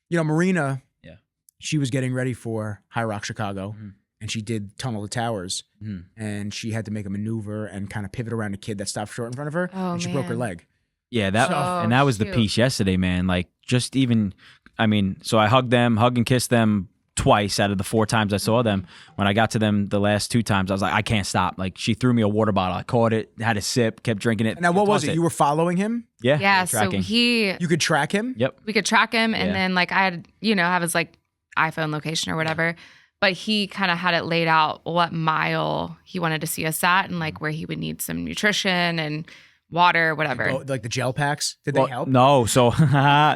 You know, Marina, Yeah. she was getting ready for High Rock Chicago, Mhm. and she did Tunnel to Towers, Mhm. and she had to make a maneuver and kind of pivot around a kid that stopped short in front of her, Oh, and she broke her man. leg. Yeah, that So- and that was the shoot. piece yesterday, man. Like just even, I mean, so I hug and kissed them twice out of the 4 times I saw them. When I got to them the last 2 times, I was like, I can't stop. Like she threw me a water bottle. I caught it, had a sip, kept drinking it. Now, what was tossed it? You were following him? Yeah. Yeah, so tracking. you could track him? Yep. we could track him, and Yeah. then like I had, have his like iPhone location or whatever. But he kind of had it laid out what mile he wanted to see us at, and like where he would need some nutrition and water, whatever. Oh, like the gel packs? Did Well, they help? No, so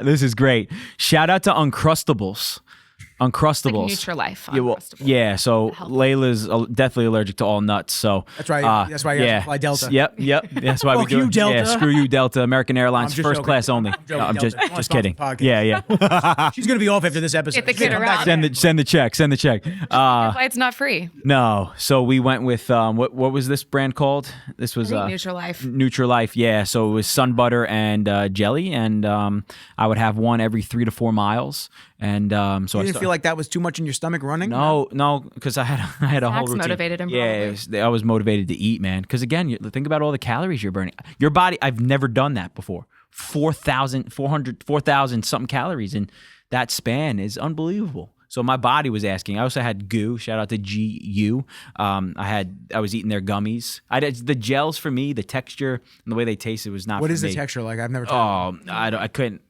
this is great. Shout out to Uncrustables. Like Uncrustables. Nutrilife. Yeah, well, Uncrustable. yeah, so Help. Layla's definitely allergic to all nuts. So That's right. That's why you have to fly Delta. Yep. That's why we Fuck do you, it. Delta. Yeah, screw you, Delta. American Airlines, I'm just first joking. class only. I'm joking, No, I'm Delta. I wanna just sponsor kidding. the podcast. Yeah. She's going to be off after this episode. Get the She's gonna kid come back around. again. Send the check. Send the check. Flight's not free. No. So we went with what was this brand called? This was I think Nutrilife. Nutrilife, yeah. So it was sun butter and jelly, and I would have one every 3 to 4 miles. And so You I didn't feel like that was too much in your stomach running? no, because I had a whole Zach's routine. motivated him, Yeah, probably. I was motivated to eat, man. Because again, think about all the calories you're burning. Your body, I've never done that before. 4,000 something calories in that span is unbelievable. So my body was asking. I also had GU. Shout out to GU. I was eating their gummies. The gels for me, the texture and the way they tasted was not. What for is the me. texture like? I've never tried it. I couldn't.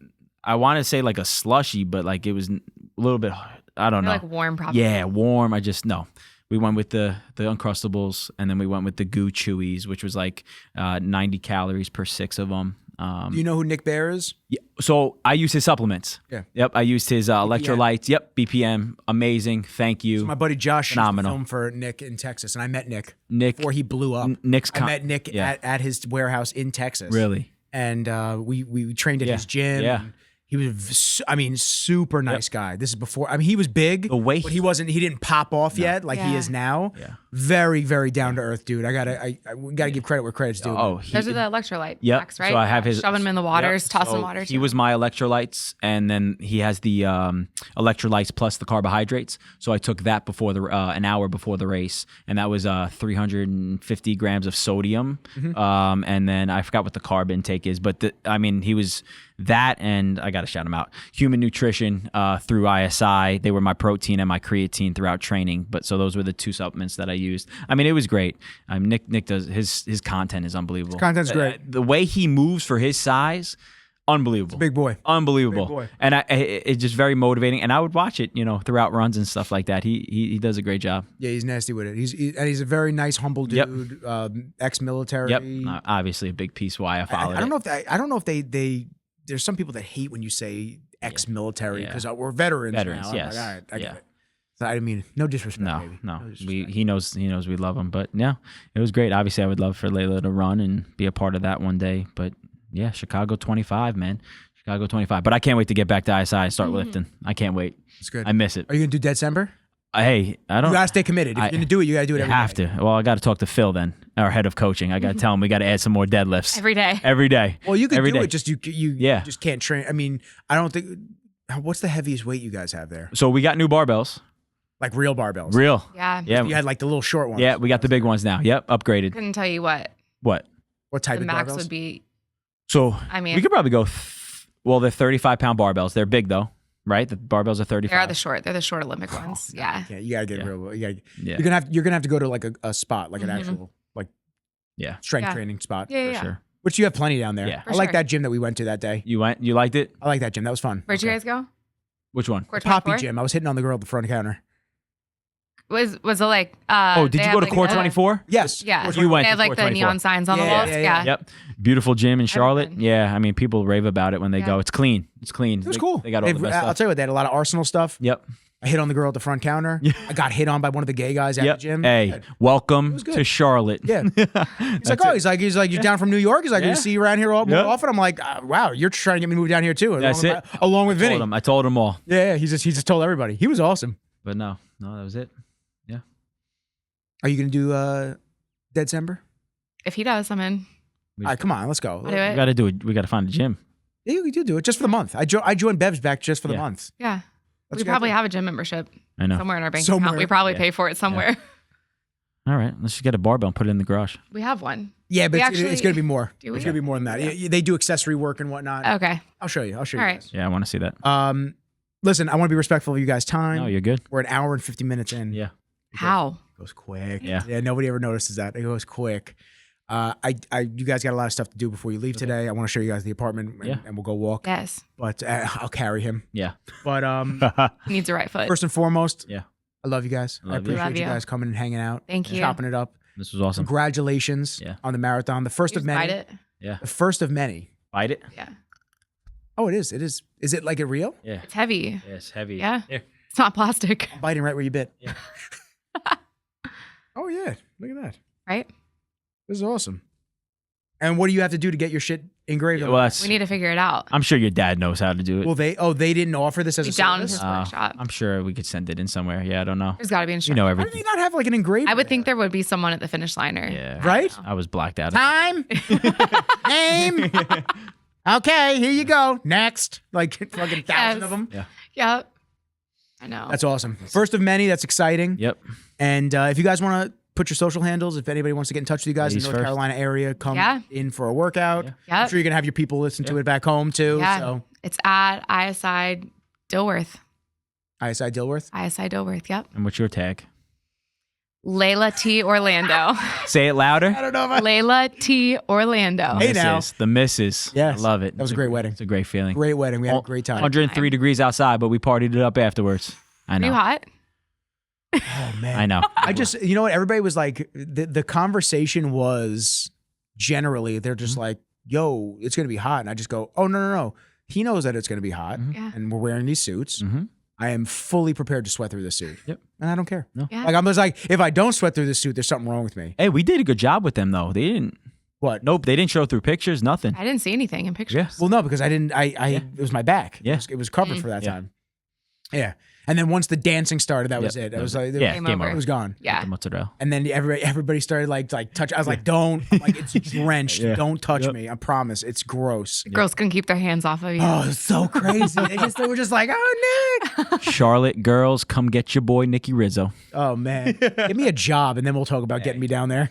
I want to say like a slushy, but like it was a little bit. I don't know. Like warm, probably. Yeah, warm. I just no. We went with the Uncrustables, and then we went with the Goo Chewies, which was like 90 calories per 6 of them. Do you know who Nick Bear is? Yeah, so I used his supplements. Yeah. Yep. I used his electrolytes. Yep. BPM. Amazing. Thank you. So my buddy Josh used to Phenomenal. film for Nick in Texas, and I met Nick Nick. before he blew up. Nick's. I met Nick yeah. at his warehouse in Texas. Really. And we trained at Yeah. his gym. Yeah. And he was, super nice guy. This is before. I mean, he was big, The way but he didn't pop off yet like he Yeah. is now. Yeah. Very, very down to earth dude. we gotta give credit where credit's due. Oh, Those are the electrolyte Yep. packs, right? So I have his Shove them in the waters, Yep. toss So in water. He was my electrolytes, and then he has the electrolytes plus the carbohydrates. So I took that before an hour before the race, and that was 350 grams of sodium. And then I forgot what the carb intake is, but he was that, and I got to shout him out. Human Nutrition through ISI. They were my protein and my creatine throughout training. But so those were the 2 supplements that I used. I mean, it was great. Nick does his content is unbelievable. His content's great. The way he moves for his size, unbelievable. Big boy. Unbelievable. Big boy. And it's just very motivating. And I would watch it, throughout runs and stuff like that. He does a great job. Yeah, he's nasty with it. He's a very nice, humble dude. Yep. Ex-military. Yep. Obviously a big piece why I followed I don't it. know if they. There's some people that hate when you say ex-military Yeah. because we're veterans. Veterans, now. I'm yes. Like, all right, I Yeah. get it. So I mean, no disrespect. No, baby. no. disrespect. He knows we love him. But yeah, it was great. Obviously, I would love for Layla to run and be a part of that one day. But yeah, Chicago 25, man. Chicago 25. But I can't wait to get back to ISI and start lifting. I can't wait. It's good. I miss it. Are you gonna do December? Hey, I don't. You gotta stay committed. If you're gonna do it, you gotta do it. You every have day. to. Well, I got to talk to Phil then, our head of coaching. I got to tell him we got to add some more deadlifts every day. every day. Well, you could every do day. it. Just you Yeah. just can't train. I mean, I don't think. What's the heaviest weight you guys have there? So we got new barbells. Like real barbells. Real. Yeah. Yeah. You had like the little short ones. Yeah, we got the big ones now. Yep, upgraded. Couldn't tell you what What? What type the of max barbells? would be. So I mean, we could probably go. Well, they're 35-pound barbells. They're big though, right? The barbells are 35. they're the short Olympic ones. Yeah. Yeah, you gotta get Yeah. real. You gotta, Yeah. you're gonna have to go to like a spot, like an Mhm. actual like Yeah. strength Yeah. training spot. Yeah. For Yeah. sure. Which you have plenty down there. Yeah. I For like sure. that gym that we went to that day. You went? You liked it? I like that gym. That was fun. Where'd you guys go? Which one? Court Poppy 24? gym. I was hitting on the girl at the front counter. Was it like? Oh, did they you have, go to like, Court the- 24? Yes. Yeah. You went They to have like Court the 24. neon signs on the Yeah, walls. yeah, Yeah. Yep. Beautiful gym in Charlotte. been. Yeah. I mean, people rave about it when they Yeah. go. It's clean. It's clean. It was cool. They got all the best I'll stuff. tell you what, they had a lot of Arsenal stuff. Yep. I hit on the girl at the front counter. Yeah. I got hit on by one of the gay guys at Yep. the gym. Hey, Yeah. welcome was good. to Charlotte. Yeah. He's like, oh, he's like, you're down from New York. He's like, Yeah. you see you around here more Yeah. often. I'm like, wow, you're trying to get me to move down here too. That's along it. With along with Vinny. I told them all. Yeah, he just told everybody. He was awesome. But no, that was it. Are you gonna do December? If he does, I'm in. All right, come on, let's go. I'll do We it. got to do it. We got to find a gym. Yeah, you do it just for the month. I joined Bev's back just for the Yeah. month. Yeah. Let's We go. probably have a gym membership I know. somewhere in our bank Somewhere. account. We probably Yeah. pay for it somewhere. All right, let's just get a barbell and put it in the garage. We have one. Yeah, but We it's actually- gonna be more. Do It's we? gonna be more than that. They do accessory work and whatnot. Okay. I'll show you. I'll show you All right. guys. Yeah, I want to see that. Listen, I want to be respectful of you guys' time. No, you're good. We're an hour and 50 minutes in. Yeah. How? It goes quick. Yeah. Nobody ever notices that. It goes quick. You guys got a lot of stuff to do before you leave today. I want to show you guys the apartment and, Yeah. and we'll go walk. Yes. But I'll carry him. Yeah. But He needs a right foot. first and foremost, Yeah. I love you guys. I love I you. appreciate Love you you. guys coming and hanging out. Thank you. Chopping it up. This was awesome. Congratulations Yeah. on the marathon. The first You of just bite many. it. Yeah. The first of many. Bite it. Yeah. Oh, it is. It is. Is it like it real? Yeah. It's heavy. Yeah, it's heavy. Yeah. Here. It's not plastic. I'm biting right where you bit. Yeah. Oh yeah. Look at that. Right? This is awesome. And what do you have to do to get your shit engraved? on Well, it? that's, We need to figure it out. I'm sure your dad knows how to do it. Well, they didn't offer this as We a down service. his workshop. I'm sure we could send it in somewhere. Yeah, I don't know. There's got to be You instructions. know Why did everything. they not have like an engraved? I would think there would be someone at the finish liner. Yeah. Right? I was blacked out. Time. Name. Okay, here you go. Next. Like fucking thousand Yes. of them. Yep. I know. That's awesome. First of many. That's exciting. Yep. And if you guys want to put your social handles, if anybody wants to get in touch with you guys Ladies in the North first. Carolina area, come Yeah. in for a workout. Yeah. I'm Yep. sure you're gonna have your people listen to it back home too. Yeah. So It's at ISI Dilworth. ISI Dilworth. ISI Dilworth. Yep. And what's your tag? Layla T. Orlando. Say it louder. I don't know if I. Layla T. Orlando. Hey, now. Missus. The missus. Yes. I love it. That was It's a great wedding. It's a great feeling. Great wedding. We had a great time. 103 degrees outside, but we partied it up afterwards. I Are you know. hot? Oh man. I know. I just, you know what? Everybody was like, the conversation was generally, they're just like, yo, it's going to be hot. And I just go, oh, no. He knows that it's going to be hot. Mhm. Yeah. And we're wearing these suits. Mm-hmm. I am fully prepared to sweat through this suit. Yep. And I don't care. No. Yeah. Like, I'm just like, if I don't sweat through this suit, there's something wrong with me. Hey, we did a good job with them though. They didn't. What? Nope. They didn't show through pictures. Nothing. I didn't see anything in pictures. Yeah. Well, no, because I didn't, it was my back. Yeah. It was covered Mm. for that Yeah. time. Yeah. And then once the dancing started, that was Yep. it. It was like, Yeah. Game Game over. it was gone. Yeah. The mozzarella. And then everybody started like touch. I was like, don't. I'm like, it's drenched. Yeah. Don't touch Yep. me. I promise. It's gross. Girls couldn't keep their hands off of you. Oh, it's so crazy. They were just like, oh, Nick. Charlotte girls, come get your boy Nicky Rizzo. Oh, man. Give me a job and then we'll talk about getting me down there.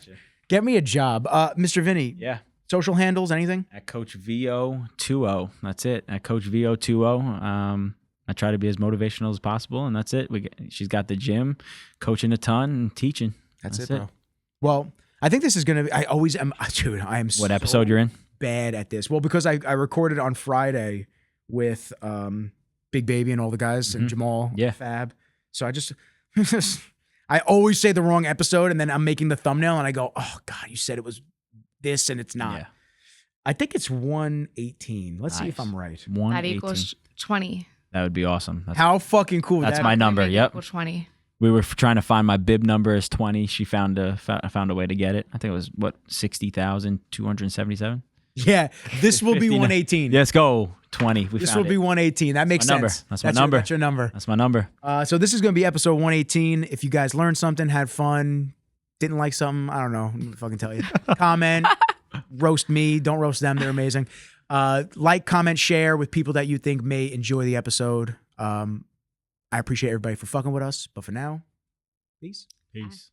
Get me a job. Mr. Vinny, Yeah. social handles, anything? At Coach VO20. That's it. At Coach VO20. I try to be as motivational as possible, and that's it. She's got the gym, coaching a ton, and teaching. That's it, bro. Well, I think this is going to be, I always am, dude, I am What episode you're in? bad at this. Well, because I recorded on Friday with Big Baby and all the guys and Jamal, Yeah. Fab. So I just, I always say the wrong episode and then I'm making the thumbnail and I go, oh God, you said it was this and it's not. Yeah. I think it's 118. Let's see if Nice. I'm right. That 118. equals 20. That would be awesome. How fucking cool would That's that my be? number. Maybe Yep. Equal 20. We were trying to find my bib number as 20. She found a way to get it. I think it was 60,277. Yeah, this will be 59. 118. Let's go 20. We This found will be it. 118. That makes my number. sense. That's my number. That's your number. That's my number. So this is going to be episode 118. If you guys learned something, had fun, didn't like something, I don't know. I'm gonna fucking tell you. Comment, roast me. Don't roast them. They're amazing. Like, comment, share with people that you think may enjoy the episode. I appreciate everybody for fucking with us. But for now, peace. Peace.